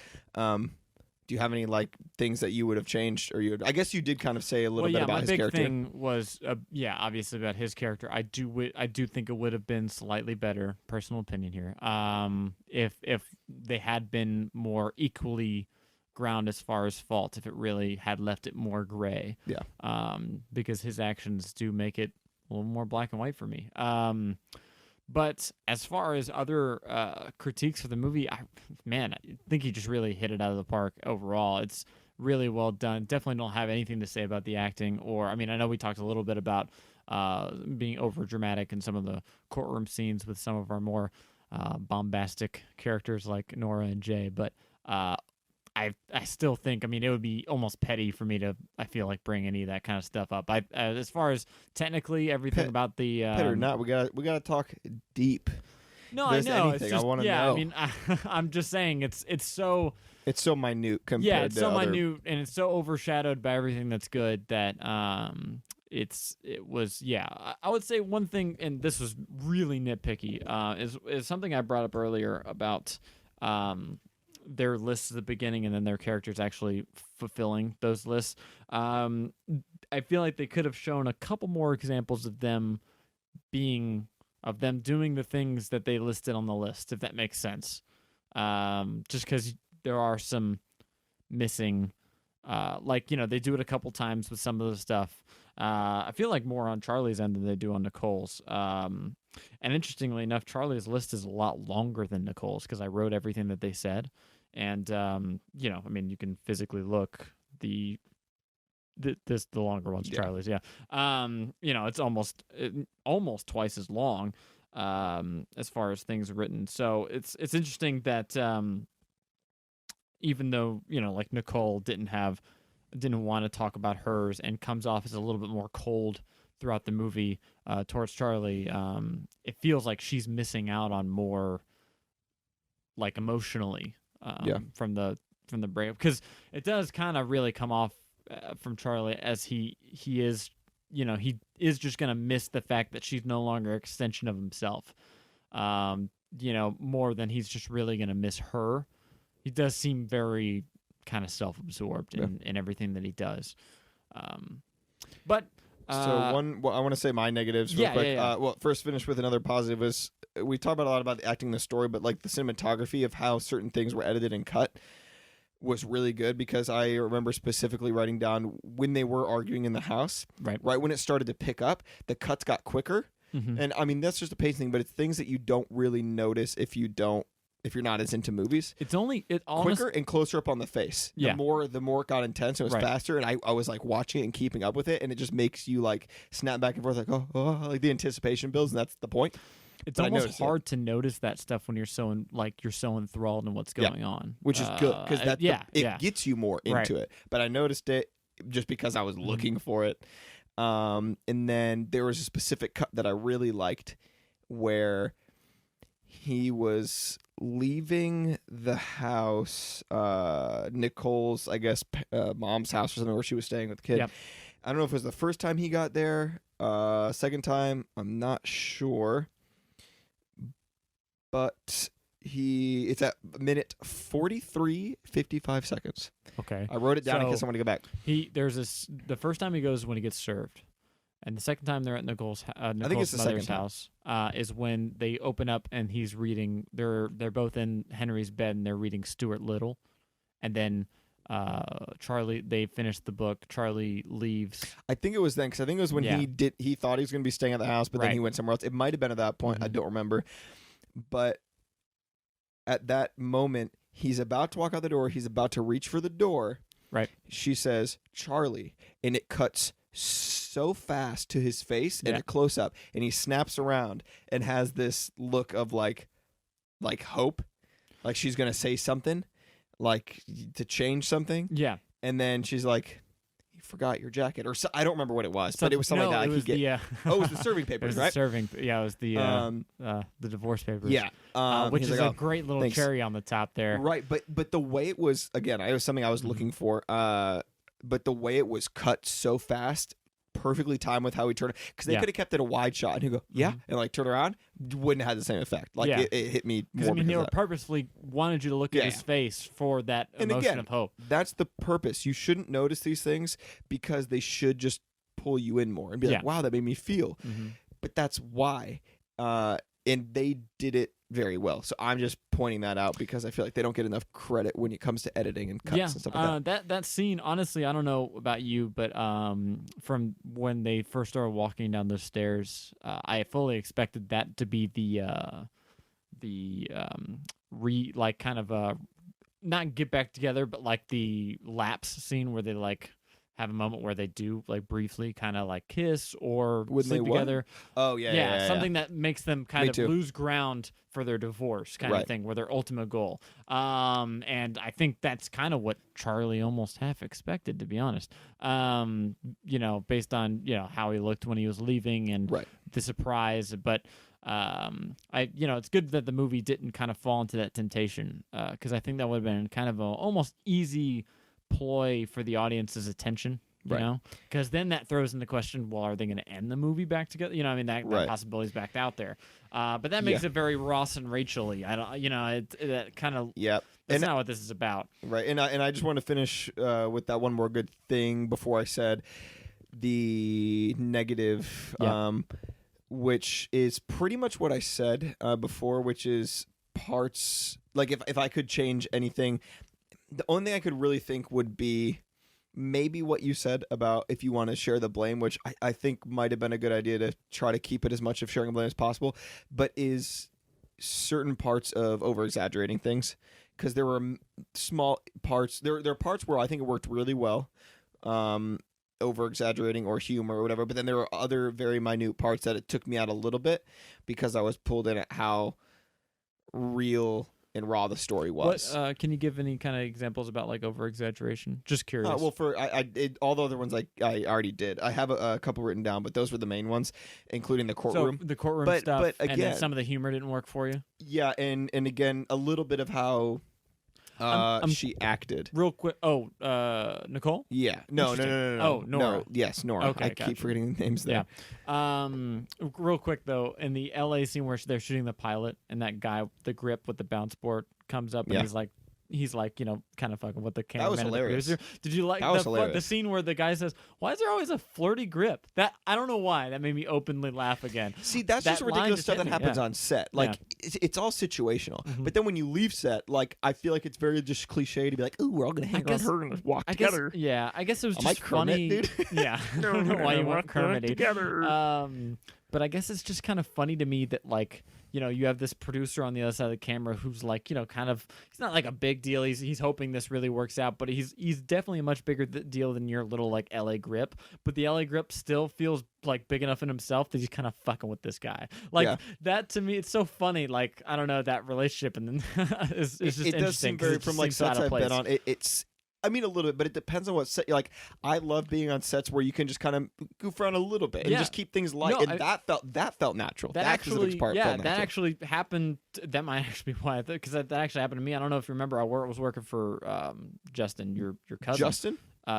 Speaker 2: Do you have any like things that you would have changed, or I guess you did kind of say a little bit about
Speaker 1: my
Speaker 2: his
Speaker 1: big
Speaker 2: character.
Speaker 1: thing was, obviously about his character. I do think it would have been slightly better. Personal opinion here. If they had been more equally ground as far as fault, if it really had left it more gray.
Speaker 2: Yeah.
Speaker 1: Because his actions do make it a little more black and white for me. But as far as other critiques for the movie, I think he just really hit it out of the park overall. It's really well done. Definitely don't have anything to say about the acting, I know we talked a little bit about being over dramatic in some of the courtroom scenes with some of our more bombastic characters like Nora and Jay, but I still think, it would be almost petty for me to, I feel like, bring any of that kind of stuff up. As far as technically everything about the
Speaker 2: Better not. We gotta talk deep.
Speaker 1: No,
Speaker 2: There's
Speaker 1: I know.
Speaker 2: anything,
Speaker 1: It's
Speaker 2: I
Speaker 1: just,
Speaker 2: wanna
Speaker 1: yeah,
Speaker 2: know.
Speaker 1: I'm just saying it's so
Speaker 2: It's so minute compared
Speaker 1: yeah, it's
Speaker 2: to
Speaker 1: so
Speaker 2: other.
Speaker 1: minute and it's so overshadowed by everything that's good that it was I would say one thing, and this was really nitpicky, is something I brought up earlier about their lists at the beginning and then their characters actually fulfilling those lists. I feel like they could have shown a couple more examples of them doing the things that they listed on the list, if that makes sense. Just because there are some missing, they do it a couple times with some of the stuff. I feel like more on Charlie's end than they do on Nicole's. And interestingly enough, Charlie's list is a lot longer than Nicole's because I wrote everything that they said. And, you can physically look the longer one's Charlie's. Yeah. It's almost twice as long, as far as things written. So it's interesting that, even though, like Nicole didn't want to talk about hers and comes off as a little bit more cold throughout the movie, towards Charlie, it feels like she's missing out on more, like, emotionally, from the breakup, because it does kind of really come off from Charlie as he is, he is just gonna miss the fact that she's no longer an extension of himself, more than he's just really gonna miss her. He does seem very kind of self-absorbed in everything that he does. But
Speaker 2: I want to say my negatives real quick.
Speaker 1: Yeah.
Speaker 2: First finish with another positive was we talked about a lot about the acting, the story, but like the cinematography of how certain things were edited and cut was really good, because I remember specifically writing down when they were arguing in the house, right when it started to pick up, the cuts got quicker. Mm-hmm. And I mean, that's just a pace thing, but it's things that you don't really notice if you're not as into movies.
Speaker 1: It's
Speaker 2: quicker and closer up on the face.
Speaker 1: Yeah.
Speaker 2: The more it got intense, it was faster, and I was like watching it and keeping up with it, and it just makes you like snap back and forth, like like the anticipation builds, and that's the point.
Speaker 1: It's almost hard to notice that stuff when you're so enthralled in what's going on,
Speaker 2: which is good, because it gets you more into it. But I noticed it just because I was looking for it. And then there was a specific cut that I really liked where he was leaving the house, Nicole's, I guess, mom's house or something, where she was staying with the kid.
Speaker 1: Yep.
Speaker 2: I don't know if it was the first time he got there, second time, I'm not sure. But it's at minute 43:55 seconds.
Speaker 1: Okay.
Speaker 2: I wrote it down in case I want to go back.
Speaker 1: The first time he goes when he gets served, and the second time they're at Nicole's
Speaker 2: I think it's the
Speaker 1: mother's
Speaker 2: second
Speaker 1: house, is when they open up and he's reading. They're both in Henry's bed and they're reading Stuart Little, and then Charlie. They finish the book. Charlie leaves.
Speaker 2: I think it was then, because I think it was when he thought he was going to be staying at the house, but then he went somewhere else. It might have been at that point. Mm-hmm. I don't remember, but at that moment, he's about to walk out the door. He's about to reach for the door.
Speaker 1: Right.
Speaker 2: She says, "Charlie," and it cuts so fast to his face and a close up, and he snaps around and has this look of like hope, like she's gonna say something, like to change something.
Speaker 1: Yeah.
Speaker 2: And then she's like, "You forgot your jacket," or so, I don't remember what it was, but it was something like that.
Speaker 1: It was
Speaker 2: it was the serving papers, right?
Speaker 1: It was the divorce papers.
Speaker 2: Yeah.
Speaker 1: Which is a great little cherry on the top there.
Speaker 2: Right, but the way it was, again, it was something I was looking for. But the way it was cut so fast, perfectly timed with how he turned, because they could have kept it a wide shot and he'd go, and like turn around, wouldn't have had the same effect. Like it hit me more.
Speaker 1: I mean, they were purposefully wanted you to look at his face for that emotion of hope.
Speaker 2: That's the purpose. You shouldn't notice these things because they should just pull you in more and be like, wow, that made me feel. Mm-hmm. But that's why. And they did it very well. So I'm just pointing that out because I feel like they don't get enough credit when it comes to editing and cuts and stuff like that.
Speaker 1: That scene, honestly, I don't know about you, but from when they first started walking down those stairs, I fully expected that to be not get back together, but like the lapse scene where they like have a moment where they do like briefly kind of like kiss or sleep together.
Speaker 2: Oh yeah,
Speaker 1: something that makes them kind of lose ground for their divorce kind of thing, where their ultimate goal. And I think that's kind of what Charlie almost half expected, to be honest. Based on how he looked when he was leaving and the surprise, but it's good that the movie didn't kind of fall into that temptation, because I think that would have been kind of a almost easy ploy for the audience's attention, you know, because then that throws into question, well, are they going to end the movie back together? That possibility is back out there. But that makes it very Ross and Rachel-y. I don't, that kind of, that's not what this is about.
Speaker 2: Right. And I just want to finish with that one more good thing before I said the negative,
Speaker 1: Yeah.
Speaker 2: which is pretty much what I said before, which is parts like if I could change anything, the only thing I could really think would be maybe what you said about if you want to share the blame, which I think might have been a good idea to try to keep it as much of sharing blame as possible, but is certain parts of over exaggerating things, because there were small parts. There are parts where I think it worked really well, over exaggerating or humor or whatever. But then there were other very minute parts that it took me out a little bit because I was pulled in at how real and raw the story was.
Speaker 1: What can you give any kind of examples about like over exaggeration? Just curious.
Speaker 2: Well, for all the other ones I already did. I have a couple written down, but those were the main ones, including the courtroom.
Speaker 1: So the courtroom
Speaker 2: But-
Speaker 1: stuff,
Speaker 2: but
Speaker 1: and then
Speaker 2: again-
Speaker 1: some of the humor didn't work for you.
Speaker 2: Yeah, and again, a little bit of how
Speaker 1: I'm-
Speaker 2: she acted.
Speaker 1: Real quick. Oh, Nicole.
Speaker 2: Yeah. No.
Speaker 1: Interesting.
Speaker 2: No.
Speaker 1: Oh, Nora.
Speaker 2: No. Yes, Nora.
Speaker 1: Okay,
Speaker 2: I
Speaker 1: gotcha.
Speaker 2: keep forgetting the names there.
Speaker 1: Real quick though, in the LA scene where they're shooting the pilot, and that guy, the grip with the bounce board, comes up and
Speaker 2: Yeah.
Speaker 1: he's like, kind of fucking with the
Speaker 2: was
Speaker 1: cameraman and the
Speaker 2: hilarious.
Speaker 1: producer. Did you like
Speaker 2: That was
Speaker 1: the
Speaker 2: hilarious.
Speaker 1: scene where the guy says, "Why is there always a flirty grip?" That I don't know why. That made me openly laugh again.
Speaker 2: See, that's
Speaker 1: That
Speaker 2: just
Speaker 1: line
Speaker 2: ridiculous
Speaker 1: just
Speaker 2: stuff
Speaker 1: hit
Speaker 2: that
Speaker 1: me,
Speaker 2: happens
Speaker 1: yeah.
Speaker 2: on set. Like, it's all situational.
Speaker 1: Mhm.
Speaker 2: But then when you leave set, like, I feel like it's very just cliche to be like, "Ooh, we're all gonna hang
Speaker 1: guess-
Speaker 2: around her and walk
Speaker 1: I guess,
Speaker 2: together."
Speaker 1: yeah, I guess it was
Speaker 2: Am I
Speaker 1: just
Speaker 2: Kermit,
Speaker 1: funny.
Speaker 2: dude?
Speaker 1: Yeah, I don't know why you want Kermit
Speaker 2: together.
Speaker 1: But I guess it's just kind of funny to me that like, you have this producer on the other side of the camera who's like, kind of, he's not like a big deal. He's hoping this really works out, but he's definitely a much bigger deal than your little like LA grip. But the LA grip still feels like big enough in himself that he's kind of fucking with this guy. Like
Speaker 2: Yeah.
Speaker 1: that to me, it's so funny. Like I don't know, that relationship, and then it's just
Speaker 2: it does
Speaker 1: interesting
Speaker 2: seem
Speaker 1: 'cause
Speaker 2: very
Speaker 1: it just
Speaker 2: from like
Speaker 1: seems so out
Speaker 2: sets
Speaker 1: of
Speaker 2: I've
Speaker 1: place.
Speaker 2: been on. It's I mean a little bit, but it depends on what set. Like I love being on sets where you can just kind of goof around a little bit and
Speaker 1: Yeah.
Speaker 2: just keep things light.
Speaker 1: No,
Speaker 2: and that felt natural.
Speaker 1: That
Speaker 2: specific
Speaker 1: actually,
Speaker 2: part
Speaker 1: yeah,
Speaker 2: felt
Speaker 1: that
Speaker 2: natural.
Speaker 1: actually happened. That might actually be why, because that actually happened to me. I don't know if you remember. I was working for Justin, your cousin,
Speaker 2: Justin,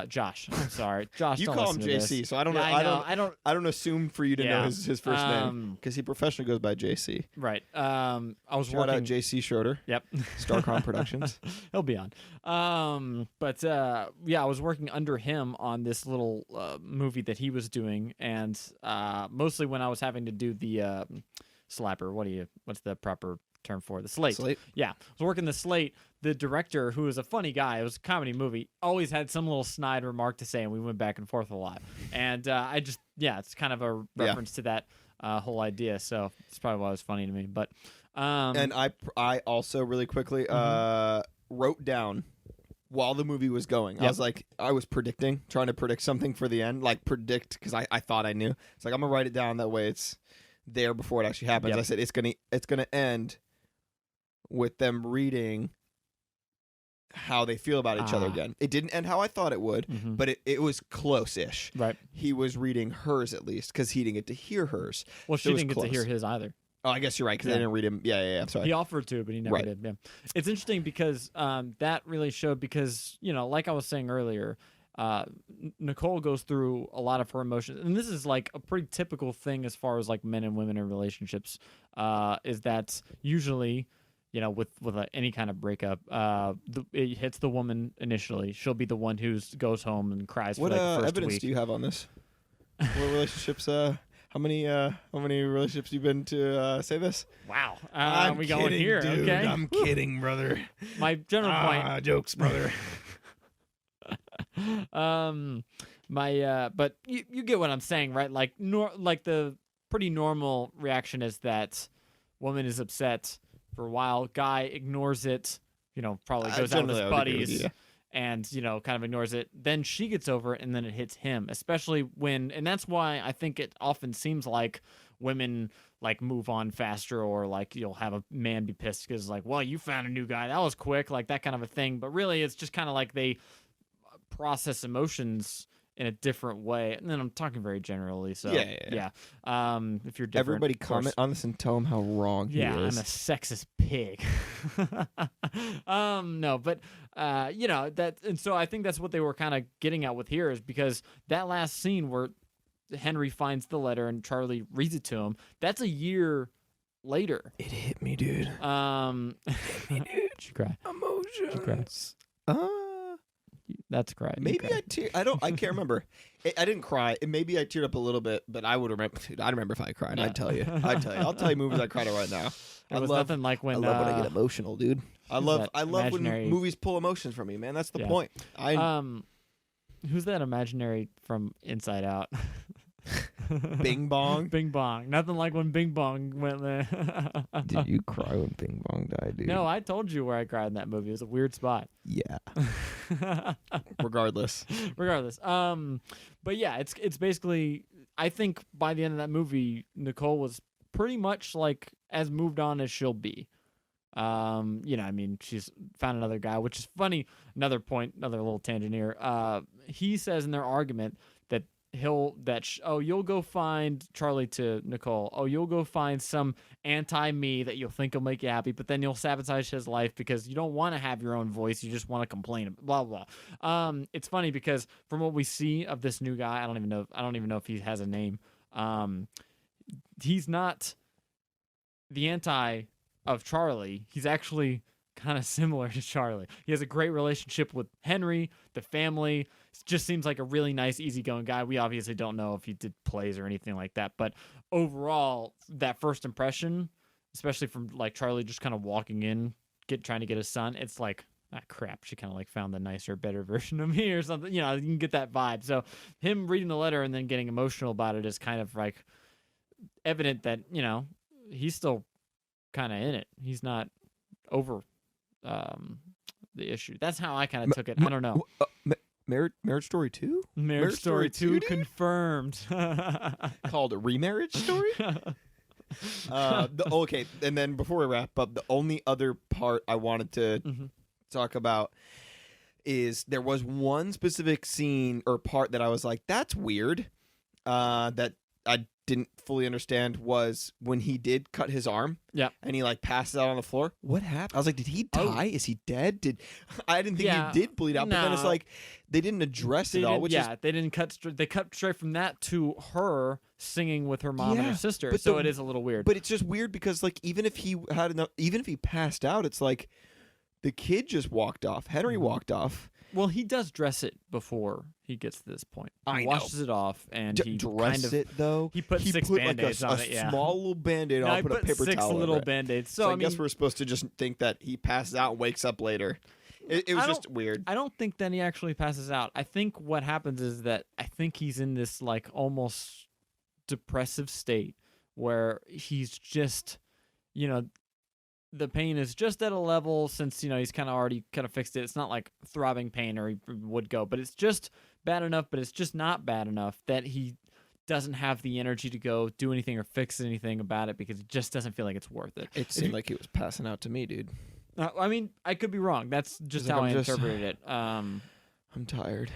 Speaker 1: Josh. I'm sorry, Josh.
Speaker 2: you
Speaker 1: don't
Speaker 2: call him
Speaker 1: listen to this.
Speaker 2: JC, so I don't know.
Speaker 1: Yeah,
Speaker 2: I don't assume for you to
Speaker 1: Yeah.
Speaker 2: know his first name because he professionally goes by JC.
Speaker 1: Right. I was
Speaker 2: Shout
Speaker 1: working.
Speaker 2: out JC Schroeder,
Speaker 1: Yep.
Speaker 2: Starcom Productions.
Speaker 1: He'll be on. Yeah, I was working under him on this little movie that he was doing, and mostly when I was having to do the slapper. What's the proper term for it? The slate.
Speaker 2: Slate.
Speaker 1: Yeah, I was working the slate. The director, who was a funny guy, it was a comedy movie, always had some little snide remark to say, and we went back and forth a lot. And it's kind of a reference to that whole idea. So it's probably why it was funny to me. But
Speaker 2: And I also really quickly wrote down while the movie was going. I
Speaker 1: Yep.
Speaker 2: was like, I was trying to predict something for the end, like predict because I thought I knew. It's like I'm gonna write it down that way it's there before it actually happens.
Speaker 1: Yep.
Speaker 2: I said it's gonna end with them reading how they feel about each other
Speaker 1: Ah.
Speaker 2: again. It didn't end how I thought it would,
Speaker 1: Mhm.
Speaker 2: but it was close-ish.
Speaker 1: Right.
Speaker 2: He was reading hers at least because he didn't get to hear hers.
Speaker 1: Well, she
Speaker 2: was
Speaker 1: didn't get to
Speaker 2: close.
Speaker 1: hear his either.
Speaker 2: Oh, I guess you're right because
Speaker 1: Yeah.
Speaker 2: I didn't read him. Yeah. I'm sorry.
Speaker 1: He offered to, but he never
Speaker 2: Right.
Speaker 1: did. Yeah, it's interesting because that really showed because like I was saying earlier, Nicole goes through a lot of her emotions, and this is like a pretty typical thing as far as like men and women in relationships. Is that usually, with any kind of breakup, it hits the woman initially. She'll be the one who goes home and cries
Speaker 2: What
Speaker 1: for like the first
Speaker 2: evidence
Speaker 1: week.
Speaker 2: do you have on this? What relationships? How many relationships you've been to? Say this.
Speaker 1: Wow,
Speaker 2: I'm
Speaker 1: we going
Speaker 2: kidding,
Speaker 1: here?
Speaker 2: dude.
Speaker 1: Okay,
Speaker 2: I'm kidding, brother.
Speaker 1: my general point.
Speaker 2: Jokes, brother.
Speaker 1: But you get what I'm saying, right? Like like the pretty normal reaction is that woman is upset for a while, guy ignores it, probably goes out with his
Speaker 2: generally I would agree with
Speaker 1: buddies
Speaker 2: you,
Speaker 1: and kind of ignores it. Then she gets over it, and then it hits him, especially and that's why I think it often seems like women like move on faster, or like you'll have a man be pissed because like, well, you found a new guy, that was quick, like that kind of a thing. But really it's just kind of like they process emotions in a different way, and then I'm talking very generally. So
Speaker 2: Yeah.
Speaker 1: if you're different,
Speaker 2: Everybody
Speaker 1: of course.
Speaker 2: comment on this and tell him how wrong he
Speaker 1: Yeah,
Speaker 2: is.
Speaker 1: I'm a sexist pig. No, but that, and so I think that's what they were kind of getting at with here, is because that last scene where Henry finds the letter and Charlie reads it to him, that's a year later.
Speaker 2: It hit me, dude.
Speaker 1: Did you cry?
Speaker 2: Emotions.
Speaker 1: That's cry. You
Speaker 2: Maybe
Speaker 1: cried.
Speaker 2: I can't remember. I didn't cry. Maybe I teared up a little bit, but I would remember. Dude, I remember if I cried.
Speaker 1: No.
Speaker 2: I'd tell you. I'll tell you movies I cried at right now.
Speaker 1: It
Speaker 2: I
Speaker 1: was
Speaker 2: love.
Speaker 1: nothing like when
Speaker 2: I love when I get emotional, dude. I
Speaker 1: who's
Speaker 2: love.
Speaker 1: that
Speaker 2: I love
Speaker 1: imaginary-
Speaker 2: when movies pull emotions from me, man. That's the
Speaker 1: Yeah.
Speaker 2: point.
Speaker 1: who's that imaginary from Inside Out?
Speaker 2: Bing Bong.
Speaker 1: Bing Bong. Nothing like when Bing Bong went there.
Speaker 2: Did you cry when Bing Bong died, dude?
Speaker 1: No, I told you where I cried in that movie. It was a weird spot.
Speaker 2: Yeah. Regardless.
Speaker 1: Regardless. But yeah, it's basically, I think by the end of that movie, Nicole was pretty much like as moved on as she'll be. I mean, she's found another guy, which is funny. Another point, another little tangent here. He says in their argument that you'll go find Charlie to Nicole. Oh, you'll go find some anti-me that you'll think will make you happy, but then you'll sabotage his life because you don't want to have your own voice. You just want to complain. Blah blah. It's funny because from what we see of this new guy, I don't even know if he has a name. He's not the anti of Charlie. He's actually kind of similar to Charlie. He has a great relationship with Henry, the family. It just seems like a really nice, easygoing guy. We obviously don't know if he did plays or anything like that, but overall, that first impression, especially from like Charlie just kind of walking in, trying to get his son, it's like, ah, crap, she kind of like found the nicer, better version of me or something. You can get that vibe. So him reading the letter and then getting emotional about it is kind of like evident that, he's still kind of in it. He's not over the issue. That's how I kind of took it. I don't know.
Speaker 2: Marriage Story 2?
Speaker 1: Marriage Story 2
Speaker 2: dude?
Speaker 1: confirmed.
Speaker 2: Called a remarriage story? Okay, and then before we wrap up, the only other part I wanted to talk about is there was one specific scene or part that I was like, that's weird, that I didn't fully understand, was when he did cut his arm.
Speaker 1: Yeah.
Speaker 2: And he like passes out on the floor. What happened? I was like, did he die? Is he dead? I didn't think he did bleed out, but then it's
Speaker 1: No.
Speaker 2: like they didn't address it all, which is
Speaker 1: they didn't cut they cut straight from that to her singing with her mom and
Speaker 2: Yeah,
Speaker 1: her sister.
Speaker 2: but
Speaker 1: So
Speaker 2: the-
Speaker 1: it is a little weird.
Speaker 2: But it's just weird because like even if he passed out, it's like the kid just walked off. Henry walked off.
Speaker 1: well, he does dress it before he gets to this point. He
Speaker 2: I know.
Speaker 1: washes it off and he
Speaker 2: Dress
Speaker 1: kind of
Speaker 2: it though.
Speaker 1: he put 6
Speaker 2: like
Speaker 1: Band-Aids on
Speaker 2: a
Speaker 1: it, yeah.
Speaker 2: small little Band-Aid
Speaker 1: No,
Speaker 2: on,
Speaker 1: I
Speaker 2: put a paper
Speaker 1: 6
Speaker 2: towel
Speaker 1: little
Speaker 2: over it.
Speaker 1: Band-Aids.
Speaker 2: So I guess we're supposed to just think that he passes out and wakes up later. It was
Speaker 1: I
Speaker 2: just weird.
Speaker 1: I don't think that he actually passes out. I think what happens is that I think he's in this like almost depressive state where he's just, the pain is just at a level since, he's kind of already kind of fixed it. It's not like throbbing pain or he would go, but it's just bad enough, but it's just not bad enough that he doesn't have the energy to go do anything or fix anything about it because it just doesn't feel like it's worth it.
Speaker 2: It seemed like he was passing out to me, dude.
Speaker 1: I mean, I could be wrong. That's just how I interpreted it.
Speaker 2: I'm tired.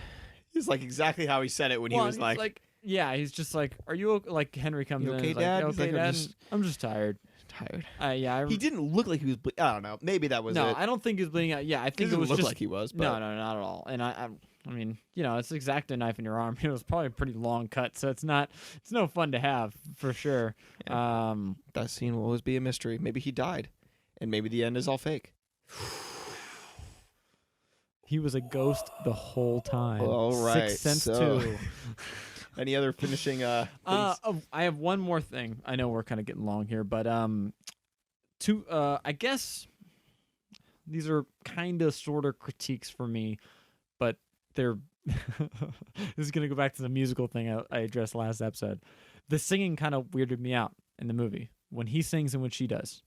Speaker 2: He's like exactly how he said it when he was
Speaker 1: he's
Speaker 2: like
Speaker 1: yeah, he's just like, "Are you okay?" Like Henry comes
Speaker 2: You
Speaker 1: in,
Speaker 2: okay,
Speaker 1: he's
Speaker 2: Dad?
Speaker 1: like,
Speaker 2: He's
Speaker 1: "Okay,
Speaker 2: like,
Speaker 1: Dad, I'm just tired."
Speaker 2: tired.
Speaker 1: Yeah,
Speaker 2: He didn't look like he was. I don't know. Maybe that was
Speaker 1: no,
Speaker 2: it.
Speaker 1: I don't think he was bleeding out. Yeah, I
Speaker 2: He
Speaker 1: think it
Speaker 2: didn't
Speaker 1: was
Speaker 2: look
Speaker 1: just
Speaker 2: like he was. But
Speaker 1: no, not at all. And I mean, it's an X-Acto knife in your arm. It was probably a pretty long cut, so it's no fun to have for sure.
Speaker 2: that scene will always be a mystery. Maybe he died, and maybe the end is all fake.
Speaker 1: He was a ghost the whole time.
Speaker 2: All right,
Speaker 1: Sixth Sense
Speaker 2: so-
Speaker 1: 2.
Speaker 2: Any other finishing? Things?
Speaker 1: I have one more thing. I know we're kind of getting long here, but I guess these are kind of sort of critiques for me, but they're this is gonna go back to the musical thing I addressed last episode. The singing kind of weirded me out in the movie when he sings and when she does.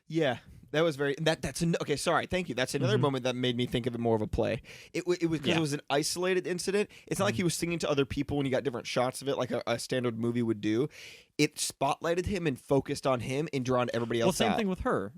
Speaker 2: Yeah, that was very. Okay. Sorry. Thank you. That's another
Speaker 1: Mhm.
Speaker 2: moment that made me think of it more of a play. It was because
Speaker 1: Yeah.
Speaker 2: it was an isolated incident. It's not like he was singing to other people when you got different shots of it, like a standard movie would do. It spotlighted him and focused on him and drawn everybody
Speaker 1: Well,
Speaker 2: else
Speaker 1: same
Speaker 2: out.
Speaker 1: thing with her.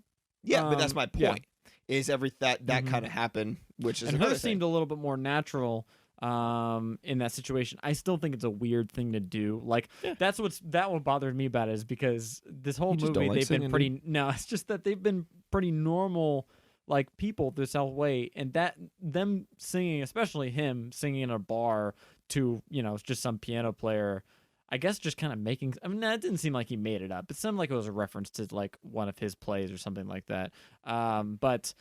Speaker 2: Yeah, but that's my
Speaker 1: yeah.
Speaker 2: point. Is that
Speaker 1: Mhm.
Speaker 2: kind of happened, which is
Speaker 1: And
Speaker 2: another
Speaker 1: hers seemed a little bit more natural in that situation. I still think it's a weird thing to do. Like that what bothered me about it is because this whole
Speaker 2: You just
Speaker 1: movie
Speaker 2: don't like
Speaker 1: they've been
Speaker 2: singing,
Speaker 1: pretty no, it's just that they've been pretty normal like people this whole way, and that them singing, especially him singing in a bar to just some piano player, I guess just kind of making. I mean, that didn't seem like he made it up. It sounded like it was a reference to like one of his plays or something like that. But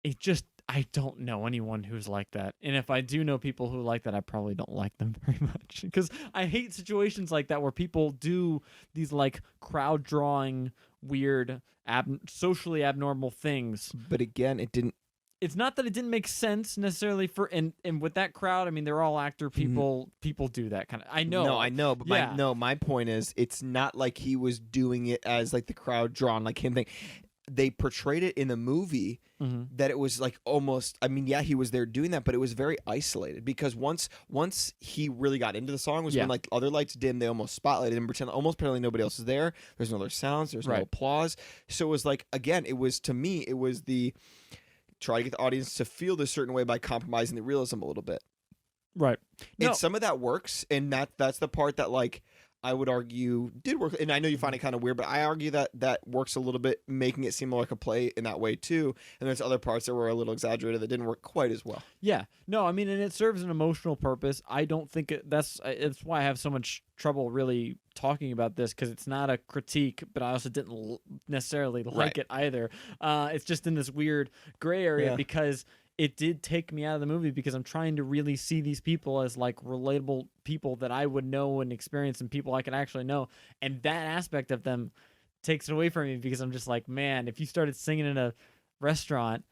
Speaker 1: it just I don't know anyone who's like that. And if I do know people who like that, I probably don't like them very much. Because I hate situations like that where people do these like crowd drawing, weird, socially abnormal things.
Speaker 2: But again, it didn't.
Speaker 1: It's not that it didn't make sense necessarily for and with that crowd. I mean, they're all actor people. People do that kind of. I know.
Speaker 2: No, I know, but
Speaker 1: Yeah.
Speaker 2: my point is, it's not like he was doing it as like the crowd drawn, like him thing. They portrayed it in the movie that it was like almost. I mean, yeah, he was there doing that, but it was very isolated because once he really got into the song was when like other lights dim, they almost spotlighted him, pretending nobody else is there. There's no other sounds. There's no applause. So it was like again, it was to me, it was the try to get the audience to feel this certain way by compromising the realism a little bit.
Speaker 1: Right.
Speaker 2: And some of that works, and that's the part that like I would argue did work. And I know you find it kind of weird, but I argue that works a little bit, making it seem more like a play in that way too. And there's other parts that were a little exaggerated that didn't work quite as well.
Speaker 1: Yeah. No, I mean, and it serves an emotional purpose. I don't think it's why I have so much trouble really talking about this, because it's not a critique, but I also didn't necessarily like it either. It's just in this weird gray area because it did take me out of the movie, because I'm trying to really see these people as like relatable people that I would know and experience, and people I can actually know. And that aspect of them takes it away from me, because I'm just like, man, if you started singing in a restaurant,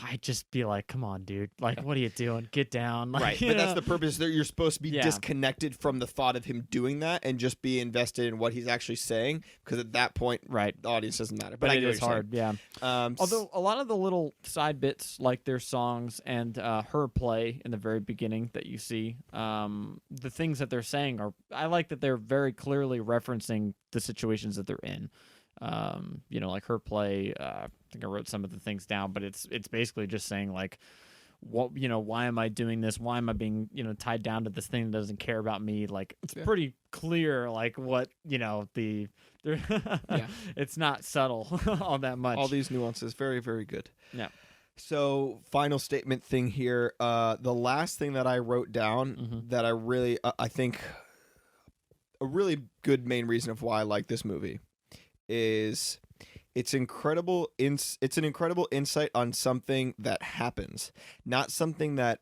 Speaker 1: I'd just be like, come on, dude. Like, what are you doing? Get down. Like,
Speaker 2: right. But that's the purpose. You're supposed to be disconnected from the thought of him doing that and just be invested in what he's actually saying, because at that point, the audience doesn't matter. But
Speaker 1: it is hard, Although a lot of the little side bits, like their songs and her play in the very beginning that you see, the things that they're saying I like that they're very clearly referencing the situations that they're in. Like her play, I think I wrote some of the things down, but it's basically just saying like, what, why am I doing this? Why am I being, tied down to this thing that doesn't care about me? Like, it's pretty clear, like what, it's not subtle all that much.
Speaker 2: All these nuances, very, very good.
Speaker 1: Yeah.
Speaker 2: So, final statement thing here. The last thing that I wrote down that I really, I think a really good main reason of why I like this movie is it's an incredible insight on something that happens, not something that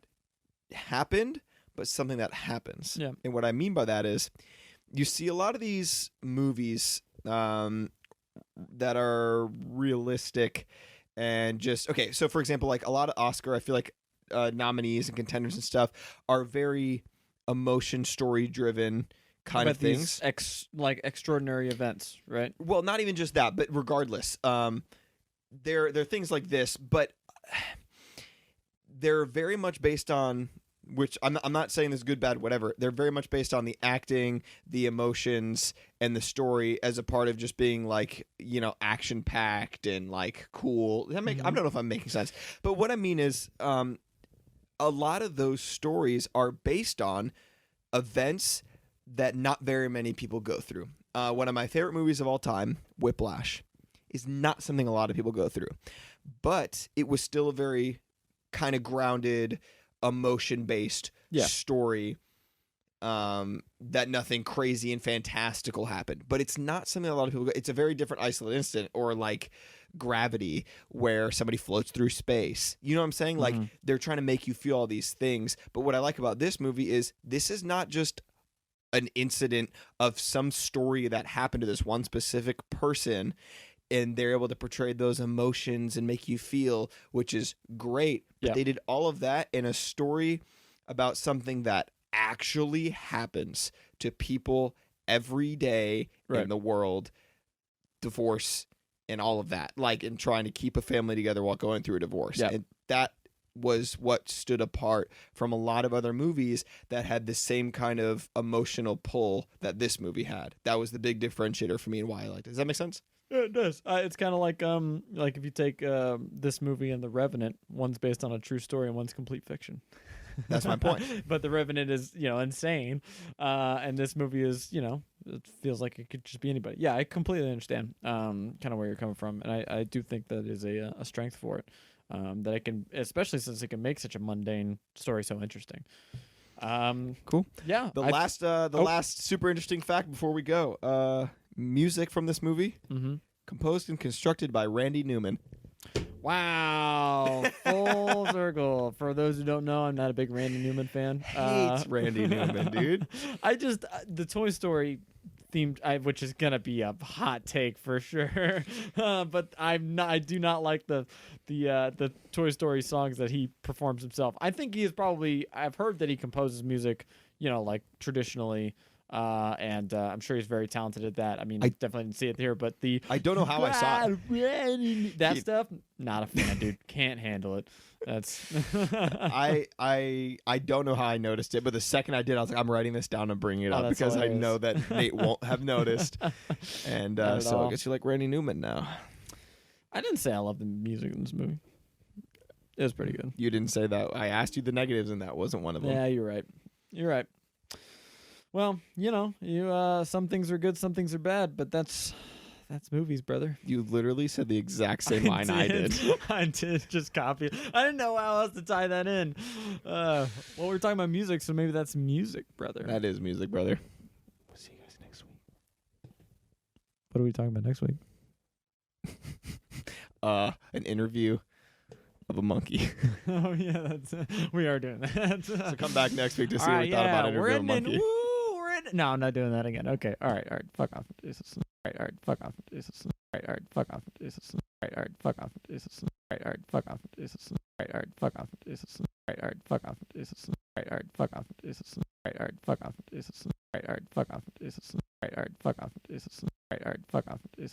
Speaker 2: happened, but something that happens.
Speaker 1: Yeah.
Speaker 2: And what I mean by that is, you see a lot of these movies that are realistic and just okay. So, for example, like a lot of Oscar, I feel like nominees and contenders and stuff are very emotion story driven kind of things,
Speaker 1: like extraordinary events, right?
Speaker 2: Well, not even just that, but regardless, they're things like this, but they're very much based on, which I'm not saying this is good, bad, whatever. They're very much based on the acting, the emotions, and the story as a part of just being like, action packed and like cool. I don't know if I'm making sense, but what I mean is, a lot of those stories are based on events that not very many people go through. One of my favorite movies of all time, Whiplash, is not something a lot of people go through. But it was still a very kind of grounded, emotion-based story that nothing crazy and fantastical happened. But it's not something a lot of people go. It's a very different isolated incident, or like Gravity, where somebody floats through space. You know what I'm saying? Like, they're trying to make you feel all these things. But what I like about this movie is this is not just an incident of some story that happened to this one specific person, and they're able to portray those emotions and make you feel, which is great. But they did all of that in a story about something that actually happens to people every day in the world. Divorce and all of that, like, and trying to keep a family together while going through a divorce. And that was what stood apart from a lot of other movies that had the same kind of emotional pull that this movie had. That was the big differentiator for me and why I liked it. Does that make sense?
Speaker 1: Yeah, it does. It's kind of like if you take this movie and The Revenant, one's based on a true story and one's complete fiction.
Speaker 2: That's my point.
Speaker 1: But The Revenant is, insane. And this movie is, it feels like it could just be anybody. Yeah, I completely understand kind of where you're coming from. And I do think that is a strength for it. That it can, especially since it can make such a mundane story so interesting.
Speaker 2: Cool.
Speaker 1: Yeah.
Speaker 2: The last super interesting fact before we go. Music from this movie, composed and constructed by Randy Newman.
Speaker 1: Wow, full circle. For those who don't know, I'm not a big Randy Newman fan.
Speaker 2: Hates Randy Newman, dude.
Speaker 1: I just the Toy Story themed, which is gonna be a hot take for sure. But I do not like the Toy Story songs that he performs himself. I think he is probably. I've heard that he composes music, like traditionally. And I'm sure he's very talented at that. I mean, I definitely didn't see it here, but
Speaker 2: I don't know how I saw it.
Speaker 1: That stuff, not a fan, dude. Can't handle it. That's
Speaker 2: I don't know how I noticed it, but the second I did, I was like, I'm writing this down and bringing it up
Speaker 1: that's
Speaker 2: because
Speaker 1: hilarious.
Speaker 2: I know that Nate won't have noticed. And
Speaker 1: Not at
Speaker 2: so
Speaker 1: all.
Speaker 2: I guess you like Randy Newman now.
Speaker 1: I didn't say I love the music in this movie. It was pretty good.
Speaker 2: You didn't say that. I asked you the negatives, and that wasn't one of them.
Speaker 1: Yeah, you're right. You're right. Well, you some things are good, some things are bad, but that's movies, brother.
Speaker 2: You literally said the exact same line I did.
Speaker 1: I did just copy it. I didn't know how else to tie that in. Well, we're talking about music, so maybe that's music, brother.
Speaker 2: That is music, brother. We'll see you guys next week.
Speaker 1: What are we talking about next week?
Speaker 2: An interview of a monkey.
Speaker 1: Oh yeah, we are doing that.
Speaker 2: So come back next week to see
Speaker 1: All
Speaker 2: what
Speaker 1: right,
Speaker 2: we thought about
Speaker 1: we're
Speaker 2: interviewing a
Speaker 1: ending.
Speaker 2: monkey.
Speaker 1: Woo, we're ending. No, I'm not doing that again. Okay. All right. Fuck off, Jesus. All right. Fuck off, Jesus. All right. Fuck off, Jesus. All right. Fuck off, Jesus. All right. Fuck off, Jesus. All right. Fuck off, Jesus. All right. Fuck off, Jesus. All right. Fuck off, Jesus. All right. Fuck off, Jesus. All right. Fuck off, Jesus. All right. Fuck off, Jesus. All right. Fuck off, Jesus.